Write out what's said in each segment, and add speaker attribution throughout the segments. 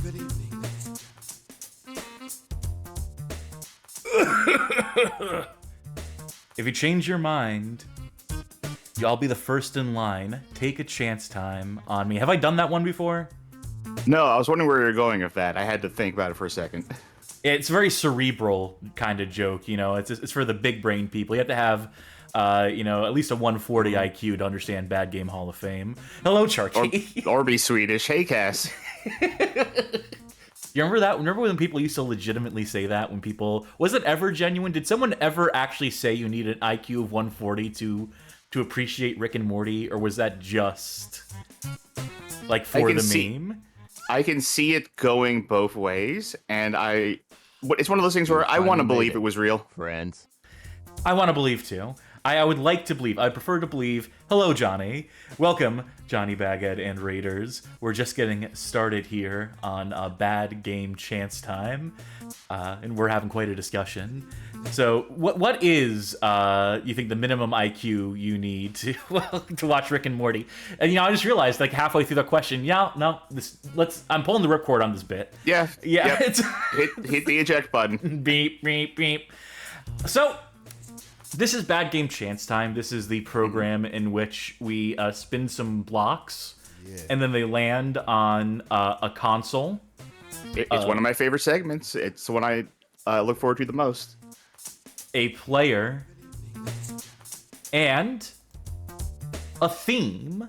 Speaker 1: Good evening, ladies and gentlemen.
Speaker 2: If you change your mind, y'all be the first in line. Take a chance time on me. Have I done that one before?
Speaker 3: No, I was wondering where you're going with that. I had to think about it for a second.
Speaker 2: It's a very cerebral kind of joke, you know. It's for the big brain people. You have to have, you know, at least a 140 IQ to understand Bad Game Hall of Fame. Hello, Charky.
Speaker 3: Or be Swedish. Hey, Cass.
Speaker 2: You remember that? Remember when people used to legitimately say that? When people... Was it ever genuine? Did someone ever actually say you need an IQ of 140 to appreciate Rick and Morty? Or was that just, like, for the meme?
Speaker 3: I can see it going both ways, and it's one of those things where I want to believe it was real.
Speaker 4: Friends.
Speaker 2: I want to believe, too. I would like to believe. I prefer to believe. Hello, Johnny. Welcome, Johnny Baghead and Raiders. We're just getting started here on Bad Game Chance Time, and we're having quite a discussion. So, what is you think the minimum IQ you need to watch Rick and Morty? And you know, I just realized like halfway through the question, I'm pulling the ripcord on this bit.
Speaker 3: Yeah.
Speaker 2: Yep. It's
Speaker 3: hit the eject button.
Speaker 2: Beep beep beep. So. This is Bad Game Chance Time. This is the program in which we spin some blocks, and then they land on a console.
Speaker 3: It's one of my favorite segments. It's the one I look forward to the most.
Speaker 2: A player and a theme.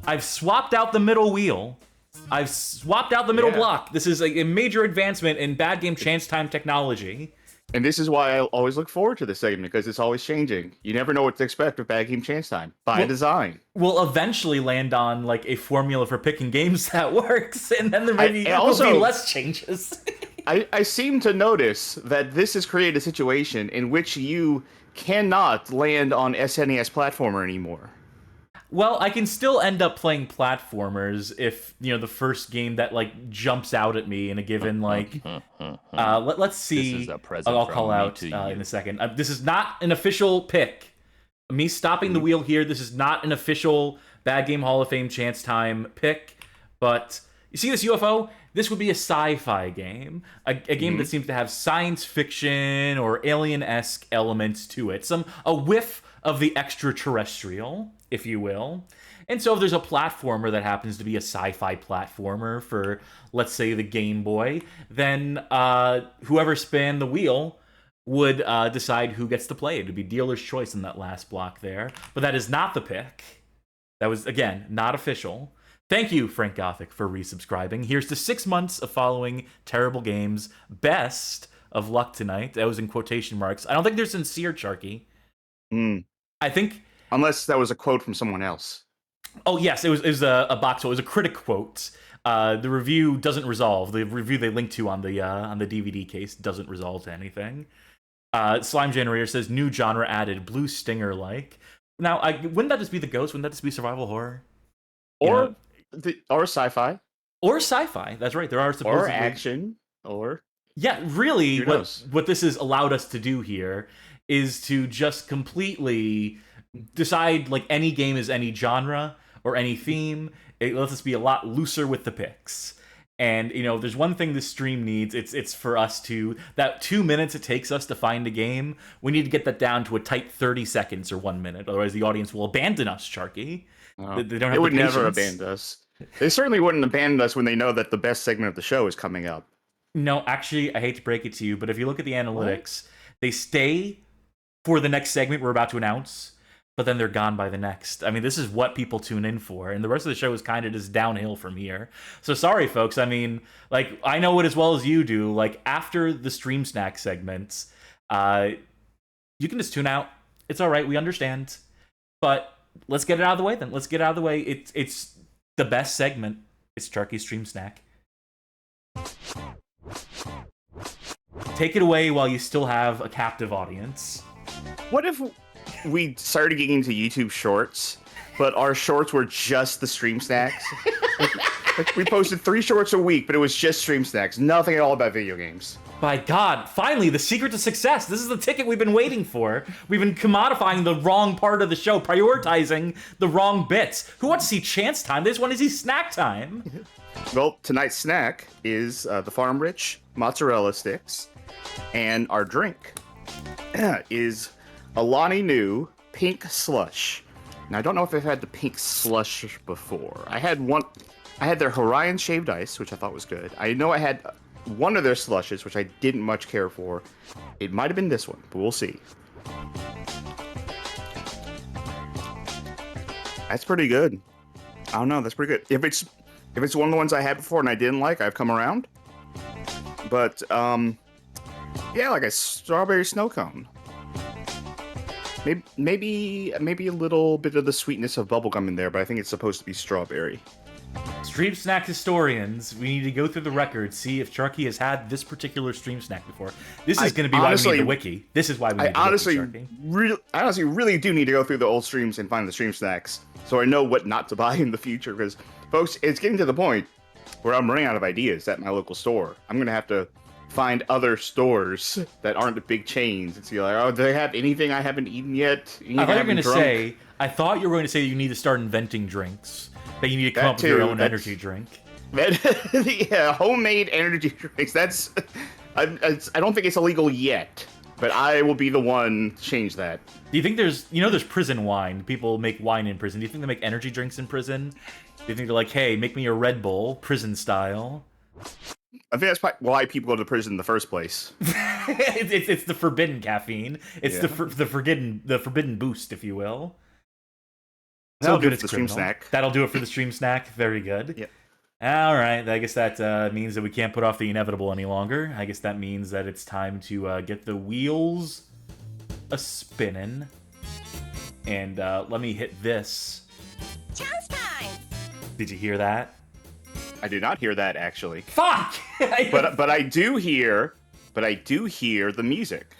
Speaker 2: I've swapped out the middle wheel. I've swapped out the middle block. This is a major advancement in Bad Game Chance Time technology.
Speaker 3: And this is why I always look forward to this segment, because it's always changing. You never know what to expect with Bad Game Chance Time, by design.
Speaker 2: We'll eventually land on like a formula for picking games that works, and then there will be less changes.
Speaker 3: I seem to notice that this has created a situation in which you cannot land on SNES platformer anymore.
Speaker 2: Well, I can still end up playing platformers if, you know, the first game that, like, jumps out at me in a given, like... let's see.
Speaker 4: This is a present
Speaker 2: I'll call out in a second. This is not an official pick. Me stopping the wheel here, this is not an official Bad Game Hall of Fame Chance Time pick. But, you see this UFO? This would be a sci-fi game. A game that seems to have science fiction or alien-esque elements to it. A whiff of the extraterrestrial, if you will. And so if there's a platformer that happens to be a sci-fi platformer for, let's say, the Game Boy, then whoever spanned the wheel would decide who gets to play it. It would be dealer's choice in that last block there. But that is not the pick. That was, again, not official. Thank you, Frank Gothic, for resubscribing. Here's to 6 months of following terrible games. Best of luck tonight. That was in quotation marks. I don't think they're sincere, Charky. I think...
Speaker 3: Unless that was a quote from someone else.
Speaker 2: Oh, yes, it was a box quote. It was a critic quote. The review doesn't resolve. The review they linked to on the DVD case doesn't resolve to anything. Slime Generator says, new genre added, Blue Stinger-like. Now, wouldn't that just be the ghost? Wouldn't that just be survival horror?
Speaker 3: Or sci-fi.
Speaker 2: Or sci-fi. That's right. There are supposedly...
Speaker 3: Or action. Or...
Speaker 2: Yeah, really, what this has allowed us to do here is to just completely decide, like, any game is any genre or any theme. It lets us be a lot looser with the picks. And, you know, there's one thing this stream needs, it's for us to, that 2 minutes it takes us to find a game, we need to get that down to a tight 30 seconds or 1 minute, otherwise the audience will abandon us, Charky.
Speaker 3: They would never abandon us. They certainly wouldn't abandon us when they know that the best segment of the show is coming up.
Speaker 2: No, actually, I hate to break it to you, but if you look at the analytics, they stay for the next segment we're about to announce, but then they're gone by the next. I mean, this is what people tune in for, and the rest of the show is kind of just downhill from here. So sorry, folks. I mean, like, I know it as well as you do. Like, after the Stream Snack segments, you can just tune out. It's all right. We understand. But let's get it out of the way then. Let's get it out of the way. It's the best segment. It's Charky's Stream Snack. Take it away while you still have a captive audience.
Speaker 3: What if we started getting into YouTube Shorts, but our shorts were just the stream snacks? Like, we posted 3 shorts a week, but it was just stream snacks. Nothing at all about video games.
Speaker 2: By God, finally, the secret to success. This is the ticket we've been waiting for. We've been commodifying the wrong part of the show, prioritizing the wrong bits. Who wants to see chance time? They just want to see snack time.
Speaker 3: Well, tonight's snack is the Farm Rich mozzarella sticks, and our drink is Alani Nu pink slush. Now, I don't know if I've had the pink slush before. I had their Hawaiian shaved ice, which I thought was good. I know I had one of their slushes, which I didn't much care for. It might have been this one, but we'll see. That's pretty good. I don't know, that's pretty good. If it's one of the ones I had before and I didn't like, I've come around. But yeah, like a strawberry snow cone. Maybe a little bit of the sweetness of bubblegum in there, but I think it's supposed to be strawberry.
Speaker 2: Stream snack historians, we need to go through the records, see if Charky has had this particular stream snack before. This is going to be why we need the wiki. This is why we need the wiki, Charky.
Speaker 3: I honestly really do need to go through the old streams and find the stream snacks, so I know what not to buy in the future. Because, folks, it's getting to the point where I'm running out of ideas at my local store. I'm going to have to find other stores that aren't the big chains and see, like, oh, do they have anything I haven't eaten yet?
Speaker 2: I thought you were going to say you need to start inventing drinks. That you need to come up with your own energy drink.
Speaker 3: Yeah, homemade energy drinks. I don't think it's illegal yet, but I will be the one to change that.
Speaker 2: Do you think there's prison wine? People make wine in prison. Do you think they make energy drinks in prison? Do you think they're like, hey, make me a Red Bull, prison style?
Speaker 3: I think that's probably why people go to prison in the first place.
Speaker 2: it's the forbidden caffeine. It's the forbidden boost, if you will.
Speaker 3: That'll do it for the stream snack.
Speaker 2: That'll do it for the stream snack. Very good.
Speaker 3: Yep.
Speaker 2: All right. I guess that means that we can't put off the inevitable any longer. I guess that means that it's time to get the wheels a-spinning. And let me hit this.
Speaker 4: Chance time!
Speaker 2: Did you hear that?
Speaker 3: I did not hear that, actually.
Speaker 2: Fuck!
Speaker 3: but I do hear the music.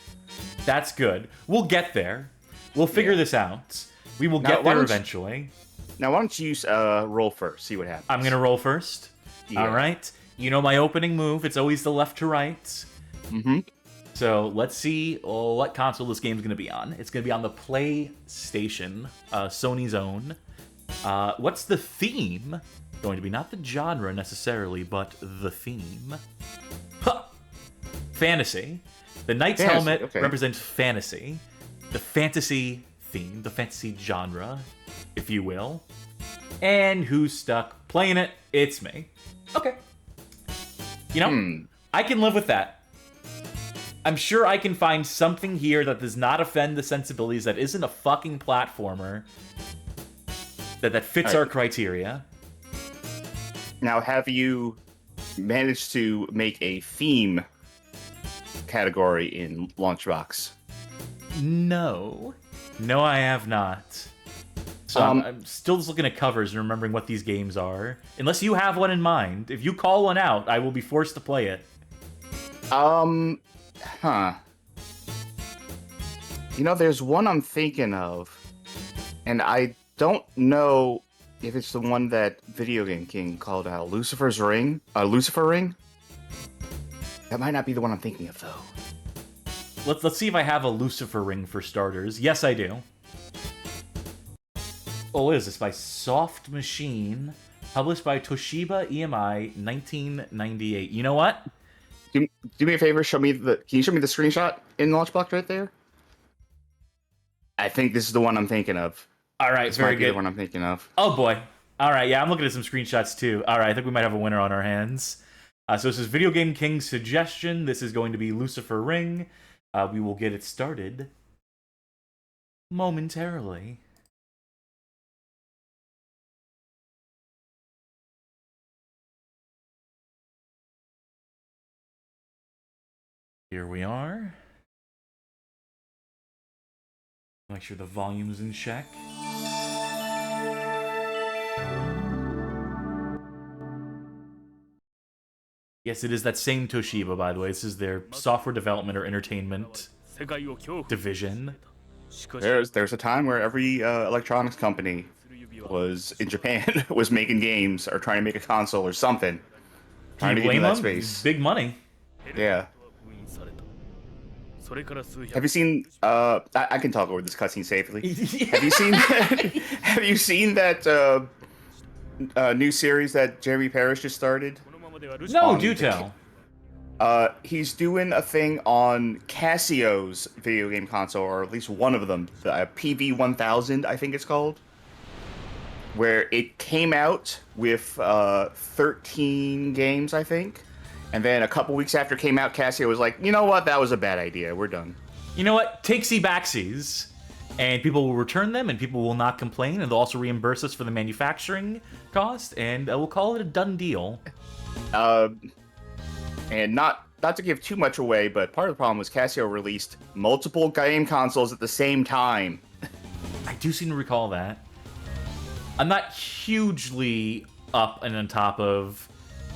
Speaker 2: That's good. We'll get there. We'll figure this out. We will get there eventually.
Speaker 3: Now, why don't you roll first, see what happens.
Speaker 2: I'm going to roll first. Yeah. All right. You know my opening move. It's always the left to right.
Speaker 3: Mm-hmm.
Speaker 2: So let's see what console this game's going to be on. It's going to be on the PlayStation, Sony's own. What's the theme going to be? Not the genre necessarily, but the theme. Huh. Fantasy. The knight's helmet represents fantasy. The fantasy theme, the fantasy genre, if you will. And who's stuck playing it? It's me. Okay. You know, I can live with that. I'm sure I can find something here that does not offend the sensibilities, that isn't a fucking platformer, that fits our criteria.
Speaker 3: Now, have you managed to make a theme category in Launchbox?
Speaker 2: No, I have not. So I'm still just looking at covers and remembering what these games are. Unless you have one in mind. If you call one out, I will be forced to play it.
Speaker 3: You know, there's one I'm thinking of, and I don't know if it's the one that Video Game King called out, Lucifer Ring. That might not be the one I'm thinking of, though.
Speaker 2: Let's see if I have a Lucifer Ring for starters. Yes, I do. Oh, what is this? By Soft Machine, published by Toshiba EMI, 1998. You know what?
Speaker 3: Do me a favor. Can you show me the screenshot in Launchbox right there? I think this is the one I'm thinking of.
Speaker 2: All right,
Speaker 3: this
Speaker 2: very
Speaker 3: might be
Speaker 2: good.
Speaker 3: the one I'm thinking of.
Speaker 2: Oh boy. All right, yeah, I'm looking at some screenshots too. All right, I think we might have a winner on our hands. So this is Video Game King's suggestion. This is going to be Lucifer Ring. We will get it started momentarily. Here we are. Make sure the volume's in check. Yes, it is that same Toshiba, by the way. This is their software development or entertainment division.
Speaker 3: There's a time where every electronics company was in Japan, was making games or trying to make a console or something. Trying to
Speaker 2: Can
Speaker 3: get
Speaker 2: you
Speaker 3: into
Speaker 2: blame
Speaker 3: that
Speaker 2: them?
Speaker 3: space.
Speaker 2: Big money.
Speaker 3: Yeah. Have you seen? I can talk over this cutscene safely. Have you seen? Have you seen that new series that Jeremy Parish just started?
Speaker 2: No, do tell.
Speaker 3: He's doing a thing on Casio's video game console, or at least one of them, the PV1000, I think it's called, where it came out with 13 games, I think. And then a couple weeks after it came out, Casio was like, you know what, that was a bad idea, we're done.
Speaker 2: You know what? Takesy-backsies. And people will return them, and people will not complain, and they'll also reimburse us for the manufacturing cost, and we'll call it a done deal.
Speaker 3: And not to give too much away, but part of the problem was Casio released multiple game consoles at the same time.
Speaker 2: I do seem to recall that. I'm not hugely up and on top of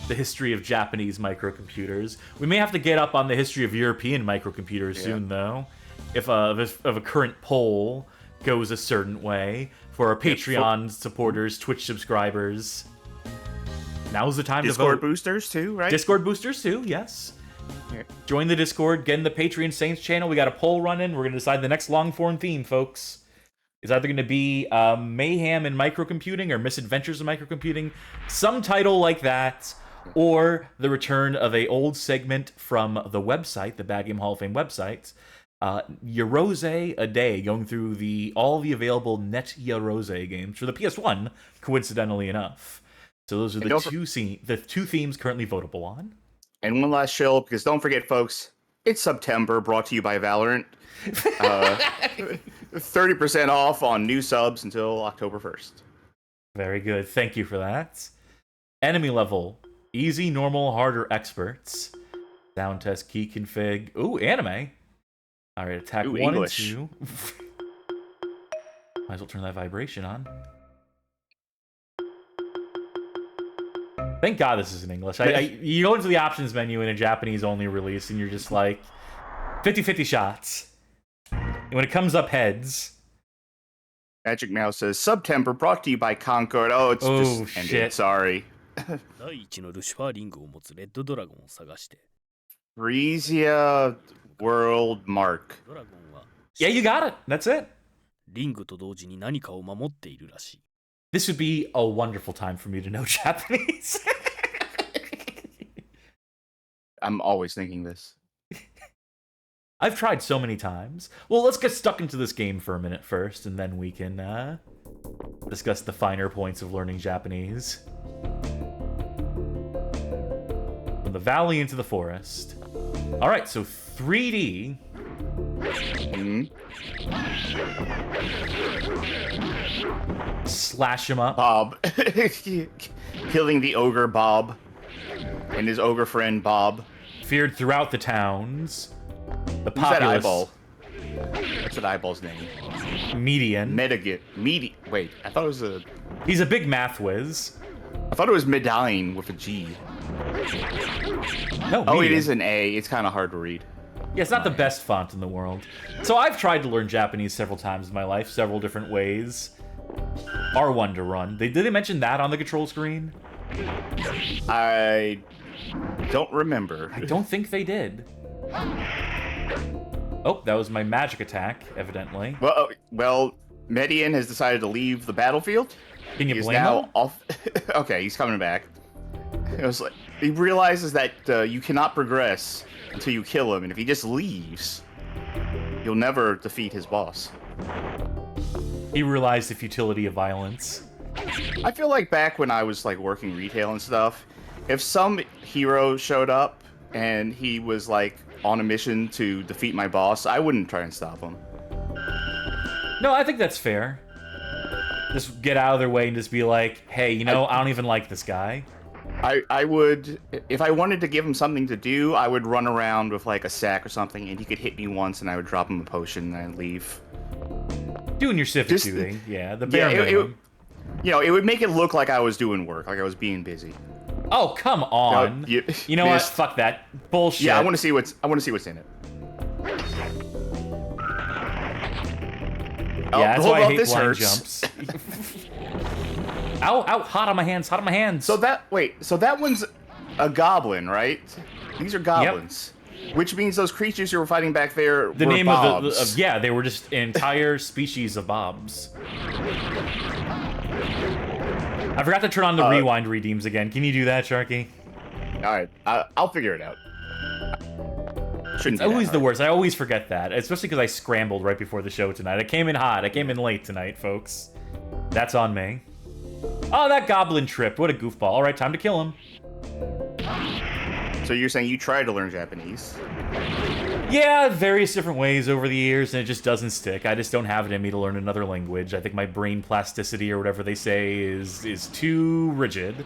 Speaker 2: the history of Japanese microcomputers. We may have to get up on the history of European microcomputers soon, though, if a current poll goes a certain way for our Patreon supporters, Twitch subscribers. Now's the time to vote.
Speaker 3: Discord boosters too, right?
Speaker 2: Discord boosters too, yes.
Speaker 3: Yeah.
Speaker 2: Join the Discord, get in the Patreon Saints channel. We got a poll running. We're going to decide the next long-form theme, folks. It's either going to be Mayhem in Microcomputing or Misadventures in Microcomputing. Some title like that. Or the return of a old segment from the website, the Bad Game Hall of Fame website. Yorose a day, going through all the available Net Yorose games for the PS1, coincidentally enough. So those are the two themes currently votable on.
Speaker 3: And one last shill, because don't forget, folks, it's September, brought to you by Valorant. 30% off on new subs until October 1st.
Speaker 2: Very good. Thank you for that. Enemy level. Easy, normal, harder, experts. Sound test, key config. Ooh, anime. Alright, attack 1
Speaker 3: English.
Speaker 2: and 2. Might as well turn that vibration on. Thank God this is in English. You go into the options menu in a Japanese-only release, and you're just like, 50-50 shots. And when it comes up heads...
Speaker 3: Magic Mouse says, September, brought to you by Concord. Oh, it's just ended.
Speaker 2: Shit.
Speaker 3: Sorry.
Speaker 4: 第一のルシファーリングを持つレッドドラゴンを探して。
Speaker 3: Frisia World Mark.
Speaker 4: ドラゴンは
Speaker 2: Yeah, you got it. That's it.
Speaker 4: リングと同時に何かを守っているらしい。
Speaker 2: This would be a wonderful time for me to know Japanese.
Speaker 3: I'm always thinking this.
Speaker 2: I've tried so many times. Well, let's get stuck into this game for a minute first, and then we can discuss the finer points of learning Japanese. From the valley into the forest. Alright, so 3D. Slash him up.
Speaker 3: Bob. Killing the ogre Bob. And his ogre friend Bob.
Speaker 2: Feared throughout the towns. The
Speaker 3: Who's that
Speaker 2: populace.
Speaker 3: eyeball? What's that eyeball's name?
Speaker 2: Median.
Speaker 3: Wait, I thought it was a...
Speaker 2: He's a big math whiz.
Speaker 3: I thought it was Medine with a G.
Speaker 2: No,
Speaker 3: Oh, it
Speaker 2: median.
Speaker 3: is an A. It's kind of hard to read.
Speaker 2: Yeah, it's not the best font in the world. So I've tried to learn Japanese several times in my life, several different ways. R1 to run. Did they mention that on the control screen?
Speaker 3: I don't remember.
Speaker 2: I don't think they did. Oh, that was my magic attack, evidently.
Speaker 3: Well, Median has decided to leave the battlefield.
Speaker 2: Can you
Speaker 3: He's
Speaker 2: blame
Speaker 3: now
Speaker 2: him?
Speaker 3: off. Okay, he's coming back. It was like he realizes that you cannot progress until you kill him, and if he just leaves, you'll never defeat his boss.
Speaker 2: He realized the futility of violence.
Speaker 3: I feel like back when I was like working retail and stuff, if some hero showed up and he was like on a mission to defeat my boss, I wouldn't try and stop him.
Speaker 2: No, I think that's fair. Just get out of their way and just be like, hey, you know, I don't even like this guy.
Speaker 3: I would, if I wanted to give him something to do, I would run around with like a sack or something, and he could hit me once, and I would drop him a potion and I'd leave.
Speaker 2: Doing your civic
Speaker 3: Just-
Speaker 2: duty, yeah, the bare
Speaker 3: Yeah,
Speaker 2: minimum.
Speaker 3: it would make it look like I was doing work, like I was being busy.
Speaker 2: Oh, come on.
Speaker 3: you
Speaker 2: You know what?
Speaker 3: missed.
Speaker 2: Fuck that. Bullshit.
Speaker 3: Yeah, I want to see what's in it.
Speaker 2: Yeah, that's
Speaker 3: hold
Speaker 2: why I
Speaker 3: up,
Speaker 2: hate
Speaker 3: this
Speaker 2: blind
Speaker 3: hurts.
Speaker 2: jumps. Ow, ow, hot on my hands, hot on my hands.
Speaker 3: So that one's a goblin, right? These are goblins, which means those creatures you were fighting back there
Speaker 2: the
Speaker 3: were
Speaker 2: name
Speaker 3: bobs.
Speaker 2: of yeah, they were just an entire species of bobs. I forgot to turn on the rewind redeems again. Can you do that, Sharky?
Speaker 3: All right, I'll figure it out. Shouldn't
Speaker 2: It's
Speaker 3: be that
Speaker 2: always the
Speaker 3: hard.
Speaker 2: worst. I always forget that, especially because I scrambled right before the show tonight. I came in hot. I came in late tonight, folks. That's on me. Oh, that goblin tripped. What a goofball. All right, time to kill him.
Speaker 3: So you're saying you tried to learn Japanese?
Speaker 2: Yeah, various different ways over the years, and it just doesn't stick. I just don't have it in me to learn another language. I think my brain plasticity, or whatever they say, is too rigid.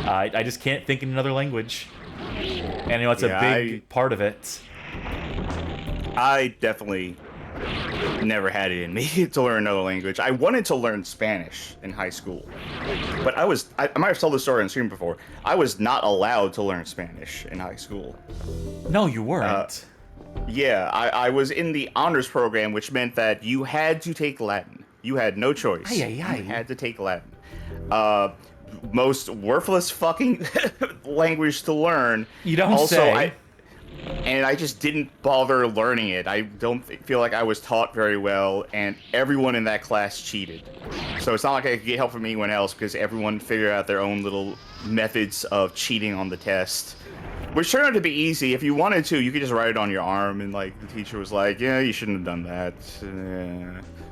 Speaker 2: I just can't think in another language. And, you know, it's a big part of it.
Speaker 3: I definitely never had it in me to learn another language. I wanted to learn Spanish in high school, but I might have told this story on stream before. I was not allowed to learn Spanish in high school.
Speaker 2: No, you weren't.
Speaker 3: Yeah, I was in the honors program, which meant that you had to take Latin. You had no choice.
Speaker 2: Ay, ay, ay.
Speaker 3: You had to take Latin. Most worthless fucking language to learn.
Speaker 2: You don't say.
Speaker 3: And I just didn't bother learning it. I don't feel like I was taught very well, and everyone in that class cheated. So it's not like I could get help from anyone else, because everyone figured out their own little methods of cheating on the test. Which turned out to be easy. If you wanted to, you could just write it on your arm, and like the teacher was like, yeah, you shouldn't have done that.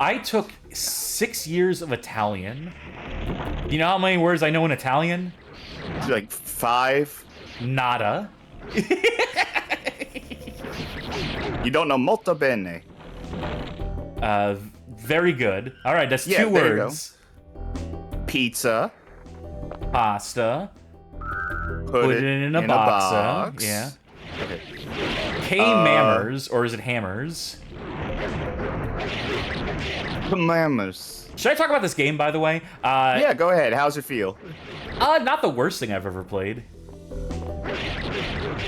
Speaker 2: I took 6 years of Italian. You know how many words I know in Italian?
Speaker 3: Like 5.
Speaker 2: Nada.
Speaker 3: You don't know molto bene.
Speaker 2: Very good. All right, that's
Speaker 3: Yeah,
Speaker 2: 2
Speaker 3: there you go.
Speaker 2: words.
Speaker 3: Pizza.
Speaker 2: Pasta.
Speaker 3: Put it
Speaker 2: in a box. Yeah.
Speaker 3: Okay.
Speaker 2: Mammers, or is it hammers?
Speaker 3: Mammers.
Speaker 2: Should I talk about this game, by the way?
Speaker 3: Yeah, go ahead. How's it feel?
Speaker 2: Not the worst thing I've ever played.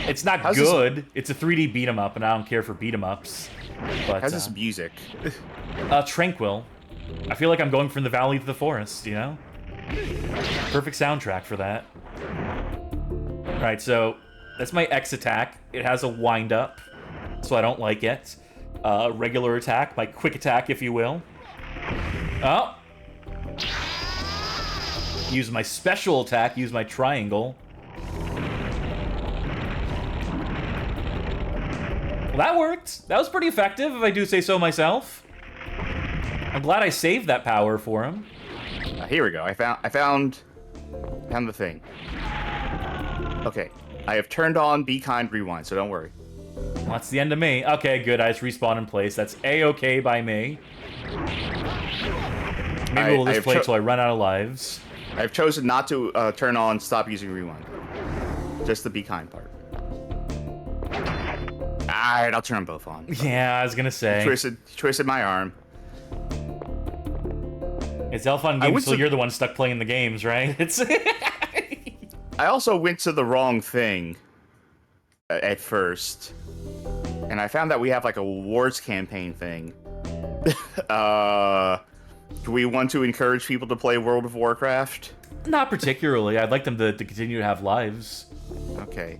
Speaker 2: It's not
Speaker 3: How's this-
Speaker 2: good. It's a 3D beat 'em up, and I don't care for beat 'em ups. But
Speaker 3: How's this music?
Speaker 2: tranquil. I feel like I'm going from the valley to the forest. You know, perfect soundtrack for that. All right, so that's my X attack. It has a wind up, so I don't like it. Regular attack, my quick attack, if you will. Oh. Use my special attack, use my triangle. Well, that worked. That was pretty effective, if I do say so myself. I'm glad I saved that power for him.
Speaker 3: Here we go. I found the thing. Okay. I have turned on Be Kind Rewind, so don't worry.
Speaker 2: Well, that's the end of me. Okay, good. I just respawn in place. That's A-okay by me. Maybe we'll just play till I run out of lives.
Speaker 3: I've chosen not to turn on Stop Using Rewind. Just the Be Kind part. Alright, I'll turn them both on.
Speaker 2: Yeah, I was gonna say.
Speaker 3: Twisted my arm.
Speaker 2: It's all fun games until you're the one stuck playing the games, right? It's.
Speaker 3: I also went to the wrong thing at first. And I found that we have like a awards campaign thing. Do we want to encourage people to play World of Warcraft?
Speaker 2: Not particularly. I'd like them to continue to have lives.
Speaker 3: Okay.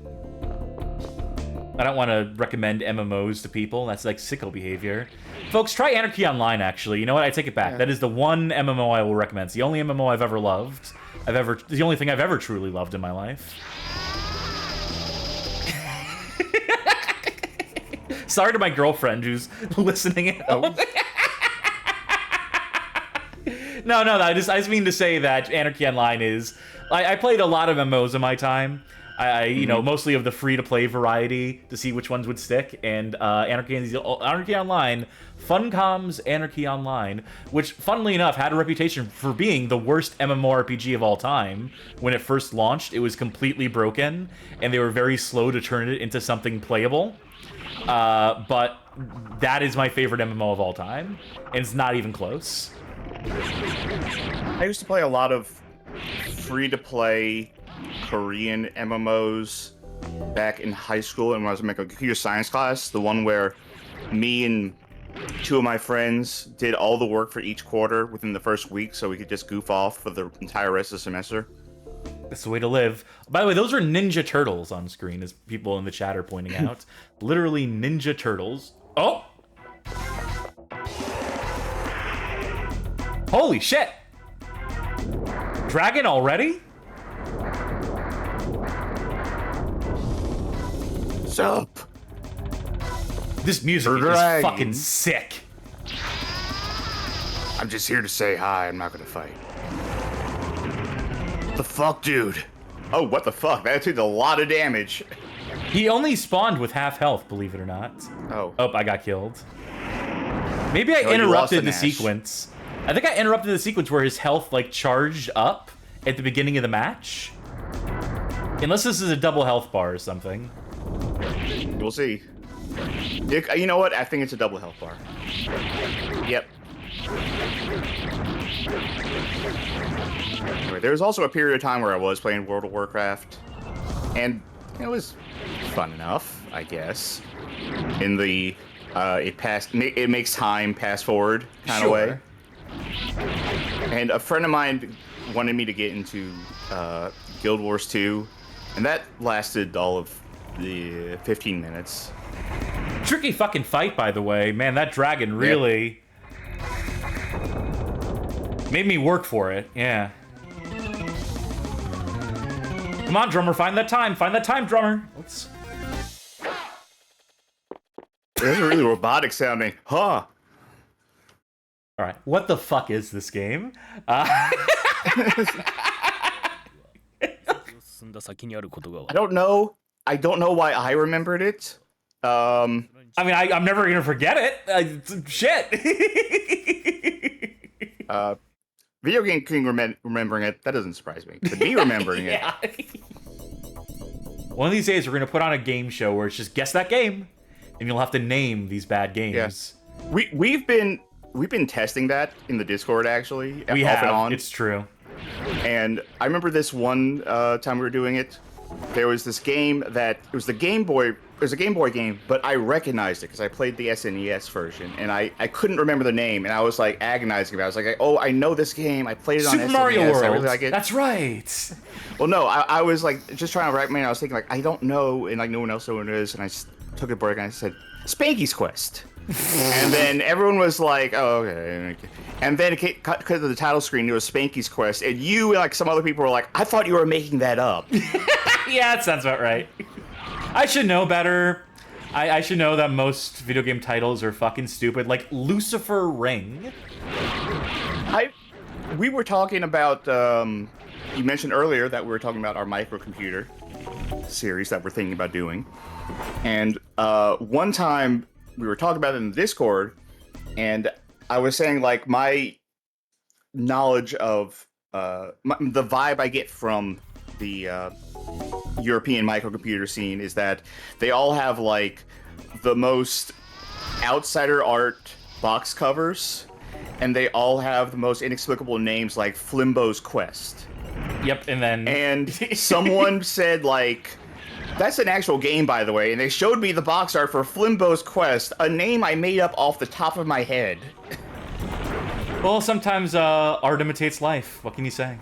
Speaker 2: I don't want to recommend MMOs to people. That's like sicko behavior. Folks, try Anarchy Online, actually. You know what? I take it back. Yeah. That is the one MMO I will recommend. It's the only MMO I've ever loved. The only thing I've ever truly loved in my life. Sorry to my girlfriend who's listening at home. No, I just mean to say that Anarchy Online is... I played a lot of MMOs in my time. You know, mostly of the free-to-play variety to see which ones would stick, and Anarchy Online, Funcom's Anarchy Online, which, funnily enough, had a reputation for being the worst MMORPG of all time. When it first launched, it was completely broken, and they were very slow to turn it into something playable. But that is my favorite MMO of all time, and it's not even close.
Speaker 3: I used to play a lot of free-to-play Korean MMOs back in high school, and when I was in my computer science class, the one where me and two of my friends did all the work for each quarter within the first week, so we could just goof off for the entire rest of the semester.
Speaker 2: That's the way to live. By the way, those are Ninja Turtles on screen, as people in the chat are pointing out. Literally Ninja Turtles. Oh! Holy shit! Dragon already?
Speaker 3: Sup?
Speaker 2: This music is
Speaker 3: Dragon.
Speaker 2: fucking sick.
Speaker 3: I'm just here to say hi. I'm not gonna fight. The fuck, dude? Oh, what the fuck? That took a lot of damage.
Speaker 2: He only spawned with half health, believe it or not.
Speaker 3: Oh.
Speaker 2: Oh, I got killed. Maybe I
Speaker 3: No, you lost
Speaker 2: interrupted
Speaker 3: an
Speaker 2: the
Speaker 3: Ash.
Speaker 2: sequence. I think I interrupted the sequence where his health, like, charged up at the beginning of the match. Unless this is a double health bar or something.
Speaker 3: We'll see. You know what? I think it's a double health bar. Yep. Anyway, there was also a period of time where I was playing World of Warcraft, and it was fun enough, I guess. In the it makes time pass forward kind of way. And a friend of mine wanted me to get into Guild Wars 2, and that lasted all of the 15 minutes.
Speaker 2: Tricky fucking fight, by the way. Man, that dragon really made me work for it. Yeah. Come on, drummer, find that time. Find that time, drummer. Let's...
Speaker 3: That's really robotic sounding. Huh.
Speaker 2: All right. What the fuck is this game?
Speaker 4: 進んだ先にあることが
Speaker 3: I don't know. I don't know why I remembered it.
Speaker 2: I mean, I'm never gonna forget it. Shit.
Speaker 3: Video Game King remembering it, that doesn't surprise me. But me remembering it,
Speaker 2: Yeah. One of these days, we're gonna put on a game show where it's just guess that game, and you'll have to name these bad games.
Speaker 3: Yes. We've been testing that in the Discord actually.
Speaker 2: We
Speaker 3: off
Speaker 2: have.
Speaker 3: and on.
Speaker 2: It's true.
Speaker 3: And I remember this one time we were doing it. There was this game that it was the Game Boy. It was a Game Boy game, but I recognized it because I played the SNES version, and I couldn't remember the name, and I was like agonizing about it. I was like, oh, I know this game. I played it on
Speaker 2: Super
Speaker 3: SNES.
Speaker 2: Mario World.
Speaker 3: I really like it.
Speaker 2: That's right.
Speaker 3: Well, no, I was like just trying to write my. I was thinking like I don't know, and like no one else knows what it is, and I took a break and I said Spanky's Quest, and then everyone was like, oh okay, and then it cut to the title screen. It was Spanky's Quest, and you like some other people were like, I thought you were making that up.
Speaker 2: Yeah, that sounds about right. I should know better. I should know that most video game titles are fucking stupid, like Lucifer Ring.
Speaker 3: We were talking about. You mentioned earlier that we were talking about our microcomputer series that we're thinking about doing, and one time we were talking about it in the Discord, and I was saying like my knowledge of the vibe I get from the European microcomputer scene is that they all have like the most outsider art box covers, and they all have the most inexplicable names like Flimbo's Quest.
Speaker 2: Yep, and then...
Speaker 3: And someone said like, that's an actual game, by the way, and they showed me the box art for Flimbo's Quest, a name I made up off the top of my head.
Speaker 2: Well, sometimes art imitates life. What can you say?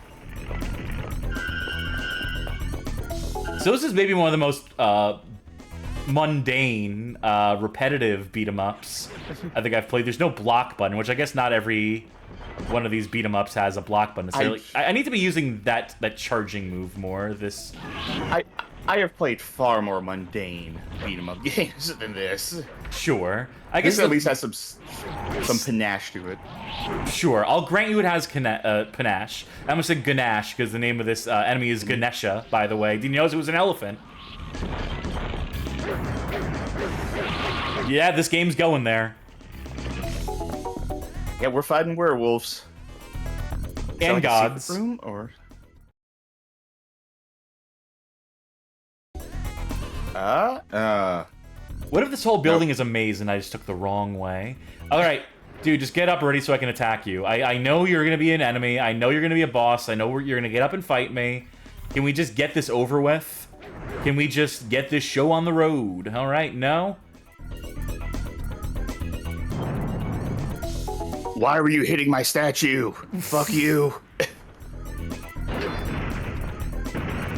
Speaker 2: So this is maybe one of the most mundane, repetitive beat-em-ups I think I've played. There's no block button, which I guess not every one of these beat-em-ups has a block button. I need to be using that charging move more.
Speaker 3: I have played far more mundane beat-em-up games than this.
Speaker 2: Sure. I guess
Speaker 3: This at least has some panache to it.
Speaker 2: Sure, I'll grant you it has panache. I almost said Ganesh because the name of this enemy is Ganesha, by the way. Did you notice it was an elephant? Yeah, this game's going there.
Speaker 3: Yeah, we're fighting werewolves.
Speaker 2: And
Speaker 3: like
Speaker 2: gods.
Speaker 3: A secret room, or...
Speaker 2: What if this whole building is a maze and I just took the wrong way? Alright, dude, just get up ready so I can attack you. I know you're gonna be an enemy. I know you're gonna be a boss. I know you're gonna get up and fight me. Can we just get this over with? Can we just get this show on the road? Alright, no?
Speaker 3: Why were you hitting my statue? Fuck you.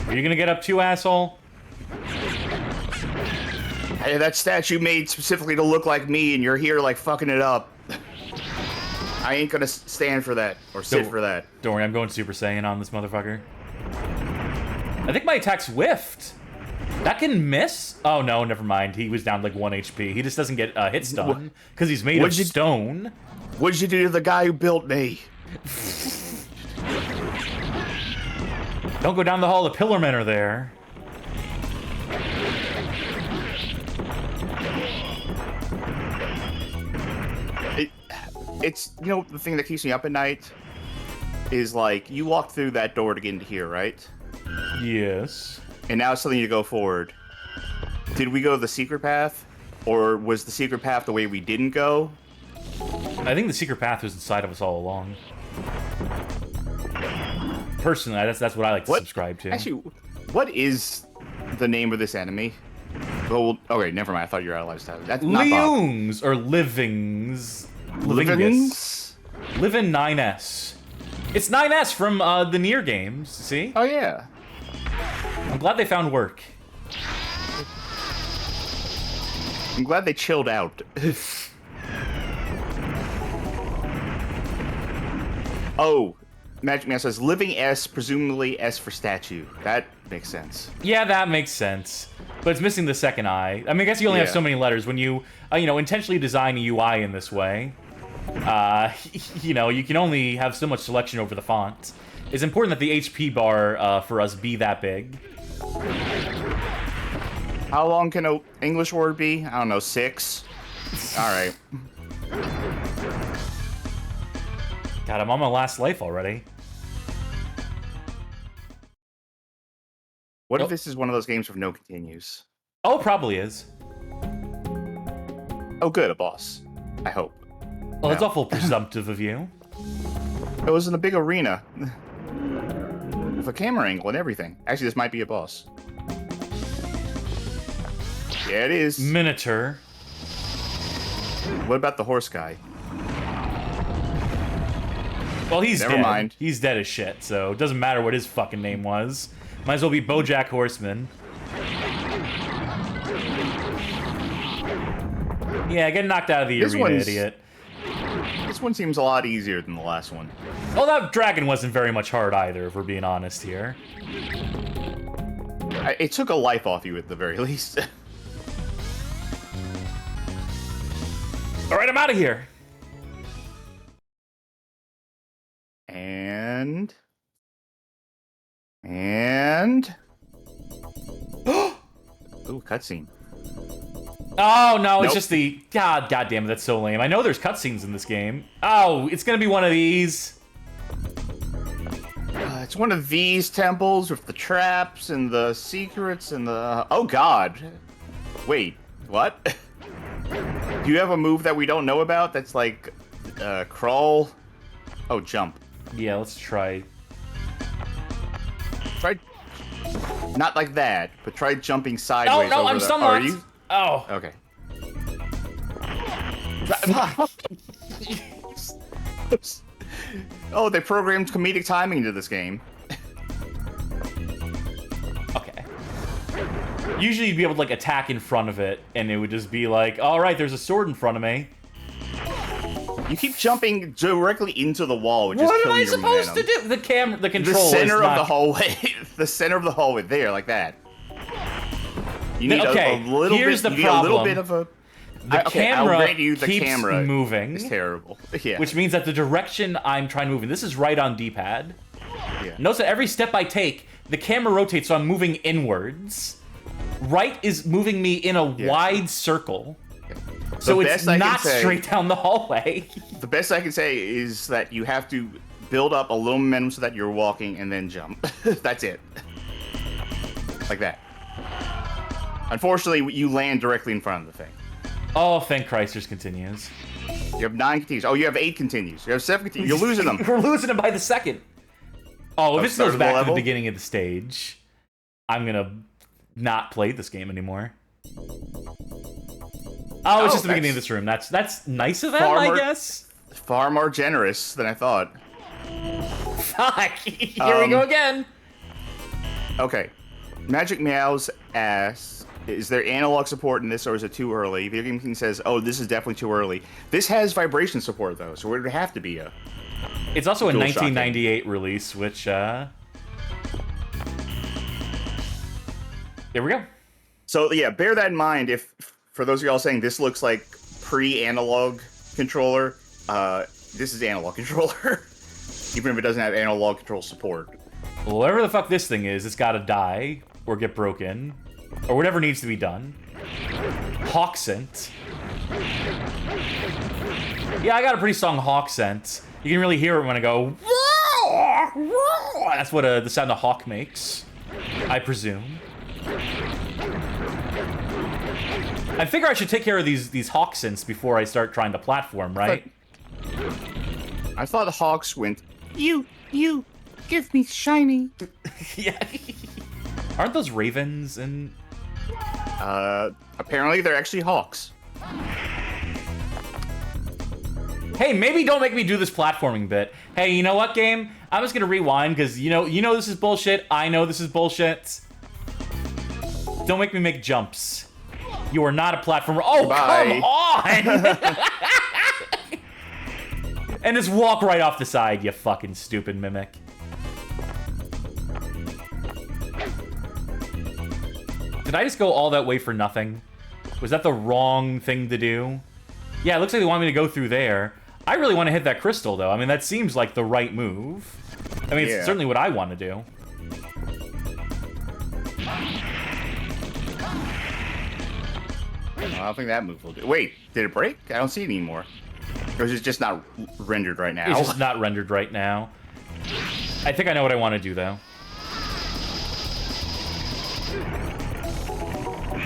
Speaker 2: Are you gonna get up too, asshole?
Speaker 3: Hey, that statue made specifically to look like me, and you're here like fucking it up. I ain't gonna stand for that or sit for that.
Speaker 2: Don't worry, I'm going Super Saiyan on this motherfucker. I think my attack's whiffed. That can miss? Oh no, never mind. He was down like 1 HP. He just doesn't get hit stun because he's made of stone.
Speaker 3: What'd you do to the guy who built me?
Speaker 2: Don't go down the hall. The Pillarmen are there.
Speaker 3: It's, you know, the thing that keeps me up at night is like, you walked through that door to get into here, right?
Speaker 2: Yes.
Speaker 3: And now it's telling you to go forward. Did we go the secret path? Or was the secret path the way we didn't go?
Speaker 2: I think the secret path was inside of us all along. Personally, that's what I like to subscribe to.
Speaker 3: Actually, what is the name of this enemy? Oh, okay, never mind. I thought you were out of lifestyle. That's not
Speaker 2: Leungs, or Livings.
Speaker 3: Livings?
Speaker 2: Livin 9S. It's 9S from the Nier games, see?
Speaker 3: Oh, yeah.
Speaker 2: I'm glad they found work.
Speaker 3: I'm glad they chilled out. Oh, Magic Man says, Living S, presumably S for statue. That makes sense.
Speaker 2: Yeah, that makes sense. But it's missing the second I. I mean, I guess you only have so many letters when you, you know, intentionally design a UI in this way. You know, you can only have so much selection over the font. It's important that the HP bar for us be that big.
Speaker 3: How long can an English word be? I don't know, 6? Alright.
Speaker 2: God, I'm on my last life already.
Speaker 3: What if this is one of those games with no continues?
Speaker 2: Oh, probably is.
Speaker 3: Oh, good, a boss. I hope.
Speaker 2: Well, that's awful presumptive of you.
Speaker 3: It was in a big arena. With a camera angle and everything. Actually, this might be a boss. Yeah, it is.
Speaker 2: Minotaur.
Speaker 3: What about the horse guy?
Speaker 2: Well, he's
Speaker 3: Never
Speaker 2: dead.
Speaker 3: mind.
Speaker 2: He's dead as shit, so it doesn't matter what his fucking name was. Might as well be BoJack Horseman. Yeah, get knocked out of the arena, idiot.
Speaker 3: This one seems a lot easier than the last one.
Speaker 2: Well, that dragon wasn't very much hard either, if we're being honest here.
Speaker 3: It took a life off you at the very least.
Speaker 2: Alright, I'm out of here.
Speaker 3: And... Ooh, cutscene.
Speaker 2: Oh, no, it's
Speaker 3: Nope.
Speaker 2: just the... God damn it, that's so lame. I know there's cutscenes in this game. Oh, it's gonna be one of these.
Speaker 3: It's one of these temples with the traps and the secrets and the... Oh, God. Wait, what? Do you have a move that we don't know about that's like... crawl? Oh, jump.
Speaker 2: Yeah, let's try.
Speaker 3: Try... Not like that, but try jumping
Speaker 2: Oh,
Speaker 3: sideways
Speaker 2: no,
Speaker 3: over
Speaker 2: I'm
Speaker 3: the...
Speaker 2: stun
Speaker 3: Are
Speaker 2: locked.
Speaker 3: you?
Speaker 2: Oh.
Speaker 3: Okay. Oh, they programmed comedic timing into this game.
Speaker 2: Okay. Usually you'd be able to, like, attack in front of it, and it would just be like, alright, there's a sword in front of me.
Speaker 3: You keep jumping directly into the wall, which is
Speaker 2: What am
Speaker 3: killing
Speaker 2: I
Speaker 3: your
Speaker 2: supposed
Speaker 3: momentum.
Speaker 2: to do? The
Speaker 3: The
Speaker 2: control
Speaker 3: center
Speaker 2: is
Speaker 3: of
Speaker 2: not...
Speaker 3: the hallway. The center of the hallway. There, like that. You need
Speaker 2: Okay,
Speaker 3: a little
Speaker 2: here's
Speaker 3: bit,
Speaker 2: the
Speaker 3: you need a little
Speaker 2: problem.
Speaker 3: bit of a...
Speaker 2: The
Speaker 3: okay, I'll
Speaker 2: camera
Speaker 3: grant you the
Speaker 2: keeps
Speaker 3: camera
Speaker 2: moving.
Speaker 3: is terrible. Yeah.
Speaker 2: Which means that the direction I'm trying to move in, this is right on D-pad.
Speaker 3: Yeah.
Speaker 2: Notice that every step I take, the camera rotates, so I'm moving inwards. Right is moving me in a wide circle. So it's not straight down the hallway.
Speaker 3: The best I can say is that you have to build up a little momentum so that you're walking and then jump. That's it. Like that. Unfortunately, you land directly in front of the thing.
Speaker 2: Oh, thank Christ, there's continues.
Speaker 3: You have 9 continues. Oh, you have 8 continues. You have 7 continues. You're losing them.
Speaker 2: We're losing them by the second. Oh, if this
Speaker 3: start
Speaker 2: goes
Speaker 3: of the
Speaker 2: back to the
Speaker 3: level?
Speaker 2: beginning of the stage, I'm gonna not play this game anymore. Oh, it's just the beginning of this room. That's nice of them, I guess.
Speaker 3: far more generous than I thought.
Speaker 2: Fuck! Here we go again.
Speaker 3: Okay. Magic Meow's asks, is there analog support in this, or is it too early? Video Game King says, oh, this is definitely too early. This has vibration support, though, so it would have to be a...
Speaker 2: It's also a
Speaker 3: DualShock
Speaker 2: 1998 release, which, Here we go.
Speaker 3: So, yeah, bear that in mind if, for those of y'all saying this looks like pre-analog controller, this is analog controller. Even if it doesn't have analog control support.
Speaker 2: Whatever the fuck this thing is, it's gotta die, or get broken, or whatever needs to be done. Hawk scent. Yeah, I got a pretty strong hawk scent. You can really hear it when I go... That's what the sound a hawk makes, I presume. I figure I should take care of these hawk scents before I start trying to platform, right?
Speaker 3: I thought the hawks went, you, give me shiny.
Speaker 2: Yeah. Aren't those ravens and...
Speaker 3: Apparently they're actually hawks.
Speaker 2: Hey, maybe don't make me do this platforming bit. Hey, you know what, game? I'm just gonna rewind, because you know this is bullshit. I know this is bullshit. Don't make me make jumps. You are not a platformer. Oh,
Speaker 3: Bye.
Speaker 2: come on! And just walk right off the side, you fucking stupid mimic. Did I just go all that way for nothing? Was that the wrong thing to do? Yeah, it looks like they want me to go through there. I really want to hit that crystal, though. I mean, that seems like the right move. I mean, it's certainly what I want to do.
Speaker 3: I don't think that move will do. Wait, did it break? I don't see it anymore. Or is it just not rendered right now?
Speaker 2: It's just not rendered right now. I think I know what I want to do, though.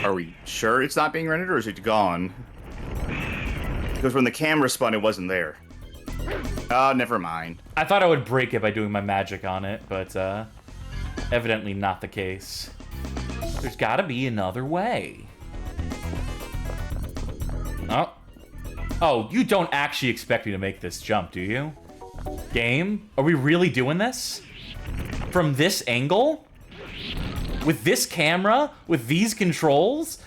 Speaker 3: Are we sure it's not being rendered, or is it gone? Because when the camera spun, it wasn't there. Oh, never mind.
Speaker 2: I thought I would break it by doing my magic on it, but evidently not the case. There's gotta be another way. Oh. Oh, you don't actually expect me to make this jump, do you? Game? Are we really doing this? From this angle? With this camera? With these controls?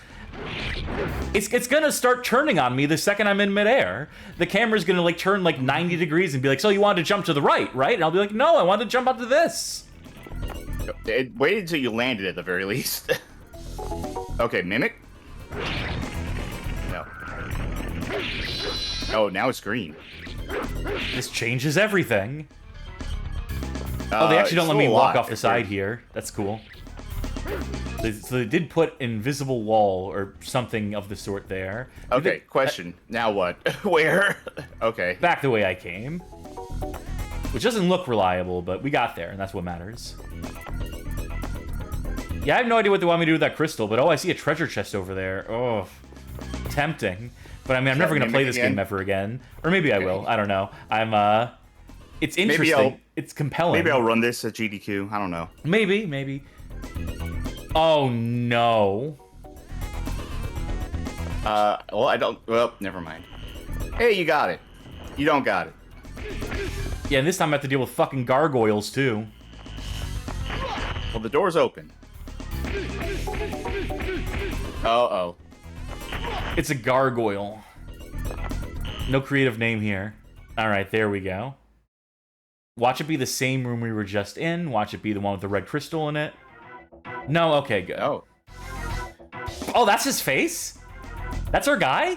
Speaker 2: It's gonna start turning on me the second I'm in midair. The camera's gonna like turn like 90 degrees and be like, so you wanted to jump to the right, right? And I'll be like, no, I wanted to jump onto this.
Speaker 3: Wait until you landed at the very least. Okay, mimic? No. Oh, now it's green.
Speaker 2: This changes everything. Oh, they actually don't let me walk off the side here. That's cool. So they did put invisible wall or something of the sort there.
Speaker 3: Okay, question. Now what? Where? Okay.
Speaker 2: Back the way I came. Which doesn't look reliable, but we got there, and that's what matters. Yeah, I have no idea what they want me to do with that crystal, but oh, I see a treasure chest over there. Oh, tempting. But I mean, I'm never going to play this game ever again. Or maybe I will. I don't know. It's interesting. It's compelling.
Speaker 3: Maybe I'll run this at GDQ. I don't know.
Speaker 2: Maybe. Oh, no.
Speaker 3: Well, I don't... Well, never mind. Hey, you got it. You don't got it.
Speaker 2: Yeah, and this time I have to deal with fucking gargoyles, too.
Speaker 3: Well, the door's open. Uh-oh.
Speaker 2: It's a gargoyle. No creative name here. Alright, there we go. Watch it be the same room we were just in. Watch it be the one with the red crystal in it. No, okay, good.
Speaker 3: Oh.
Speaker 2: Oh, that's his face? That's our guy?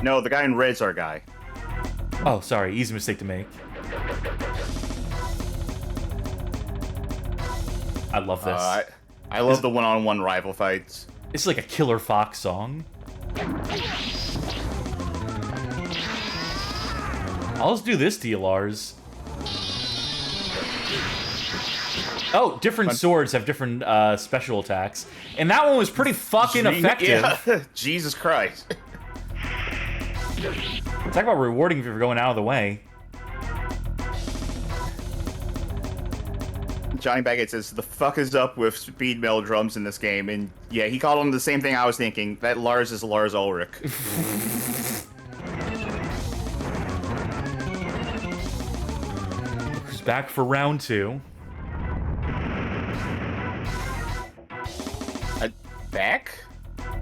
Speaker 3: No, the guy in red's our guy.
Speaker 2: Oh, sorry. Easy mistake to make. I love this.
Speaker 3: I love the one-on-one rival fights.
Speaker 2: It's like a Killer Fox song. I'll just do this to you, Lars. Oh, different swords have different special attacks. And that one was pretty fucking effective.
Speaker 3: Yeah. Jesus Christ.
Speaker 2: Talk about rewarding if you're going out of the way.
Speaker 3: Johnny Baggett says, the fuck is up with speed metal drums in this game? And yeah, he called him the same thing I was thinking. That Lars is Lars Ulrich.
Speaker 2: back for round 2.
Speaker 3: Back?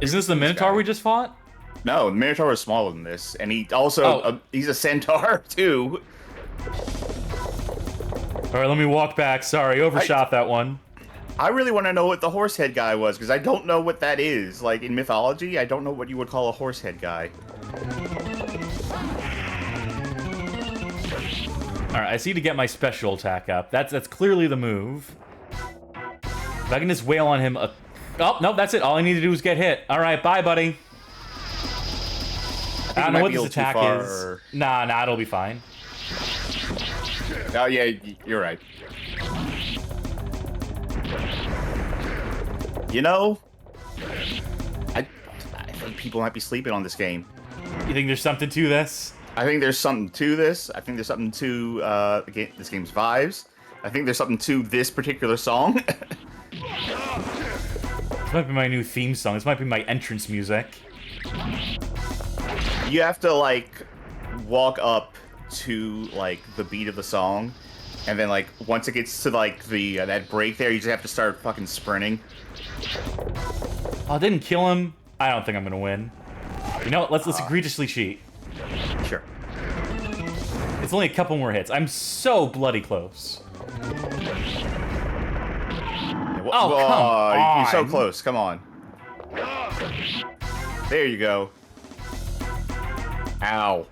Speaker 2: Isn't this the Minotaur we just fought?
Speaker 3: No, the Minotaur is smaller than this, and he also he's a centaur too.
Speaker 2: All right, let me walk back. Sorry, overshot that one.
Speaker 3: I really want to know what the horse head guy was, because I don't know what that is. Like, in mythology, I don't know what you would call a horse head guy.
Speaker 2: All right, I see to get my special attack up. That's clearly the move. If I can just wail on him a... Oh, no, that's it. All I need to do is get hit. All right, bye, buddy. I don't know what this attack is. Nah, it'll be fine.
Speaker 3: Oh, yeah, you're right. You know, I think people might be sleeping on this game.
Speaker 2: You think there's something to this?
Speaker 3: I think there's something to this. I think there's something to this game's vibes. I think there's something to this particular song.
Speaker 2: This might be my new theme song. This might be my entrance music.
Speaker 3: You have to, like, walk up to, like, the beat of the song, and then, like, once it gets to, like, the that break there, you just have to start fucking sprinting.
Speaker 2: Oh, I didn't kill him. I don't think I'm gonna win. You know what? Let's egregiously cheat.
Speaker 3: Sure.
Speaker 2: It's only a couple more hits. I'm so bloody close. Oh, come on.
Speaker 3: You're so close. Come on. There you go. Ow.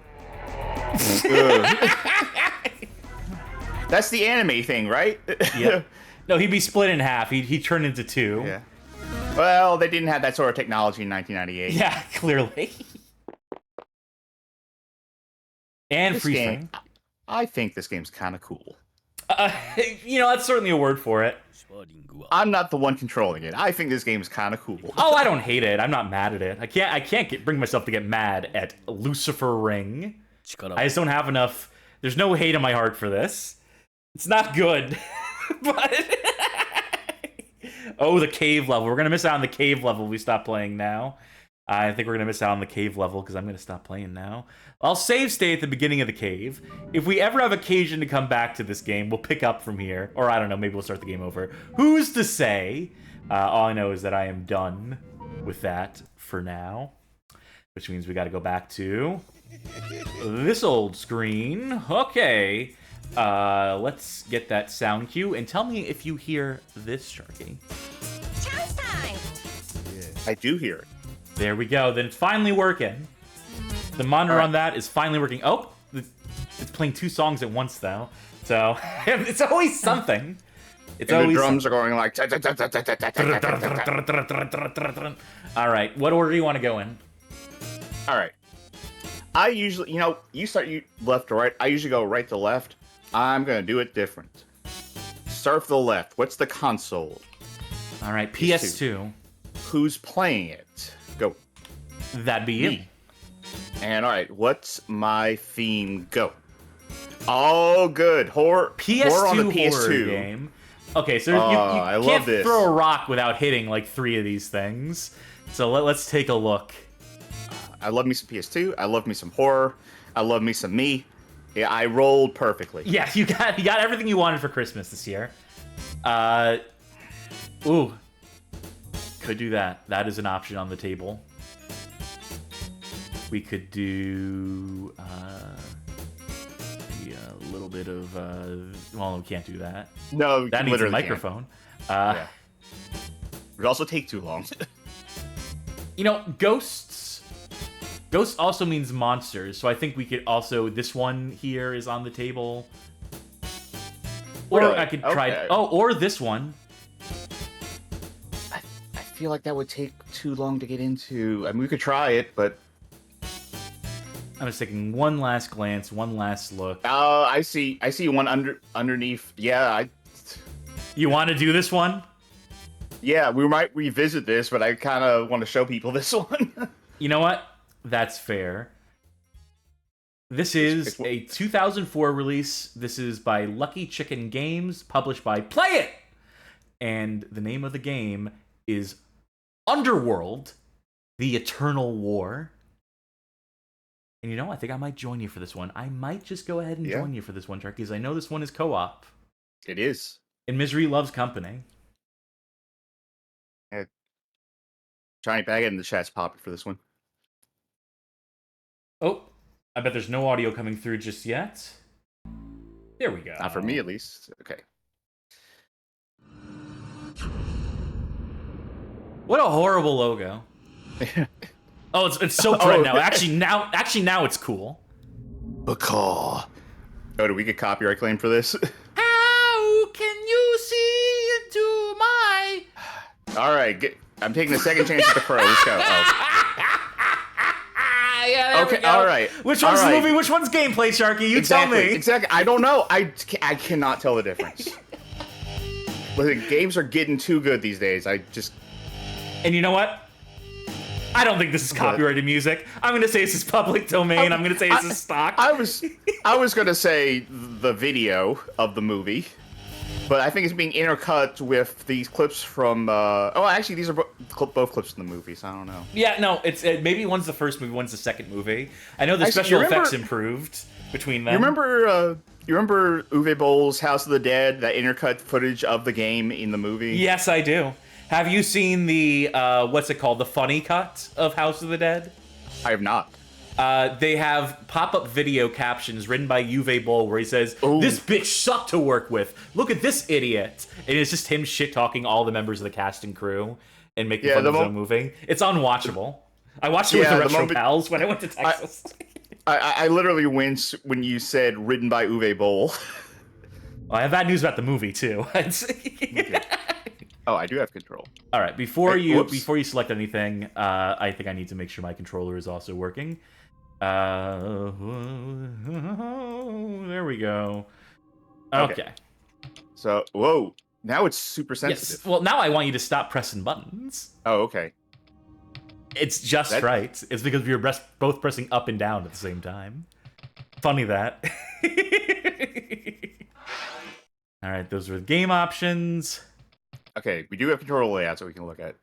Speaker 3: That's the anime thing, right?
Speaker 2: Yeah. No, he'd be split in half. He'd turn into 2.
Speaker 3: Yeah. Well, they didn't have that sort of technology in 1998.
Speaker 2: Yeah, clearly. And
Speaker 3: This
Speaker 2: freeze
Speaker 3: game,
Speaker 2: frame.
Speaker 3: I think this game's kind of cool.
Speaker 2: You know, that's certainly a word for it.
Speaker 4: スパーリングは
Speaker 3: I'm not the one controlling it. I think this game's kind of cool.
Speaker 2: Oh, I don't hate it. I'm not mad at it. I can't bring myself to get mad at Lucifer Ring.
Speaker 4: 力
Speaker 2: I just don't have enough. There's no hate in my heart for this. It's not good. But oh, the cave level. We're gonna miss out on the cave level if we stop playing now. I think we're gonna miss out on the cave level because I'm gonna stop playing now. I'll save stay at the beginning of the cave. If we ever have occasion to come back to this game, we'll pick up from here. Or I don't know, maybe we'll start the game over. Who's to say? All I know is that I am done with that for now. Which means we gotta go back to this old screen. Okay. Let's get that sound cue and tell me if you hear this, Sharky.
Speaker 5: Chance time!
Speaker 3: I do hear it.
Speaker 2: There we go. Then it's finally working. The monitor on that is finally working. Oh, it's playing 2 songs at once though. So it's always something. It's
Speaker 3: And
Speaker 2: always
Speaker 3: the drums are going like...
Speaker 2: All right. What order do you want to go in?
Speaker 3: All right. I usually, you start left to right. I usually go right to left. I'm going to do it different. Start from the left. What's the console?
Speaker 2: All right. PS2.
Speaker 3: Who's playing it? Go.
Speaker 2: That'd be you.
Speaker 3: Me. And all right, what's my theme? Go. Oh, good. Horror.
Speaker 2: PS2
Speaker 3: horror on the PS2
Speaker 2: horror game. Okay, so you
Speaker 3: I love
Speaker 2: can't
Speaker 3: this.
Speaker 2: throw a rock without hitting like 3 of these things. So let's take a look.
Speaker 3: I love me some PS2. I love me some horror. I love me some me. Yeah, I rolled perfectly.
Speaker 2: Yeah, you got everything you wanted for Christmas this year. Ooh. Could do that. That is an option on the table. We could do maybe a little bit of well, we can't do that.
Speaker 3: No,
Speaker 2: That needs a
Speaker 3: literally can't.
Speaker 2: microphone.
Speaker 3: Yeah. It would also take too long.
Speaker 2: You know, ghosts. Ghosts also means monsters, so I think we could also. This one here is on the table. Or
Speaker 3: Really?
Speaker 2: I could try.
Speaker 3: Okay.
Speaker 2: Oh, or this one.
Speaker 3: I feel like that would take too long to get into. I mean, we could try it, but
Speaker 2: I'm just taking one last glance, one last look.
Speaker 3: I see one underneath. Yeah,
Speaker 2: You want to do this one?
Speaker 3: yeah, we might revisit this, but I kind of want to show people this one.
Speaker 2: You know what? That's fair. This is a 2004 release. This is by Lucky Chicken Games, published by Play It! And the name of the game is Underworld, The Eternal War. And you know, I think I might join you for this one. I might just go ahead and
Speaker 3: Yeah.
Speaker 2: join you for this one, Charky, because I know this one is co-op.
Speaker 3: It is.
Speaker 2: And misery loves company.
Speaker 3: Johnny Baggett in the chat's popping for this one.
Speaker 2: Oh, I bet there's no audio coming through just yet. There we go.
Speaker 3: Not for me, at least. Okay.
Speaker 2: What a horrible logo. Oh, it's so bright now. Actually, now it's cool.
Speaker 3: Bacaw. Oh, do we get copyright claim for this?
Speaker 2: How can you see into my...
Speaker 3: All right, I'm taking a second chance at the crow. Let's go. Oh.
Speaker 2: Yeah, there we
Speaker 3: Okay,
Speaker 2: go.
Speaker 3: all right.
Speaker 2: Which one's
Speaker 3: All
Speaker 2: the
Speaker 3: right.
Speaker 2: movie? Which one's gameplay, Sharky? You
Speaker 3: Exactly,
Speaker 2: tell me.
Speaker 3: Exactly. I don't know. I cannot tell the difference. Listen, games are getting too good these days. I just...
Speaker 2: And you know what? I don't think this is copyrighted music. I'm going to say this is public domain. I'm going to say this is stock.
Speaker 3: I was gonna say the video of the movie, but I think it's being intercut with these clips from. Oh, actually, these are both clips from the movie, so I don't know.
Speaker 2: Yeah, no, maybe one's the first movie, one's the second movie. I know the
Speaker 3: Actually,
Speaker 2: special
Speaker 3: you remember-
Speaker 2: effects improved between them.
Speaker 3: You remember Uwe Boll's House of the Dead, that intercut footage of the game in the movie?
Speaker 2: Yes, I do. Have you seen the what's it called? The funny cut of House of the Dead?
Speaker 3: I have not.
Speaker 2: They have pop-up video captions written by Uwe Boll where he says,
Speaker 3: Ooh.
Speaker 2: "This bitch sucked to work with. Look at this idiot." And it's just him shit-talking all the members of the cast and crew and making fun of his own movie. It's unwatchable. I watched it with the Retro Pals when I went to Texas.
Speaker 3: I literally winced when you said written by Uwe Boll.
Speaker 2: Well, I have bad news about the movie, too.
Speaker 3: Oh, I do have control.
Speaker 2: All right, before
Speaker 3: Hey,
Speaker 2: you
Speaker 3: whoops.
Speaker 2: select anything, I think I need to make sure my controller is also working. There we go. Okay.
Speaker 3: So, whoa. Now it's super sensitive.
Speaker 2: Yes. Well, now I want you to stop pressing buttons.
Speaker 3: Oh, okay.
Speaker 2: It's just
Speaker 3: That-
Speaker 2: right. It's because we were both pressing up and down at the same time. Funny that. All right, those were the game options.
Speaker 3: Okay, we do have control layouts that we can look at.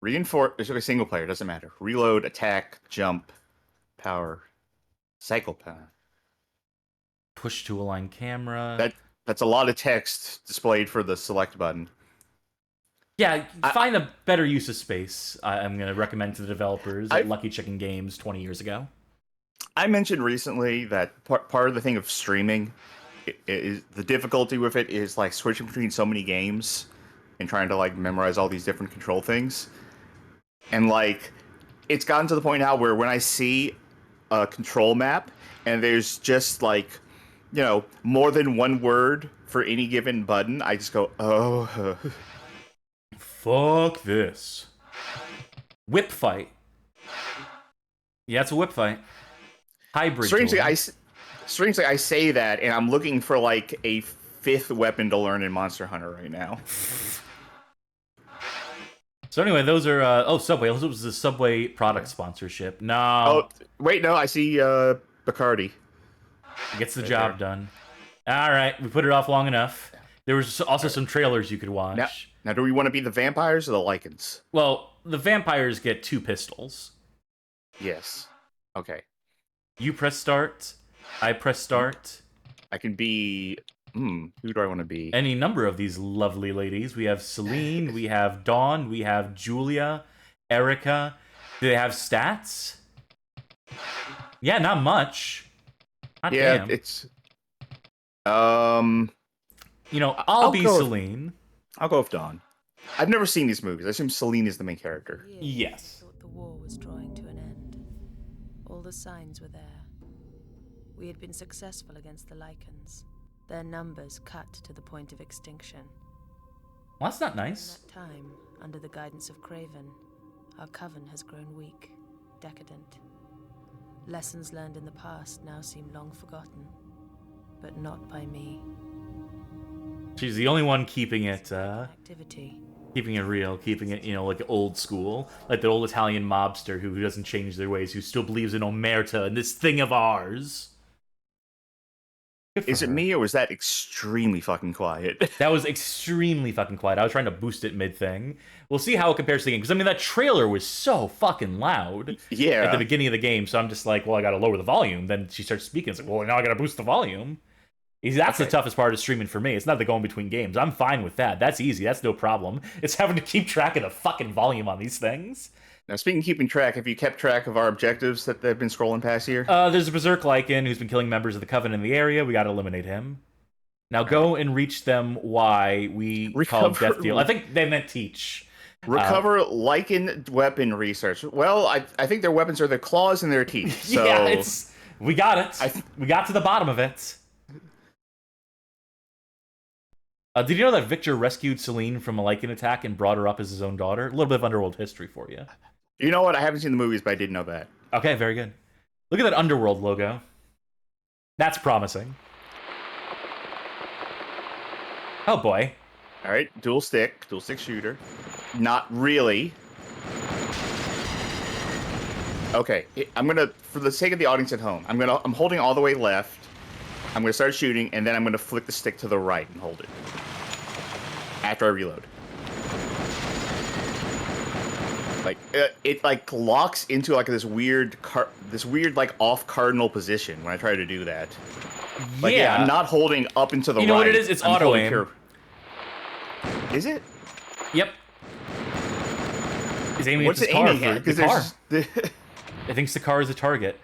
Speaker 3: Reinforce. It's okay, single player, doesn't matter. Reload, attack, jump, power, cycle power.
Speaker 2: Push to align camera.
Speaker 3: That's a lot of text displayed for the select button.
Speaker 2: Yeah, find a better use of space. I'm going to recommend to the developers at Lucky Chicken Games 20 years ago.
Speaker 3: I mentioned recently that part of the thing of streaming is the difficulty with it is like switching between so many games and trying to like memorize all these different control things. And like it's gotten to the point now where when I see a control map and there's just like, you know, more than one word for any given button, I just go, oh.
Speaker 2: Fuck this. Whip fight. Yeah, it's a whip fight. Hybrid.
Speaker 3: Strangely,
Speaker 2: duel.
Speaker 3: I say that, and I'm looking for like a fifth weapon to learn in Monster Hunter right now.
Speaker 2: So anyway, those are Subway. This was a Subway product sponsorship. No.
Speaker 3: Oh, wait, no, I see Bacardi.
Speaker 2: Gets the job done. All right, we put it off long enough. There was also some trailers you could watch.
Speaker 3: Now, do we want to be the vampires or the lichens?
Speaker 2: Well, the vampires get 2 pistols.
Speaker 3: Yes. Okay.
Speaker 2: You press start. I press start.
Speaker 3: I can be... who do I want to be?
Speaker 2: Any number of these lovely ladies. We have Celine, we have Dawn, we have Julia, Erica. Do they have stats? Yeah, not much. Hot
Speaker 3: Yeah,
Speaker 2: damn.
Speaker 3: it's...
Speaker 2: You know, I'll be
Speaker 3: go with-
Speaker 2: Celine.
Speaker 3: I'll go with Dawn. I've never seen these movies. I assume Celine is the main character.
Speaker 2: Yes.
Speaker 6: Thought the war was drawing to an end. All the signs were there. We had been successful against the Lycans. Their numbers cut to the point of extinction.
Speaker 2: Well, that's not
Speaker 6: In
Speaker 2: nice.
Speaker 6: that time, under the guidance of Craven, our coven has grown weak, decadent. Lessons learned in the past now seem long forgotten, but not by me.
Speaker 2: She's the only one keeping it,
Speaker 6: Activity.
Speaker 2: keeping it real, keeping it, you know, like old school. Like the old Italian mobster who doesn't change their ways, who still believes in Omerta and this thing of ours. Good for
Speaker 3: Is it
Speaker 2: her.
Speaker 3: me or was that extremely fucking quiet?
Speaker 2: That was extremely fucking quiet. I was trying to boost it mid-thing. We'll see how it compares to the game. Because, I mean, that trailer was so fucking loud
Speaker 3: Yeah.
Speaker 2: at the beginning of the game. So I'm just like, well, I got to lower the volume. Then she starts speaking. It's like, well, now I got to boost the volume. That's the toughest part of streaming for me. It's not the going between games. I'm fine with that. That's easy. That's no problem. It's having to keep track of the fucking volume on these things.
Speaker 3: Now, speaking of keeping track, have you kept track of our objectives that they've been scrolling past here?
Speaker 2: There's a Berserk Lycan who's been killing members of the Covenant in the area. We got to eliminate him. Now go and reach them why we called Death Deal. I think they meant teach.
Speaker 3: Recover Lycan weapon research. Well, I think their weapons are their claws and their teeth. So
Speaker 2: Yeah, we got it. We got to the bottom of it. Did you know that Victor rescued Celine from a Lycan attack and brought her up as his own daughter? A little bit of Underworld history for you.
Speaker 3: You know what? I haven't seen the movies, but I did know that.
Speaker 2: Okay, very good. Look at that Underworld logo. That's promising. Oh boy.
Speaker 3: All right, dual stick shooter. Not really. Okay, I'm gonna, for the sake of the audience at home, I'm holding all the way left. I'm gonna start shooting, and then I'm gonna flick the stick to the right and hold it after I reload. Like it like locks into like this weird like off cardinal position when I try to do that. Like, yeah, I'm not holding up into the right.
Speaker 2: You know what it is? It's auto aim.
Speaker 3: Is it?
Speaker 2: Yep. He's aiming
Speaker 3: What's
Speaker 2: at
Speaker 3: it
Speaker 2: the car
Speaker 3: aiming
Speaker 2: for
Speaker 3: at?
Speaker 2: the car. It thinks the car is a target.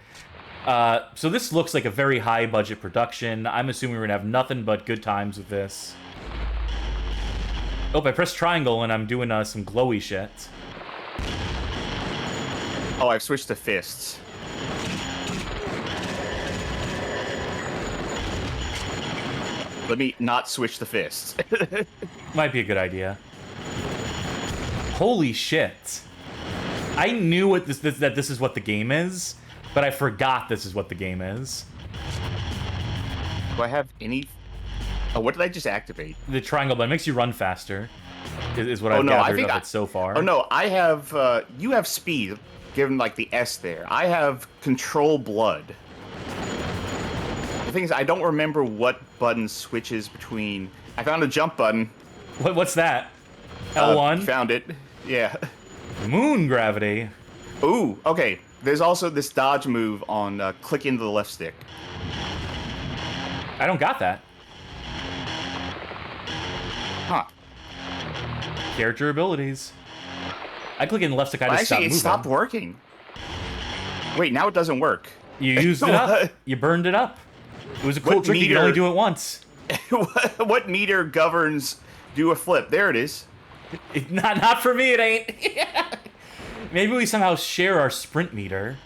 Speaker 2: So this looks like a very high budget production. I'm assuming we're gonna have nothing but good times with this. Oh, I pressed triangle and I'm doing some glowy shit.
Speaker 3: Oh, I've switched to fists. Let me not switch the fists.
Speaker 2: Might be a good idea. Holy shit. I knew that this is what the game is, but I forgot this is what the game is.
Speaker 3: Do I have any... Oh, what did I just activate?
Speaker 2: The triangle button makes you run faster, is what I've gathered of it so far.
Speaker 3: Oh, no, I have... you have speed, given, like, the S there. I have control blood. The thing is, I don't remember what button switches between... I found a jump button.
Speaker 2: What's that? L1?
Speaker 3: Found it. Yeah.
Speaker 2: Moon gravity.
Speaker 3: Ooh, okay. There's also this dodge move on click into the left stick.
Speaker 2: I don't got that.
Speaker 3: Huh.
Speaker 2: Character abilities. I click in the left stick, I just stop moving.
Speaker 3: Actually, it stopped working. Wait, now it doesn't work.
Speaker 2: You used it up. You burned it up. It was a cool trick. You could only do it once.
Speaker 3: What meter governs do a flip? There it is.
Speaker 2: Not for me, it ain't. Maybe we somehow share our sprint meter.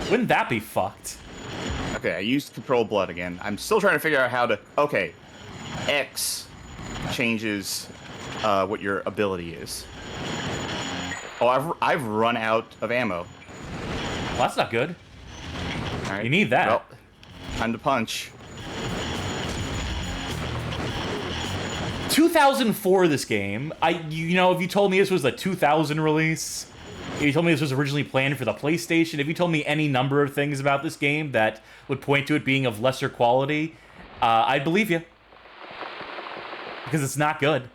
Speaker 2: Wouldn't that be fucked?
Speaker 3: Okay, I used control blood again. I'm still trying to figure out how to... Okay. X changes what your ability is. Oh, I've run out of ammo.
Speaker 2: Well, that's not good.
Speaker 3: All right.
Speaker 2: You need that.
Speaker 3: Well, time to punch.
Speaker 2: 2004, this game. You know, if you told me this was a 2000 release, if you told me this was originally planned for the PlayStation, if you told me any number of things about this game that would point to it being of lesser quality, I'd believe you. Because it's not good.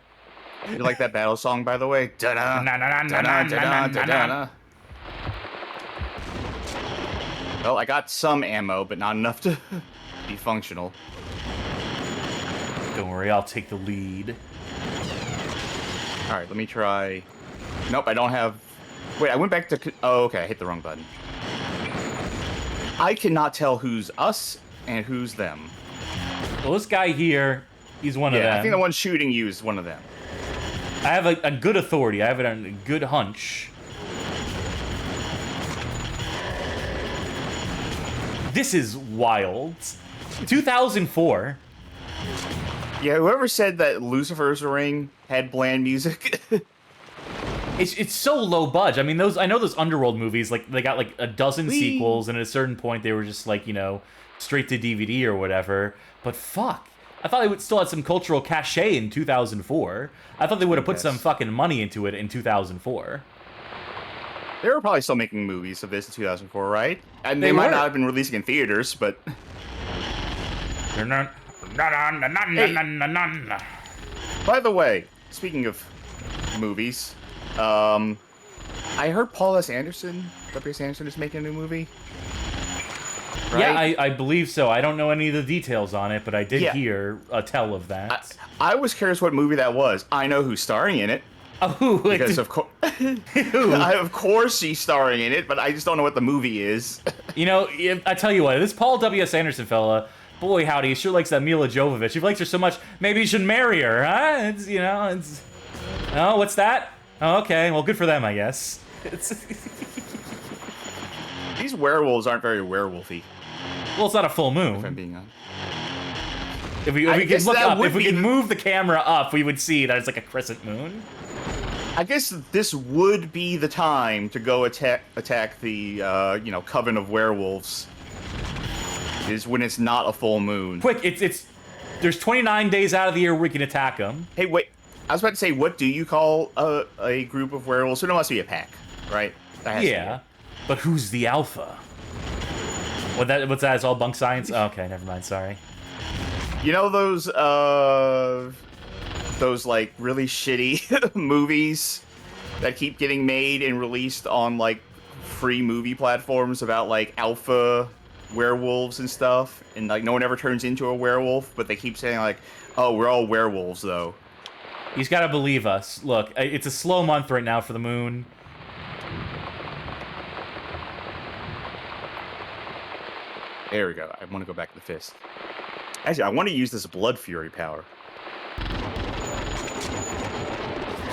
Speaker 3: You like that battle song, by the way? Da-da, da-da, da-da, da-da. Well, I got some ammo, but not enough to be functional.
Speaker 2: Don't worry, I'll take the lead.
Speaker 3: Alright, let me try... Nope, I don't have... Wait, I went back to... Oh, okay, I hit the wrong button. I cannot tell who's us and who's them.
Speaker 2: Well, this guy here, he's one of them.
Speaker 3: I think the one shooting you is one of them.
Speaker 2: I have a good authority. I have a good hunch. This is wild. 2004.
Speaker 3: Yeah, whoever said that Lucifer's Ring had bland music.
Speaker 2: It's so low budge. I mean, I know those Underworld movies, like they got like a dozen sequels, and at a certain point they were just like, you know, straight to DVD or whatever. But fuck, I thought they would still have some cultural cachet in 2004. I thought they would have put some fucking money into it in 2004.
Speaker 3: They were probably still making movies of this in 2004, right? And they might not have been releasing in theaters, but... By the way, speaking of movies, I heard Paul S. Anderson, W.S. Anderson, is making a new movie. Right?
Speaker 2: Yeah, I believe so. I don't know any of the details on it, but I did
Speaker 3: Yeah.
Speaker 2: hear a tell of that.
Speaker 3: I was curious what movie that was. I know who's starring in it.
Speaker 2: Oh,
Speaker 3: Because of course she's starring in it, but I just don't know what the movie is.
Speaker 2: You know, I tell you what, this Paul W.S. Anderson fella, boy howdy, he sure likes that Mila Jovovich. He likes her so much, maybe he should marry her, huh? It's, you know, it's... Oh, what's that? Oh, okay, well, good for them, I guess.
Speaker 3: These werewolves aren't very werewolfy,
Speaker 2: Well, it's not a full
Speaker 3: if I'm
Speaker 2: moon.
Speaker 3: being honest.
Speaker 2: If we
Speaker 3: I
Speaker 2: could
Speaker 3: guess
Speaker 2: look
Speaker 3: that
Speaker 2: up,
Speaker 3: would
Speaker 2: if we
Speaker 3: be
Speaker 2: could
Speaker 3: the-
Speaker 2: move the camera up, we would see that it's like a crescent moon.
Speaker 3: I guess this would be the time to go attack the, coven of werewolves. Is when it's not a full moon.
Speaker 2: Quick, it's there's 29 days out of the year where we can attack them.
Speaker 3: Hey, wait. I was about to say, what do you call a group of werewolves? So it must be a pack, right? That has to be
Speaker 2: Yeah,
Speaker 3: it.
Speaker 2: but who's the alpha? What's that? It's all bunk science? Oh, okay, never mind, sorry.
Speaker 3: You know those like really shitty movies that keep getting made and released on like free movie platforms about like alpha werewolves and stuff, and like no one ever turns into a werewolf, but they keep saying like, "Oh, we're all werewolves though."
Speaker 2: He's got to believe us. Look, it's a slow month right now for the moon.
Speaker 3: There we go. I want to go back to the fist. Actually, I want to use this blood fury power.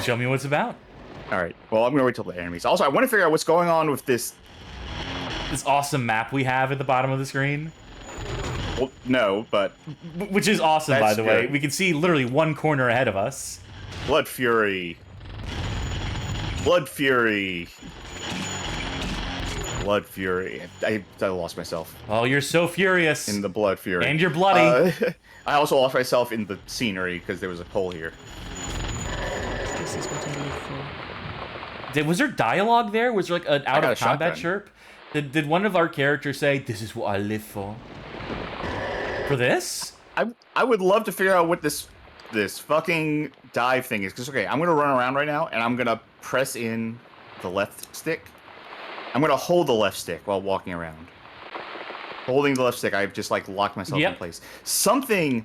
Speaker 2: Show me what it's about.
Speaker 3: All right. Well, I'm gonna wait till the enemies. Also, I want to figure out what's going on with this.
Speaker 2: This awesome map we have at the bottom of the screen.
Speaker 3: Well, no, but
Speaker 2: Which is awesome, by
Speaker 3: That's
Speaker 2: the way.
Speaker 3: good.
Speaker 2: We can see literally one corner ahead of us.
Speaker 3: blood fury. Blood fury. Blood fury. I lost myself
Speaker 2: Oh, you're so furious.
Speaker 3: in the blood fury.
Speaker 2: And you're bloody.
Speaker 3: I also lost myself in the scenery because there was a hole here.
Speaker 6: This is what I live for.
Speaker 2: Was there dialogue there? Was there like an out
Speaker 3: got
Speaker 2: of
Speaker 3: a
Speaker 2: combat
Speaker 3: shotgun.
Speaker 2: chirp? Did one of our characters say, "This is what I live for"? For this?
Speaker 3: I would love to figure out what this fucking dive thing is. Because, okay, I'm going to run around right now, and I'm going to press in the left stick. I'm going to hold the left stick while walking around. Holding the left stick, I've just, like, locked myself in place. Something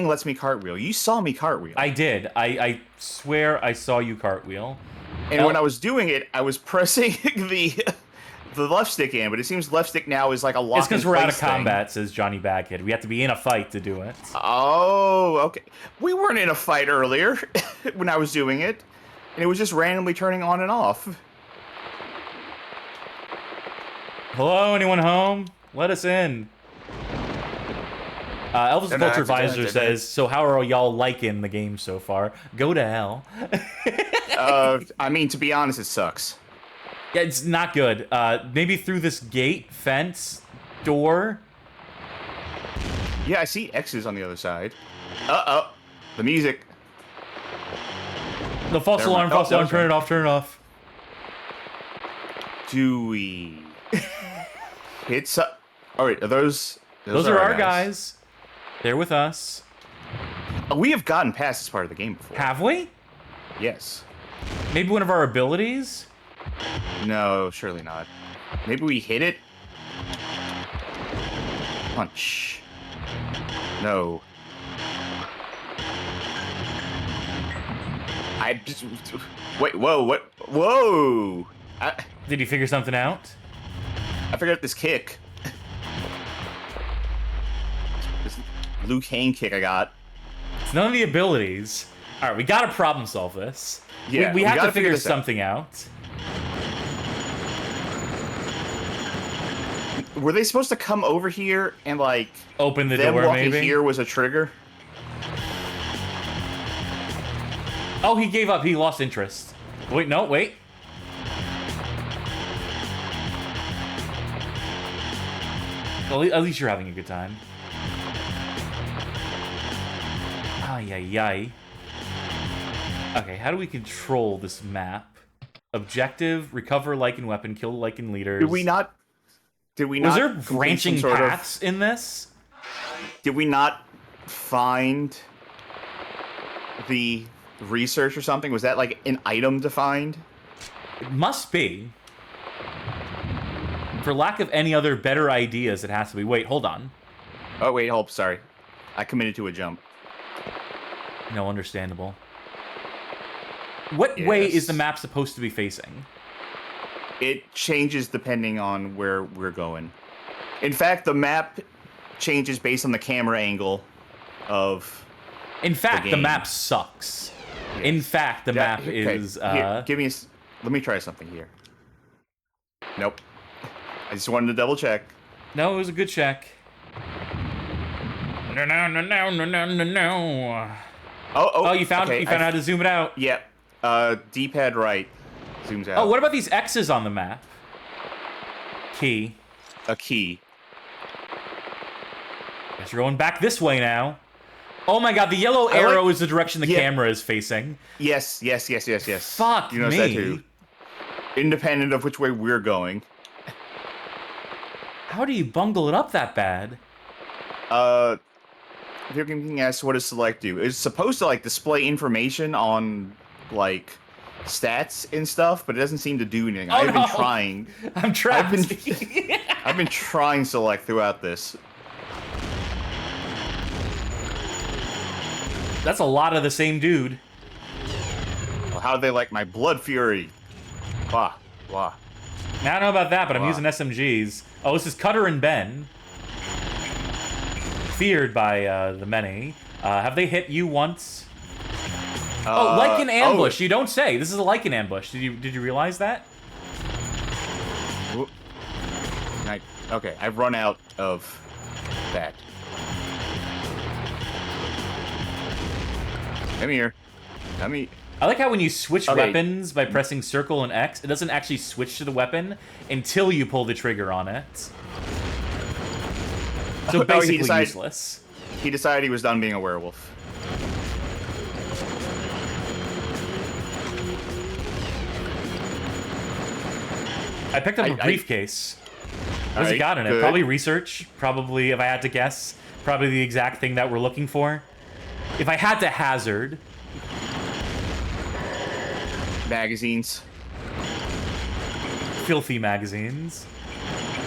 Speaker 3: lets me cartwheel. You saw me cartwheel.
Speaker 2: I did. I swear I saw you cartwheel.
Speaker 3: And when I was doing it, I was pressing the left stick in, but it seems left stick now is like a lock.
Speaker 2: It's because we're out of combat, says Johnny Baghead. We have to be in a fight to do it.
Speaker 3: Oh, okay. We weren't in a fight earlier when I was doing it, and it was just randomly turning on and off.
Speaker 2: Hello, anyone home? Let us in. Elvis the Culture Advisor says, "So how are y'all liking the game so far? Go to hell."
Speaker 3: I mean, to be honest, it sucks.
Speaker 2: Yeah, it's not good. Maybe through this gate, fence, door.
Speaker 3: Yeah, I see X's on the other side. Uh-oh. The music.
Speaker 2: The false
Speaker 3: Never
Speaker 2: alarm,
Speaker 3: mind.
Speaker 2: false
Speaker 3: Oh,
Speaker 2: alarm,
Speaker 3: that was
Speaker 2: turn it off, turn it off.
Speaker 3: Do we... It's... All right, are those...
Speaker 2: Those are our guys. They're with us.
Speaker 3: We have gotten past this part of the game before.
Speaker 2: Have we?
Speaker 3: Yes.
Speaker 2: Maybe one of our abilities?
Speaker 3: No, surely not. Maybe we hit it? Punch. No. I just... Wait, whoa, what? Whoa!
Speaker 2: Did you figure something out?
Speaker 3: I figured out this kick. This Luke Kane kick I got.
Speaker 2: It's none of the abilities. All right, we gotta problem solve this.
Speaker 3: Yeah,
Speaker 2: we
Speaker 3: we
Speaker 2: have
Speaker 3: gotta
Speaker 2: to figure
Speaker 3: figure this out.
Speaker 2: something out.
Speaker 3: Were they supposed to come over here and, like...
Speaker 2: Open the
Speaker 3: them
Speaker 2: door,
Speaker 3: walking
Speaker 2: maybe?
Speaker 3: here was a trigger?
Speaker 2: Oh, he gave up. He lost interest. Wait, no, wait. Well, at least you're having a good time. Ay, ay, ay. Okay, how do we control this map? Objective, recover Lycan weapon, kill Lycan leaders.
Speaker 3: Did we not...
Speaker 2: Was there
Speaker 3: complete
Speaker 2: branching
Speaker 3: some sort of-
Speaker 2: paths in this?
Speaker 3: Did we not find the research or something? Was that like an item to find?
Speaker 2: It must be. For lack of any other better ideas, it has to be. Wait, hold on.
Speaker 3: Oh, wait, hold. Sorry. I committed to a jump.
Speaker 2: No, understandable. What way is the
Speaker 3: Yes.
Speaker 2: map supposed to be facing?
Speaker 3: It changes depending on where we're going. In fact, the map changes based on the camera angle of...
Speaker 2: In fact, the
Speaker 3: game.
Speaker 2: map sucks. In fact, the
Speaker 3: Yeah,
Speaker 2: map
Speaker 3: okay,
Speaker 2: is...
Speaker 3: here, give me let me try something here. Nope. I just wanted to double check.
Speaker 2: No, it was a good check. No, no, no, no, no, no, no, no. Oh, you found
Speaker 3: okay,
Speaker 2: how to zoom it out.
Speaker 3: Yeah. D-pad right. Zooms out.
Speaker 2: Oh, what about these X's on the map? Key.
Speaker 3: A key.
Speaker 2: Guess you're going back this way now. Oh my god, the yellow
Speaker 3: I
Speaker 2: arrow
Speaker 3: like-
Speaker 2: is the direction the
Speaker 3: Yeah.
Speaker 2: camera is facing.
Speaker 3: Yes.
Speaker 2: Fuck
Speaker 3: you notice
Speaker 2: me.
Speaker 3: that too. Independent of which way we're going.
Speaker 2: How do you bungle it up that bad?
Speaker 3: Video Game asks, what does select do? It's supposed to like display information on like stats and stuff, but it doesn't seem to do anything.
Speaker 2: Oh,
Speaker 3: I've been
Speaker 2: no.
Speaker 3: trying.
Speaker 2: I'm trapped.
Speaker 3: I've been trying select throughout this.
Speaker 2: That's a lot of the same dude.
Speaker 3: Well, how do they like my blood fury? Wah, wah.
Speaker 2: Now, I don't know about that, but I'm
Speaker 3: Wow.
Speaker 2: using SMGs. Oh, this is Cutter and Ben. Feared by the many. Have they hit you once? Oh, like an ambush. You don't say. This is a like an ambush. Did you realize that?
Speaker 3: Okay, I've run out of that. Come here.
Speaker 2: I like how when you switch
Speaker 3: Okay.
Speaker 2: weapons by pressing circle and X, it doesn't actually switch to the weapon until you pull the trigger on it. So basically useless.
Speaker 3: He decided he was done being a werewolf.
Speaker 2: I picked up a
Speaker 3: I-
Speaker 2: briefcase. What has it
Speaker 3: Alright,
Speaker 2: got in it?
Speaker 3: good.
Speaker 2: Probably research. Probably, if I had to guess, probably the exact thing that we're looking for. If I had to hazard,
Speaker 3: Magazines.
Speaker 2: filthy magazines.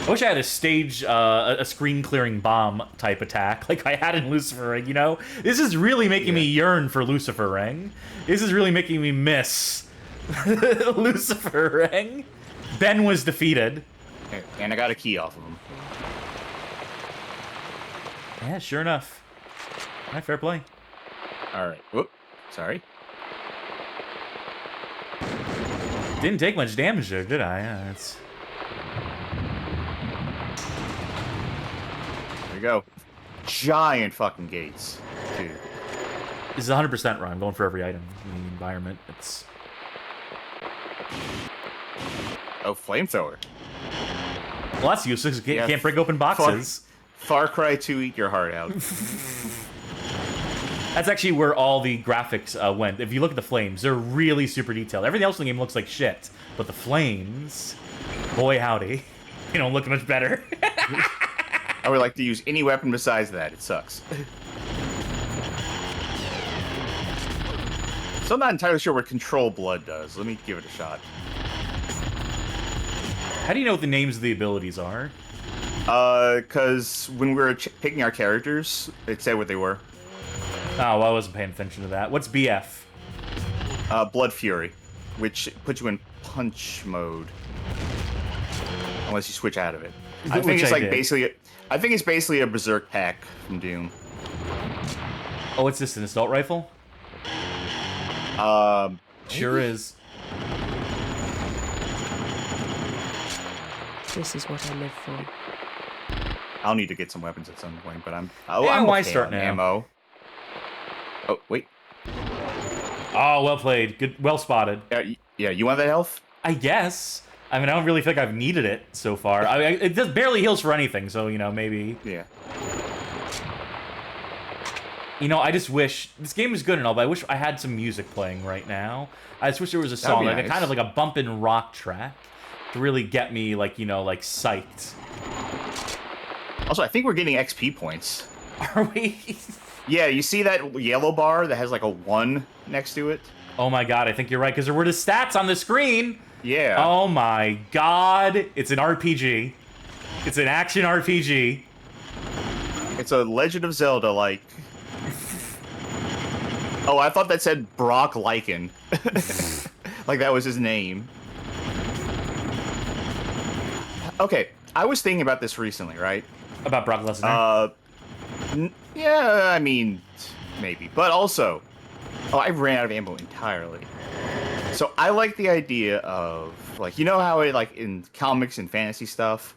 Speaker 2: I wish I had a stage, a screen-clearing bomb type attack, like I had in Lucifer Ring, you know? This is really making me yearn for Lucifer Ring. This is really making me miss Lucifer Ring. Ben was defeated.
Speaker 3: And I got a key off of him.
Speaker 2: Yeah, sure enough. All right, fair play.
Speaker 3: Alright. Whoop. Sorry.
Speaker 2: Didn't take much damage there, did I? Yeah, it's...
Speaker 3: There you go. Giant fucking gates. Dude.
Speaker 2: This is 100% right. I'm going for every item in the environment. It's...
Speaker 3: Oh, flamethrower.
Speaker 2: Well, that's useless. You
Speaker 3: Yeah,
Speaker 2: can't break open boxes.
Speaker 3: Far Cry 2, eat your heart out.
Speaker 2: That's actually where all the graphics went. If you look at the flames, they're really super detailed. Everything else in the game looks like shit. But the flames, boy howdy, they don't look much better.
Speaker 3: I would like to use any weapon besides that. It sucks. So I'm not entirely sure what Control Blood does. Let me give it a shot.
Speaker 2: How do you know what the names of the abilities are?
Speaker 3: Because when we were picking our characters, it said what they were.
Speaker 2: Oh, well, I wasn't paying attention to that. What's BF?
Speaker 3: Blood Fury, which puts you in punch mode. Unless you switch out of it. I think
Speaker 2: Which
Speaker 3: it's
Speaker 2: I
Speaker 3: like
Speaker 2: did.
Speaker 3: basically... I think it's basically a Berserk pack from Doom.
Speaker 2: Oh, what's this, an assault rifle? Sure is.
Speaker 6: This is what I live for.
Speaker 3: I'll need to get some weapons at some point, but I'm...
Speaker 2: Yeah,
Speaker 3: I'm
Speaker 2: why
Speaker 3: okay
Speaker 2: start
Speaker 3: on
Speaker 2: now?
Speaker 3: ammo. Oh, wait.
Speaker 2: Oh, well played. Good, well spotted.
Speaker 3: Yeah, you want that health?
Speaker 2: I guess. I mean, I don't really think I've needed it so far. It does barely heals for anything, so, you know, maybe...
Speaker 3: Yeah.
Speaker 2: You know, I just wish... This game is good and all, but I wish I had some music playing right now. I just wish there was a
Speaker 3: That'd
Speaker 2: song,
Speaker 3: be
Speaker 2: like a
Speaker 3: nice.
Speaker 2: kind of like a bumpin' rock track to really get me, like, you know, like, psyched.
Speaker 3: Also, I think we're getting XP points.
Speaker 2: Are we?
Speaker 3: Yeah, you see that yellow bar that has like a 1 next to it?
Speaker 2: Oh my god, I think you're right, because there were the stats on the screen.
Speaker 3: Yeah.
Speaker 2: Oh my god. It's an RPG. It's an action RPG.
Speaker 3: It's a Legend of Zelda, like... Oh, I thought that said Brock Lycan. Like that was his name. Okay, I was thinking about this recently, right?
Speaker 2: About Brock Lesnar.
Speaker 3: Yeah, I mean, maybe. But also... Oh, I ran out of ammo entirely. So I like the idea of, like, you know how it, like, in comics and fantasy stuff,